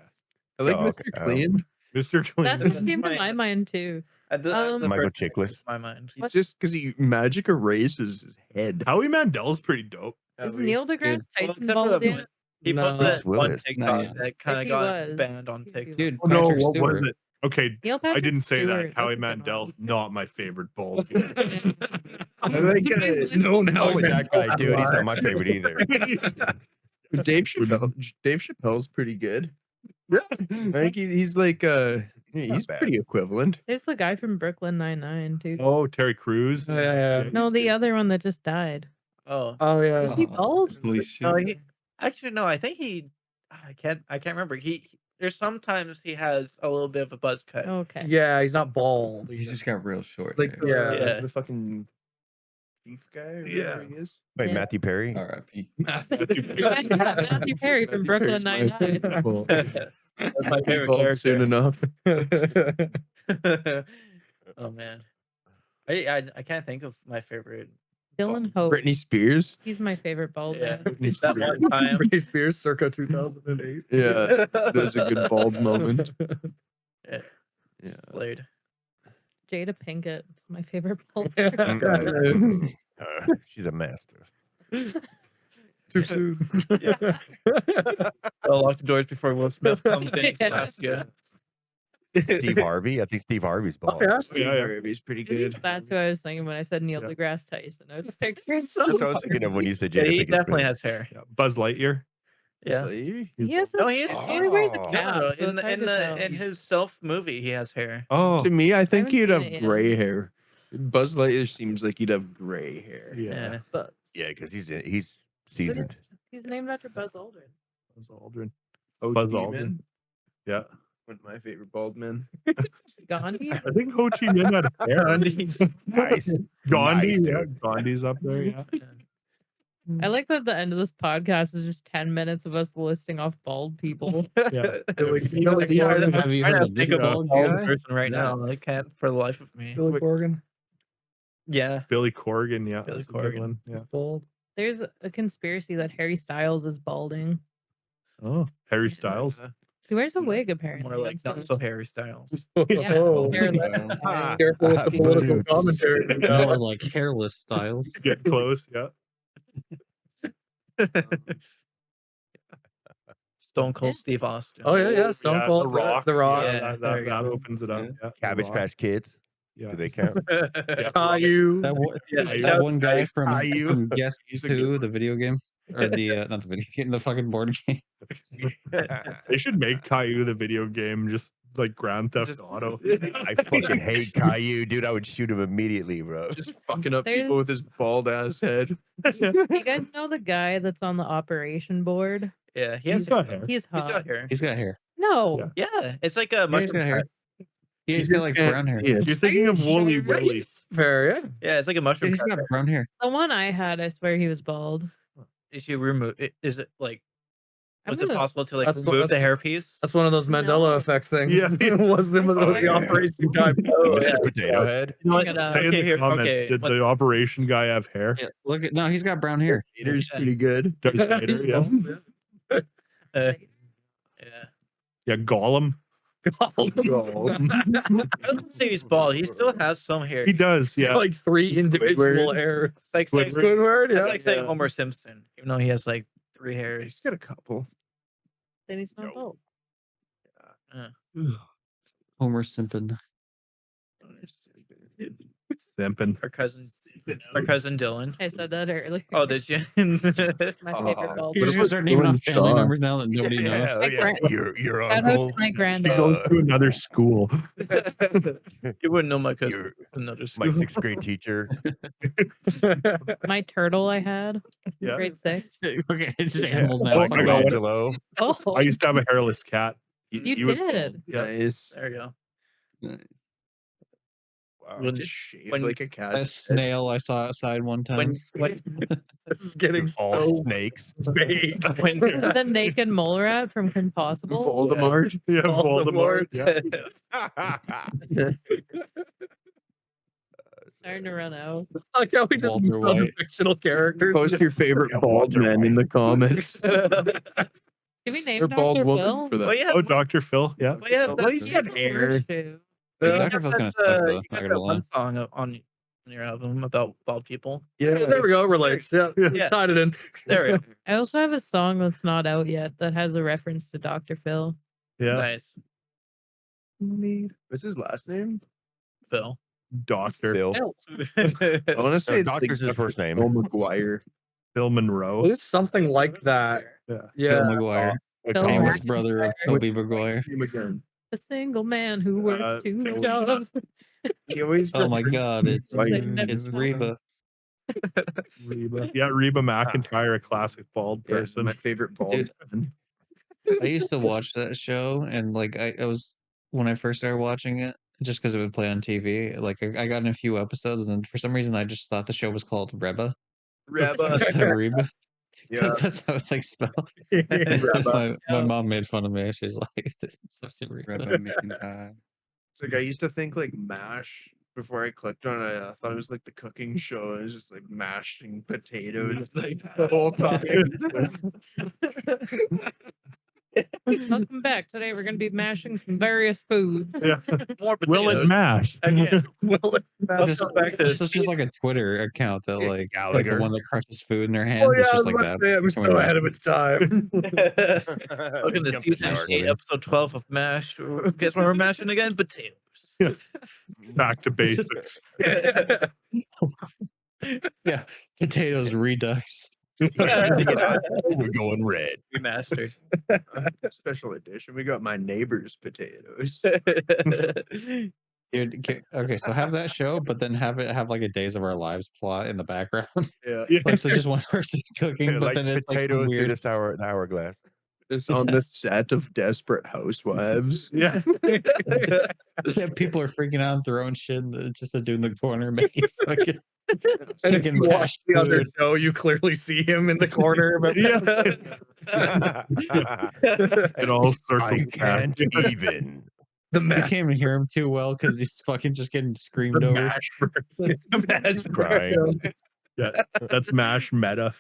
Speaker 6: I like
Speaker 7: Oh,
Speaker 6: Mr.
Speaker 7: okay.
Speaker 6: Clean.
Speaker 3: Mr. Clean.
Speaker 5: That's what came to my mind too.
Speaker 2: That's the
Speaker 7: Michael
Speaker 2: first thing that comes
Speaker 7: Chiklis.
Speaker 2: to my mind.
Speaker 6: It's just because he magic erases his head.
Speaker 3: Howie Mandel's pretty dope.
Speaker 5: Is Neil deGrasse
Speaker 2: Well,
Speaker 5: Tyson
Speaker 2: except for
Speaker 5: bald
Speaker 2: that
Speaker 5: yet?
Speaker 2: one- He
Speaker 4: No.
Speaker 2: posted
Speaker 7: Bruce
Speaker 2: that one
Speaker 7: Willis.
Speaker 2: TikTok
Speaker 1: Yeah.
Speaker 2: that kind
Speaker 5: If
Speaker 2: of
Speaker 5: he
Speaker 2: got
Speaker 5: was,
Speaker 2: banned on
Speaker 5: he'd be
Speaker 2: TikTok.
Speaker 1: Dude,
Speaker 3: Oh, no,
Speaker 1: Patrick
Speaker 3: what
Speaker 1: Stewart.
Speaker 3: was it? Okay,
Speaker 5: Neil
Speaker 3: I
Speaker 5: Patrick
Speaker 3: didn't say
Speaker 5: Stewart,
Speaker 3: that. Howie
Speaker 5: that's a good
Speaker 3: Mandel's
Speaker 5: one.
Speaker 3: not my favorite bald.
Speaker 6: I like
Speaker 4: No,
Speaker 7: I'm
Speaker 4: now
Speaker 7: with that guy, dude. He's not my favorite either.
Speaker 6: Dave Chappelle. Dave Chappelle's pretty good. Yeah, I think he's like he's
Speaker 7: bad.
Speaker 6: pretty equivalent.
Speaker 5: There's the guy from Brooklyn Nine-Nine too.
Speaker 3: Oh, Terry Crews.
Speaker 4: Yeah.
Speaker 5: No,
Speaker 3: he's
Speaker 5: the
Speaker 3: good.
Speaker 5: other one that just died.
Speaker 2: Oh,
Speaker 4: Oh yeah.
Speaker 5: Is he bald?
Speaker 8: Holy
Speaker 2: no,
Speaker 8: shit.
Speaker 2: he actually no. I think he. I can't remember. There's sometimes he has a little bit of a buzz cut.
Speaker 5: Okay.
Speaker 4: Yeah, he's not bald.
Speaker 8: He just got real short.
Speaker 6: Like
Speaker 8: hair.
Speaker 4: Yeah.
Speaker 2: Yeah.
Speaker 6: the fucking thief guy or whatever he is.
Speaker 7: Wait,
Speaker 5: Yeah.
Speaker 7: Matthew Perry.
Speaker 8: R.I.P.
Speaker 5: Matthew Perry from Brooklyn
Speaker 6: Perry's my
Speaker 5: Nine-Nine.
Speaker 6: favorite.
Speaker 2: That's my favorite
Speaker 6: Bald
Speaker 2: character.
Speaker 6: soon enough.
Speaker 2: Oh man, I can't think of my favorite.
Speaker 5: Dylan Hope.
Speaker 6: Britney Spears.
Speaker 5: He's my favorite bald
Speaker 2: Yeah,
Speaker 5: man.
Speaker 2: that one time.
Speaker 4: Britney Spears, circa 2008.
Speaker 6: Yeah, there's a good bald moment.
Speaker 2: Yeah,
Speaker 6: Yeah.
Speaker 2: Slade.
Speaker 5: Jada Pinkett is my favorite bald.
Speaker 7: Mm-mm. She's a master.
Speaker 4: Too soon.
Speaker 2: I'll lock the doors before Will Smith comes in and slaps you.
Speaker 7: Steve Harvey. I think Steve Harvey's
Speaker 4: Oh,
Speaker 7: bald.
Speaker 4: yeah.
Speaker 6: Steve Harvey's pretty good.
Speaker 5: That's who I was thinking when I said Neil
Speaker 3: Yeah.
Speaker 5: deGrasse Tyson. I was picturing
Speaker 7: That's what I was thinking of when you said
Speaker 2: Yeah,
Speaker 7: Jada
Speaker 2: he
Speaker 7: Pinkett
Speaker 2: definitely
Speaker 7: Smith.
Speaker 2: has hair.
Speaker 3: Yeah. Buzz Lightyear.
Speaker 2: Yeah.
Speaker 5: He has
Speaker 2: No, he is.
Speaker 5: he only wears a
Speaker 7: Oh.
Speaker 5: cap,
Speaker 2: No,
Speaker 5: so
Speaker 2: in
Speaker 5: it's hard to tell.
Speaker 2: in his self movie, he has hair.
Speaker 3: Oh,
Speaker 6: To me, I think
Speaker 5: haven't
Speaker 6: he'd
Speaker 5: seen
Speaker 6: have
Speaker 5: it yet.
Speaker 6: gray hair. Buzz Lightyear seems like he'd have gray hair.
Speaker 3: yeah.
Speaker 5: But
Speaker 7: Yeah, because he's seasoned.
Speaker 5: he's named after Buzz Aldrin.
Speaker 3: Buzz Aldrin.
Speaker 6: Ho
Speaker 3: Buzz
Speaker 6: Chi
Speaker 3: Aldrin.
Speaker 6: Minh,
Speaker 3: Yeah.
Speaker 6: one of my favorite bald men.
Speaker 5: Gandhi?
Speaker 3: I think Ho Chi Minh had hair.
Speaker 7: Nice.
Speaker 3: Gandhi.
Speaker 7: Nice,
Speaker 3: Yeah.
Speaker 7: dude.
Speaker 3: Gandhi's up there. Yeah.
Speaker 5: I like that the end of this podcast is just 10 minutes of us listing off bald people.
Speaker 3: Yeah.
Speaker 4: Billy
Speaker 2: Have you heard
Speaker 1: Have you heard of this
Speaker 2: think of a
Speaker 1: bald
Speaker 2: bald
Speaker 1: guy?
Speaker 2: person right
Speaker 3: Yeah.
Speaker 2: now? I can't for the life of me.
Speaker 4: Billy Corgan.
Speaker 2: Yeah.
Speaker 3: Billy Corgan. Yeah.
Speaker 2: Billy
Speaker 3: That's a good
Speaker 2: Corgan.
Speaker 3: one. Yeah.
Speaker 4: He's bald.
Speaker 5: There's a conspiracy that Harry Styles is balding.
Speaker 3: Oh, Harry Styles.
Speaker 5: He wears a wig apparently.
Speaker 2: More like
Speaker 5: That's
Speaker 2: not so Harry Styles.
Speaker 5: Yeah,
Speaker 4: Oh.
Speaker 5: hairless.
Speaker 7: Ah.
Speaker 4: Careful with the political
Speaker 7: But
Speaker 4: commentary.
Speaker 1: More like hairless styles.
Speaker 3: Get close. Yeah.
Speaker 2: Stone Cold
Speaker 5: Yeah.
Speaker 2: Steve Austin.
Speaker 4: Oh yeah, Stone
Speaker 3: Yeah,
Speaker 4: Cold,
Speaker 3: The Rock.
Speaker 4: The Rock,
Speaker 2: Yeah,
Speaker 3: that,
Speaker 2: there you
Speaker 3: that
Speaker 2: go.
Speaker 3: opens it up.
Speaker 7: Yeah.
Speaker 3: Yeah. The
Speaker 7: Cabbage
Speaker 3: Rock.
Speaker 7: Patch Kids.
Speaker 3: Yeah.
Speaker 7: Do they count?
Speaker 3: Yeah.
Speaker 4: Caillou.
Speaker 2: Yeah,
Speaker 3: That
Speaker 2: shout-
Speaker 1: One guy from
Speaker 7: Caillou.
Speaker 1: Guess
Speaker 6: He's a good
Speaker 1: Who,
Speaker 6: one.
Speaker 1: the video game, or the not the video game, the fucking board game.
Speaker 3: They should make Caillou the video game, just like Grand Theft
Speaker 2: Just-
Speaker 3: Auto.
Speaker 7: I fucking hate Caillou, dude. I would shoot him immediately, bro.
Speaker 6: Just fucking up
Speaker 5: There's-
Speaker 6: people with his bald ass head.
Speaker 5: You guys know the guy that's on the operation board?
Speaker 2: Yeah, he has
Speaker 3: He's got hair.
Speaker 5: He's
Speaker 2: He's
Speaker 5: hot.
Speaker 2: got hair.
Speaker 1: He's got hair.
Speaker 5: No.
Speaker 3: Yeah.
Speaker 2: Yeah, it's like a
Speaker 1: Yeah, he's
Speaker 2: mushroom
Speaker 1: got hair.
Speaker 2: cut.
Speaker 1: Yeah, he's got like brown hair.
Speaker 3: You're thinking of Wooly Willy.
Speaker 4: Fair, yeah.
Speaker 2: Yeah, it's like a
Speaker 1: Yeah,
Speaker 2: mushroom
Speaker 1: he's
Speaker 2: cut.
Speaker 1: got brown hair.
Speaker 5: The one I had, I swear he was bald.
Speaker 2: Is you remove? Is it like? Was it
Speaker 5: gonna-
Speaker 2: possible to like
Speaker 4: That's what-
Speaker 2: remove the hairpiece?
Speaker 4: That's one of those Mandela
Speaker 5: No.
Speaker 4: effect things.
Speaker 3: Yeah.
Speaker 4: was the
Speaker 7: yeah.
Speaker 4: operation guy.
Speaker 2: Oh,
Speaker 7: Is it
Speaker 2: yeah.
Speaker 7: a potato head?
Speaker 2: You know what?
Speaker 5: Look it up.
Speaker 3: Say in
Speaker 2: Okay,
Speaker 3: the
Speaker 2: here.
Speaker 3: comments,
Speaker 2: Okay.
Speaker 3: did
Speaker 2: let's-
Speaker 3: the operation guy have hair?
Speaker 1: Yeah, look at no, he's got brown hair.
Speaker 6: Hater's
Speaker 2: Yeah.
Speaker 6: pretty good.
Speaker 3: Darth Vader, yeah.
Speaker 2: yeah.
Speaker 3: Yeah, Gollum.
Speaker 2: I wouldn't say he's bald. He still has some hair.
Speaker 3: He does, yeah.
Speaker 4: Like 3 individual
Speaker 6: Squidward.
Speaker 4: hairs.
Speaker 2: It's like saying,
Speaker 4: Squidward,
Speaker 2: it's
Speaker 4: yeah.
Speaker 2: like saying
Speaker 3: Yeah.
Speaker 2: Homer Simpson, even though he has like 3 hairs.
Speaker 6: He's got a couple.
Speaker 5: Then he's not bald.
Speaker 1: Homer Simpson.
Speaker 3: Simping.
Speaker 2: Our cousin Dylan.
Speaker 5: I said that earlier.
Speaker 2: Oh, did you?
Speaker 5: My favorite bald.
Speaker 1: You're just gonna start naming off family members now that nobody knows.
Speaker 7: Yeah,
Speaker 5: My
Speaker 7: yeah.
Speaker 5: grand-
Speaker 7: Your
Speaker 5: Shout out
Speaker 7: uncle.
Speaker 5: to my
Speaker 3: He
Speaker 5: granddad.
Speaker 3: goes to another school.
Speaker 2: You wouldn't know my cousin.
Speaker 7: Your-
Speaker 2: Another
Speaker 7: My
Speaker 2: school.
Speaker 7: 6th grade teacher.
Speaker 5: My turtle I had in
Speaker 3: Yeah.
Speaker 5: grade 6.
Speaker 1: Okay, it's just animals now.
Speaker 3: Oh, I got one.
Speaker 7: Michelangelo.
Speaker 5: Oh,
Speaker 3: I used to have a hairless cat.
Speaker 5: You
Speaker 3: was
Speaker 5: did?
Speaker 3: bald. Yeah.
Speaker 6: Nice.
Speaker 2: There you go.
Speaker 7: Wow.
Speaker 2: When-
Speaker 6: Just shave
Speaker 2: when-
Speaker 6: like a cat.
Speaker 1: That snail I saw outside one time.
Speaker 2: When
Speaker 4: This is getting
Speaker 7: All
Speaker 4: so
Speaker 7: snakes.
Speaker 4: vague.
Speaker 2: when
Speaker 5: the naked mole rat from Impossible.
Speaker 6: Voldemort.
Speaker 3: Yeah,
Speaker 4: Voldemort.
Speaker 3: Voldemort. Yeah.
Speaker 5: Starting to run out.
Speaker 4: Like how we just
Speaker 1: Walter
Speaker 4: moved on to
Speaker 1: White.
Speaker 4: fictional characters.
Speaker 6: Post your favorite
Speaker 7: Yeah,
Speaker 6: bald
Speaker 7: Walter
Speaker 6: men in
Speaker 7: White.
Speaker 6: the comments.
Speaker 5: Did we name
Speaker 6: Or bald
Speaker 5: Dr.
Speaker 6: woman
Speaker 5: Phil?
Speaker 6: for that.
Speaker 2: Well, yeah,
Speaker 3: Oh, Dr. Phil. Yeah.
Speaker 2: well, yeah,
Speaker 6: Well,
Speaker 2: that's,
Speaker 6: he's got hair.
Speaker 5: Horseshoe.
Speaker 1: Dr. Phil kind of sucks though.
Speaker 2: you
Speaker 1: Not
Speaker 2: got
Speaker 1: gonna
Speaker 2: that
Speaker 1: lie.
Speaker 2: one song on your album about bald people.
Speaker 4: Yeah, there we go. It relates. Yeah,
Speaker 2: Yeah.
Speaker 4: tied it in.
Speaker 2: There we go.
Speaker 5: I also have a song that's not out yet that has a reference to Dr. Phil.
Speaker 3: Yeah.
Speaker 2: Nice.
Speaker 6: What's his last name?
Speaker 2: Phil.
Speaker 3: Doctor.
Speaker 7: Phil.
Speaker 6: I want to say it's
Speaker 7: Doctor's his first name.
Speaker 6: Phil McGuire.
Speaker 3: Phil Monroe.
Speaker 4: It's something like that.
Speaker 3: Yeah.
Speaker 4: Yeah.
Speaker 1: Phil McGuire,
Speaker 5: Phil
Speaker 1: famous
Speaker 5: Jackson.
Speaker 1: brother of Toby Maguire.
Speaker 6: Name again.
Speaker 5: A single man who worked 2
Speaker 3: Phil-
Speaker 5: jobs.
Speaker 6: He always
Speaker 1: Oh my
Speaker 6: refers
Speaker 1: god,
Speaker 6: to his
Speaker 1: it's
Speaker 6: wife.
Speaker 1: it's Reba.
Speaker 3: Reba. Yeah, Reba McIntyre, a classic bald
Speaker 6: Yeah,
Speaker 3: person.
Speaker 6: my favorite bald
Speaker 1: Dude.
Speaker 6: man.
Speaker 1: I used to watch that show, and like I was when I first started watching it, just because it would play on TV. Like I got in a few episodes, and for some reason I just thought the show was called Reba
Speaker 6: Reba.
Speaker 1: instead of Reba,
Speaker 6: Yeah.
Speaker 1: because that's how it's like spelled. My mom made fun of me. She's like, "It's supposed to be Reba."
Speaker 8: Rebel McIntyre.
Speaker 6: It's like I used to think like MASH before I clicked on it. I thought it was like the cooking show. It was just like mashing potatoes like the whole time.
Speaker 5: Welcome back. Today we're gonna be mashing some various foods.
Speaker 3: Yeah.
Speaker 2: More
Speaker 3: Will it
Speaker 2: potatoes.
Speaker 3: mash?
Speaker 2: Again. Will it
Speaker 1: Just,
Speaker 2: welcome back to
Speaker 1: it's just like a Twitter account that like the
Speaker 7: Gallagher.
Speaker 1: one that crushes food in their
Speaker 4: Oh
Speaker 1: hands.
Speaker 4: yeah,
Speaker 1: It's
Speaker 4: I was
Speaker 1: just like
Speaker 4: about to
Speaker 1: that.
Speaker 4: say, it was
Speaker 1: Can we
Speaker 4: so
Speaker 1: mash
Speaker 4: ahead of
Speaker 1: it?
Speaker 4: its time.
Speaker 2: Welcome to
Speaker 7: Jump the
Speaker 2: season
Speaker 7: shark.
Speaker 2: 8, episode 12 of MASH. Guess what we're mashing again? Potatoes.
Speaker 3: Back to basics.
Speaker 1: Yeah, potatoes redux.
Speaker 7: We're going red.
Speaker 2: We mastered.
Speaker 6: Special edition. We got my neighbor's potatoes.
Speaker 1: Dude, okay, so have that show, but then have it have like a Days of Our Lives plot in the background.
Speaker 6: Yeah.
Speaker 1: Like, so just one person cooking, but
Speaker 7: Like
Speaker 1: then it's like some
Speaker 7: potatoes through
Speaker 1: weird.
Speaker 7: the hourglass.
Speaker 6: Just on the set of Desperate Housewives.
Speaker 3: Yeah.
Speaker 1: Yeah, people are freaking out and throwing shit just a dude in the corner making fucking
Speaker 4: And if
Speaker 1: fucking
Speaker 4: you watch
Speaker 1: mashed
Speaker 4: the other
Speaker 1: food.
Speaker 4: show, you clearly see him in the corner. Of
Speaker 3: It all
Speaker 7: I
Speaker 3: circles back.
Speaker 7: can't even.
Speaker 4: the
Speaker 1: You
Speaker 4: mash.
Speaker 1: can't even hear him too well because he's fucking just getting screamed
Speaker 3: The
Speaker 1: over.
Speaker 3: mash version.
Speaker 6: Mash
Speaker 7: Crying.
Speaker 3: Yeah, that's mash meta.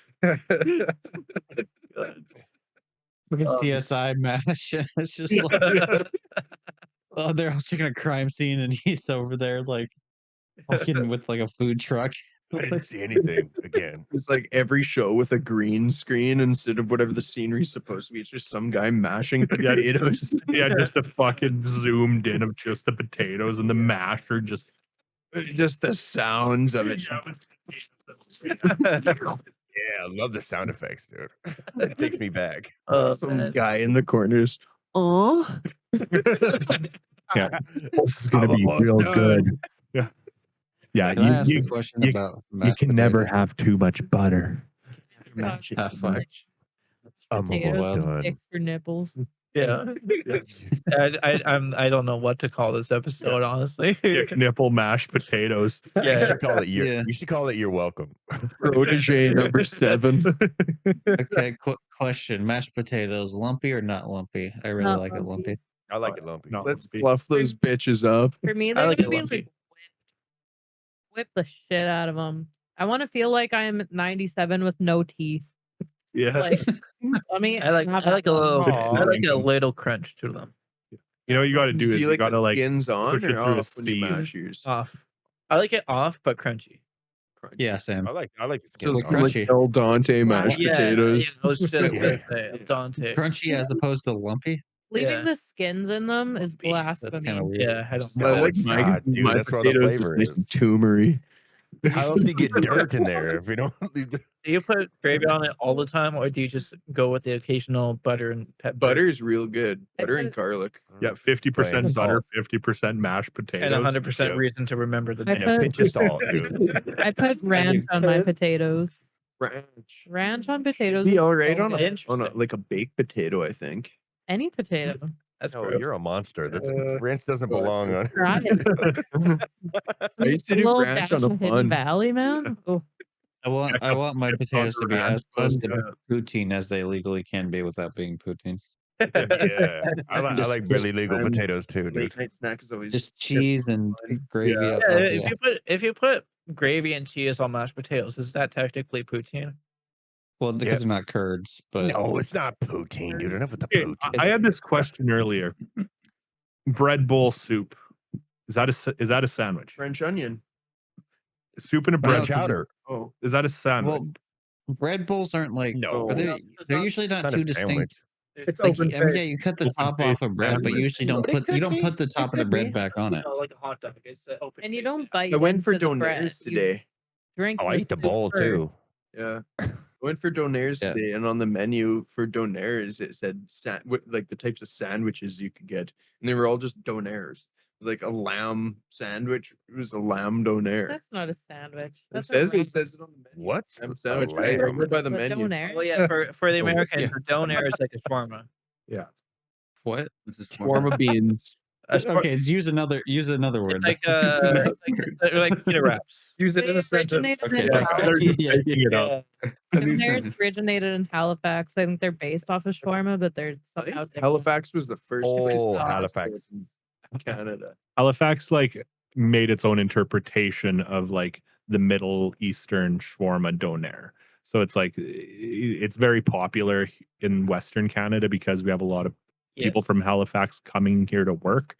Speaker 1: Fucking CSI mash. It's just like, oh, they're all checking a crime scene and he's over there like fucking with like a food truck.
Speaker 7: I didn't see anything again.
Speaker 6: It's like every show with a green screen instead of whatever the scenery's supposed to be. It's just some guy mashing potatoes.
Speaker 3: Yeah, just a fucking zoomed in of just the potatoes and the masher just
Speaker 6: Just the sounds of it.
Speaker 7: Yeah, I love the sound effects, dude. It takes me back.
Speaker 6: Some guy in the corners. Oh,
Speaker 3: yeah. This is gonna
Speaker 7: I'm
Speaker 3: be
Speaker 7: almost
Speaker 3: real
Speaker 7: done.
Speaker 3: good. Yeah. Yeah,
Speaker 1: Can I ask
Speaker 3: you,
Speaker 1: a question
Speaker 3: you-
Speaker 1: about
Speaker 3: you
Speaker 1: mashed
Speaker 3: can never
Speaker 1: potatoes?
Speaker 3: have too much butter.
Speaker 1: Ah, fuck.
Speaker 7: I'm
Speaker 5: Potatoes,
Speaker 7: almost done.
Speaker 5: sticks for nipples.
Speaker 2: Yeah. I don't know what to call this episode, honestly.
Speaker 3: Dick nipple mashed potatoes.
Speaker 7: You
Speaker 2: Yeah.
Speaker 7: should call it your.
Speaker 1: Yeah.
Speaker 7: You should call it. You're welcome.
Speaker 6: protege number 7.
Speaker 1: Okay, question. Mashed potatoes, lumpy or not lumpy? I really
Speaker 5: Not
Speaker 1: like it lumpy.
Speaker 7: I like it lumpy.
Speaker 3: No,
Speaker 6: Let's
Speaker 3: lumpy.
Speaker 6: fluff those bitches up.
Speaker 5: For me,
Speaker 2: I
Speaker 5: they're
Speaker 2: like
Speaker 5: gonna
Speaker 2: it
Speaker 5: be
Speaker 2: lumpy.
Speaker 5: like whip the shit out of them. I want to feel like I'm 97 with no teeth.
Speaker 3: Yeah.
Speaker 5: Like, I mean,
Speaker 2: I like a little
Speaker 7: Aw.
Speaker 2: I like a little crunch to them.
Speaker 3: You know what you gotta do is you gotta like
Speaker 6: skins on
Speaker 3: push it
Speaker 6: or
Speaker 3: through a
Speaker 6: off when you
Speaker 3: sieve.
Speaker 6: mash yours.
Speaker 2: Off. I like it off but crunchy.
Speaker 1: Yeah, Same.
Speaker 7: I like the
Speaker 6: So
Speaker 7: skin.
Speaker 6: it's
Speaker 1: Like
Speaker 6: like
Speaker 1: crunchy.
Speaker 6: El Dante mashed
Speaker 2: Yeah,
Speaker 6: potatoes.
Speaker 2: I was just
Speaker 7: Yeah.
Speaker 2: gonna say Dante.
Speaker 1: Crunchy as opposed to lumpy.
Speaker 5: leaving
Speaker 2: Yeah.
Speaker 5: the skins in them is
Speaker 1: That's kind
Speaker 5: blasphemy.
Speaker 1: of weird.
Speaker 2: Yeah, I don't.
Speaker 7: No,
Speaker 6: I like
Speaker 7: it's
Speaker 6: my,
Speaker 7: not, dude.
Speaker 6: my
Speaker 7: That's where all the
Speaker 6: potatoes
Speaker 7: flavor
Speaker 6: nice
Speaker 7: is.
Speaker 6: and tumory.
Speaker 7: How else do you get dirt in there if you don't leave the
Speaker 2: Do you put gravy on it all the time, or do you just go with the occasional butter and pepper?
Speaker 6: Butter is real good.
Speaker 5: I
Speaker 6: Butter
Speaker 5: put
Speaker 6: and
Speaker 5: it-
Speaker 6: garlic.
Speaker 3: Yeah, 50%
Speaker 7: Plain
Speaker 3: butter,
Speaker 7: salt.
Speaker 3: 50% mashed
Speaker 2: and
Speaker 3: potatoes.
Speaker 2: 100%
Speaker 7: Yep.
Speaker 2: reason to remember the
Speaker 5: I
Speaker 7: and
Speaker 2: name.
Speaker 7: a
Speaker 5: put-
Speaker 7: pinch of salt, dude.
Speaker 5: I put ranch on my potatoes.
Speaker 6: Ranch.
Speaker 5: Ranch on potatoes.
Speaker 6: Be
Speaker 5: is
Speaker 6: all right
Speaker 5: so
Speaker 6: on
Speaker 5: good.
Speaker 6: a like a baked potato, I think.
Speaker 5: Any potato.
Speaker 2: That's
Speaker 7: No,
Speaker 2: gross.
Speaker 7: you're a monster. That's
Speaker 4: Uh,
Speaker 7: ranch doesn't belong on.
Speaker 5: Try it.
Speaker 6: I used to
Speaker 5: A
Speaker 6: do
Speaker 5: little
Speaker 6: ranch
Speaker 5: dash
Speaker 6: on a
Speaker 5: of Hidden
Speaker 6: bun.
Speaker 5: Valley, man. Oh,
Speaker 1: I want my
Speaker 3: chips on
Speaker 1: potatoes to be
Speaker 3: ranch
Speaker 1: as close
Speaker 3: bun,
Speaker 1: to poutine as they legally can be without being poutine.
Speaker 7: Yeah, I
Speaker 1: Just-
Speaker 7: like really legal
Speaker 6: I'm-
Speaker 7: potatoes too, dude.
Speaker 6: Late night snack is always
Speaker 1: Just cheese and gravy.
Speaker 3: Yeah.
Speaker 1: up,
Speaker 2: Yeah,
Speaker 1: yeah.
Speaker 2: if you put gravy and cheese on mashed potatoes, is that technically poutine?
Speaker 1: Well, because they're not curds, but
Speaker 7: No, it's not poutine, dude. Enough with the
Speaker 3: Okay,
Speaker 7: poutine.
Speaker 3: I had this question earlier. Bread bowl soup. Is that a sandwich?
Speaker 6: French onion.
Speaker 3: Soup and a
Speaker 1: Well,
Speaker 3: bread
Speaker 1: 'cause
Speaker 3: chowder.
Speaker 6: Oh,
Speaker 3: Is that a sandwich?
Speaker 1: well, bread bowls aren't like
Speaker 7: No,
Speaker 1: are they,
Speaker 2: No, it's
Speaker 1: they're
Speaker 2: not-
Speaker 1: usually not
Speaker 7: not a
Speaker 1: too
Speaker 7: sandwich.
Speaker 1: distinct.
Speaker 4: It's
Speaker 1: Like,
Speaker 4: open
Speaker 1: I mean, yeah,
Speaker 4: face.
Speaker 1: you cut the
Speaker 3: Open
Speaker 1: top
Speaker 3: face
Speaker 1: off of bread, but you
Speaker 3: sandwich.
Speaker 1: usually don't
Speaker 7: But it
Speaker 1: put you
Speaker 7: could
Speaker 1: don't
Speaker 7: be.
Speaker 1: put the top of the
Speaker 7: It could
Speaker 1: bread
Speaker 7: be.
Speaker 1: back on it.
Speaker 2: No, like a hot dog. It's open.
Speaker 5: and you
Speaker 2: face
Speaker 5: don't
Speaker 2: sandwich.
Speaker 5: bite.
Speaker 6: I went for
Speaker 5: into the bread.
Speaker 6: donaires
Speaker 5: You
Speaker 6: today.
Speaker 5: Drink.
Speaker 7: Oh, I eat the
Speaker 5: soup
Speaker 7: bowl
Speaker 5: first.
Speaker 7: too.
Speaker 6: Yeah. I went for donaires
Speaker 1: Yeah.
Speaker 6: today, and on the menu for donaires, it said like the types of sandwiches you could get, and they were all just donaires. Like a lamb sandwich. It was a lamb donaire.
Speaker 5: That's not a sandwich.
Speaker 6: It
Speaker 5: That's
Speaker 6: says
Speaker 5: a
Speaker 6: it says it on the menu.
Speaker 7: What's
Speaker 6: Lamb
Speaker 7: a
Speaker 6: sandwich, right?
Speaker 7: lamb?
Speaker 6: Right by the
Speaker 5: But
Speaker 6: menu.
Speaker 5: donair.
Speaker 2: Oh yeah, for the
Speaker 1: So,
Speaker 2: Americans,
Speaker 1: yeah.
Speaker 2: a donair is like a shawarma.
Speaker 1: What?
Speaker 8: This is
Speaker 6: Shawarma beans.
Speaker 2: A shawar-
Speaker 1: Okay, use another word.
Speaker 2: It's like they're like pita wraps.
Speaker 4: Use it in
Speaker 5: They
Speaker 4: a sentence.
Speaker 5: originated
Speaker 1: Okay,
Speaker 5: in
Speaker 1: okay.
Speaker 5: Halifax.
Speaker 1: Yeah,
Speaker 3: Making it up.
Speaker 5: Donairs originated in Halifax. I think they're based off of shawarma, but they're
Speaker 6: I think
Speaker 5: somehow different.
Speaker 6: Halifax was the first place
Speaker 7: Oh,
Speaker 6: to
Speaker 7: Halifax.
Speaker 6: in Canada.
Speaker 3: Halifax like made its own interpretation of like the Middle Eastern shawarma donair. So it's like it's very popular in Western Canada because we have a lot of people
Speaker 2: Yes.
Speaker 3: from Halifax coming here to work.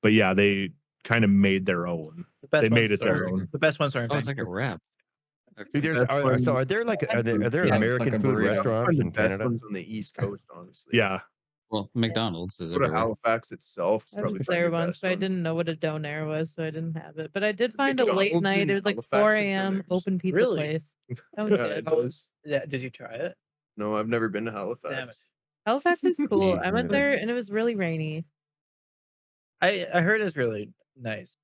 Speaker 3: But yeah, they kind of made their own.
Speaker 2: The best
Speaker 3: They
Speaker 2: ones
Speaker 3: made it their
Speaker 2: are
Speaker 3: own.
Speaker 2: the best ones are in
Speaker 1: Oh, it's like a
Speaker 2: Vancouver.
Speaker 1: wrap.
Speaker 7: Dude,
Speaker 6: Best
Speaker 7: so
Speaker 6: ones-
Speaker 7: are there like are there
Speaker 8: Yeah, it's like
Speaker 7: American
Speaker 8: a
Speaker 7: food
Speaker 8: burrito.
Speaker 7: restaurants
Speaker 6: Find the
Speaker 7: in
Speaker 6: best
Speaker 7: Canada?
Speaker 6: ones on the East Coast, honestly.
Speaker 3: Yeah.
Speaker 1: Well, McDonald's is
Speaker 6: Go to
Speaker 1: everywhere.
Speaker 6: Halifax itself.
Speaker 5: I
Speaker 6: probably
Speaker 5: was
Speaker 6: find
Speaker 5: there
Speaker 6: your
Speaker 5: once,
Speaker 6: best
Speaker 5: but I
Speaker 6: one.
Speaker 5: didn't know what a donair was, so I didn't have it. But I did
Speaker 6: The
Speaker 5: find a late
Speaker 6: McDonald's
Speaker 5: night.
Speaker 6: in
Speaker 5: It was like
Speaker 6: Halifax
Speaker 5: 4
Speaker 6: is
Speaker 5: a.m.
Speaker 6: donairs.
Speaker 5: open pizza
Speaker 2: Really?
Speaker 5: place. That was
Speaker 6: Yeah,
Speaker 5: good.
Speaker 6: it was.
Speaker 2: Yeah, did you try it?
Speaker 6: No, I've never been to
Speaker 2: Damn it.
Speaker 6: Halifax.
Speaker 5: Halifax is cool.
Speaker 7: Me
Speaker 5: I went
Speaker 7: neither.
Speaker 5: there and it was really rainy.
Speaker 2: I heard it's really nice.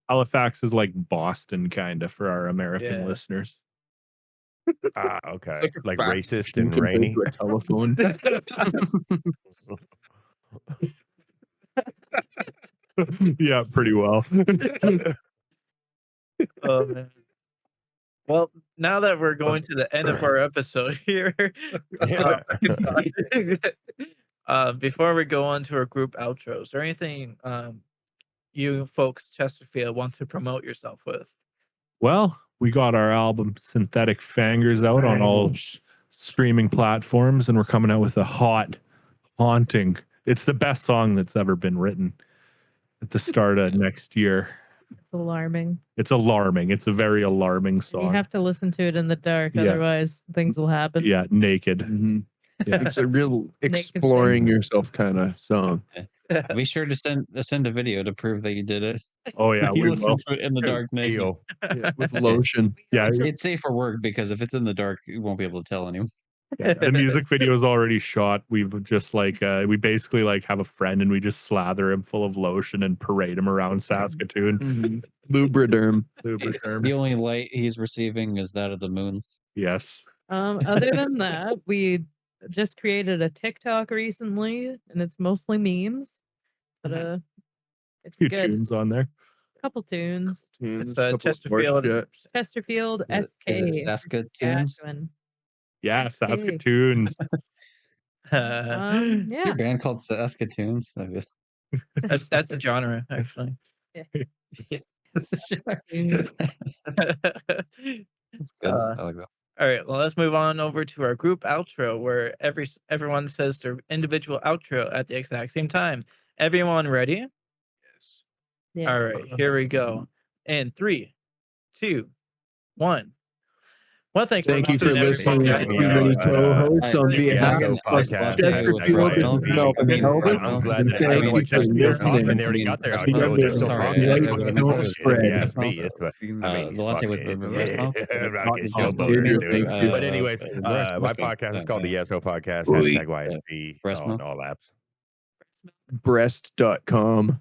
Speaker 3: Halifax is like Boston kind of for our American
Speaker 2: Yeah.
Speaker 3: listeners.
Speaker 7: Okay.
Speaker 6: a
Speaker 7: Like
Speaker 6: fast
Speaker 7: racist
Speaker 6: food
Speaker 7: and
Speaker 6: compared
Speaker 7: rainy.
Speaker 6: to a telephone.
Speaker 3: Yeah, pretty well.
Speaker 2: Oh man. Well, now that we're going to the end of our episode here,
Speaker 7: Yeah.
Speaker 2: before we go on to our group outros, is there anything you folks Chesterfield want to promote yourself with?
Speaker 3: Well, we got our album Synthetic Fangers out on all streaming platforms, and we're coming out with a haunting. It's the best song that's ever been written at the start of next year.
Speaker 5: It's alarming.
Speaker 3: It's alarming. It's a very alarming
Speaker 5: And
Speaker 3: song.
Speaker 5: you have to listen to it in the dark,
Speaker 3: Yeah.
Speaker 5: otherwise things will happen.
Speaker 3: Yeah, naked.
Speaker 6: Mhm.
Speaker 3: Yeah.
Speaker 6: It's a real
Speaker 5: Naked
Speaker 6: exploring
Speaker 5: things.
Speaker 6: yourself kind of song.
Speaker 1: Be sure to send a video to prove that you did it.
Speaker 3: Oh yeah,
Speaker 1: You
Speaker 3: we
Speaker 1: listen
Speaker 3: will.
Speaker 1: to it in the dark naked.
Speaker 7: Ew.
Speaker 6: Yeah, with lotion.
Speaker 3: Yeah,
Speaker 1: It's safe for work because if it's in the dark, you won't be able to tell anyone.
Speaker 3: yeah, the music video is already shot. We've just like we basically like have a friend and we just slather him full of lotion and parade him around Saskatoon.
Speaker 6: Mhm. Lubriderm.
Speaker 3: Lubriderm.
Speaker 1: The only light he's receiving is that of the moon.
Speaker 3: Yes.
Speaker 5: Other than that, we just created a TikTok recently, and it's mostly memes. But it's
Speaker 3: Few
Speaker 5: good.
Speaker 3: tunes on there.
Speaker 5: Couple tunes.
Speaker 2: It's
Speaker 6: Couple of
Speaker 2: Chesterfield.
Speaker 6: work
Speaker 5: Chesterfield
Speaker 1: Is
Speaker 5: SK.
Speaker 1: it
Speaker 5: for
Speaker 1: Saskatoon?
Speaker 5: Saskatchewan.
Speaker 3: Yeah,
Speaker 5: SK.
Speaker 3: Saskatoons.
Speaker 5: Yeah.
Speaker 1: Your band called Saskatoons.
Speaker 2: That's the genre, actually.
Speaker 1: That's good.
Speaker 2: Uh,
Speaker 1: I like that.
Speaker 2: All right, well, let's move on over to our group outro, where everyone says their individual outro at the exact same time. Everyone ready?
Speaker 5: Yeah.
Speaker 2: All right, here we go. In 3, 2, 1. Well, thank
Speaker 6: you for listening
Speaker 7: to
Speaker 6: to
Speaker 7: me
Speaker 6: Too
Speaker 7: out,
Speaker 6: Many Co-hosts on
Speaker 7: Yeah,
Speaker 6: behalf
Speaker 7: so
Speaker 6: of
Speaker 7: podcast,
Speaker 6: Chesterfield. This is
Speaker 7: YSB.
Speaker 6: Malcolm and Elvis.
Speaker 7: I'm glad
Speaker 6: And
Speaker 7: that I
Speaker 6: thank
Speaker 7: know
Speaker 6: you
Speaker 7: what
Speaker 6: for
Speaker 7: Chesterfield's talking.
Speaker 6: listening.
Speaker 7: They already got their outro.
Speaker 6: Remember,
Speaker 7: They're still
Speaker 1: sorry,
Speaker 7: talking.
Speaker 1: I
Speaker 7: It's
Speaker 1: gotta
Speaker 7: fucking
Speaker 1: make
Speaker 6: don't
Speaker 7: bullshit,
Speaker 6: spread.
Speaker 7: if you ask me. It's I mean,
Speaker 1: the latte with
Speaker 7: fucking-
Speaker 1: breast milk?
Speaker 7: I'm
Speaker 2: Not
Speaker 7: fucking
Speaker 2: in
Speaker 7: showboaters,
Speaker 6: Boston.
Speaker 7: dude.
Speaker 6: Thank you.
Speaker 7: But anyways, my
Speaker 1: breast milk?
Speaker 7: podcast is called the YSO Podcast.
Speaker 6: Oy.
Speaker 7: # YSB
Speaker 1: Breast
Speaker 7: on
Speaker 1: milk?
Speaker 7: all apps.
Speaker 6: Breast.com.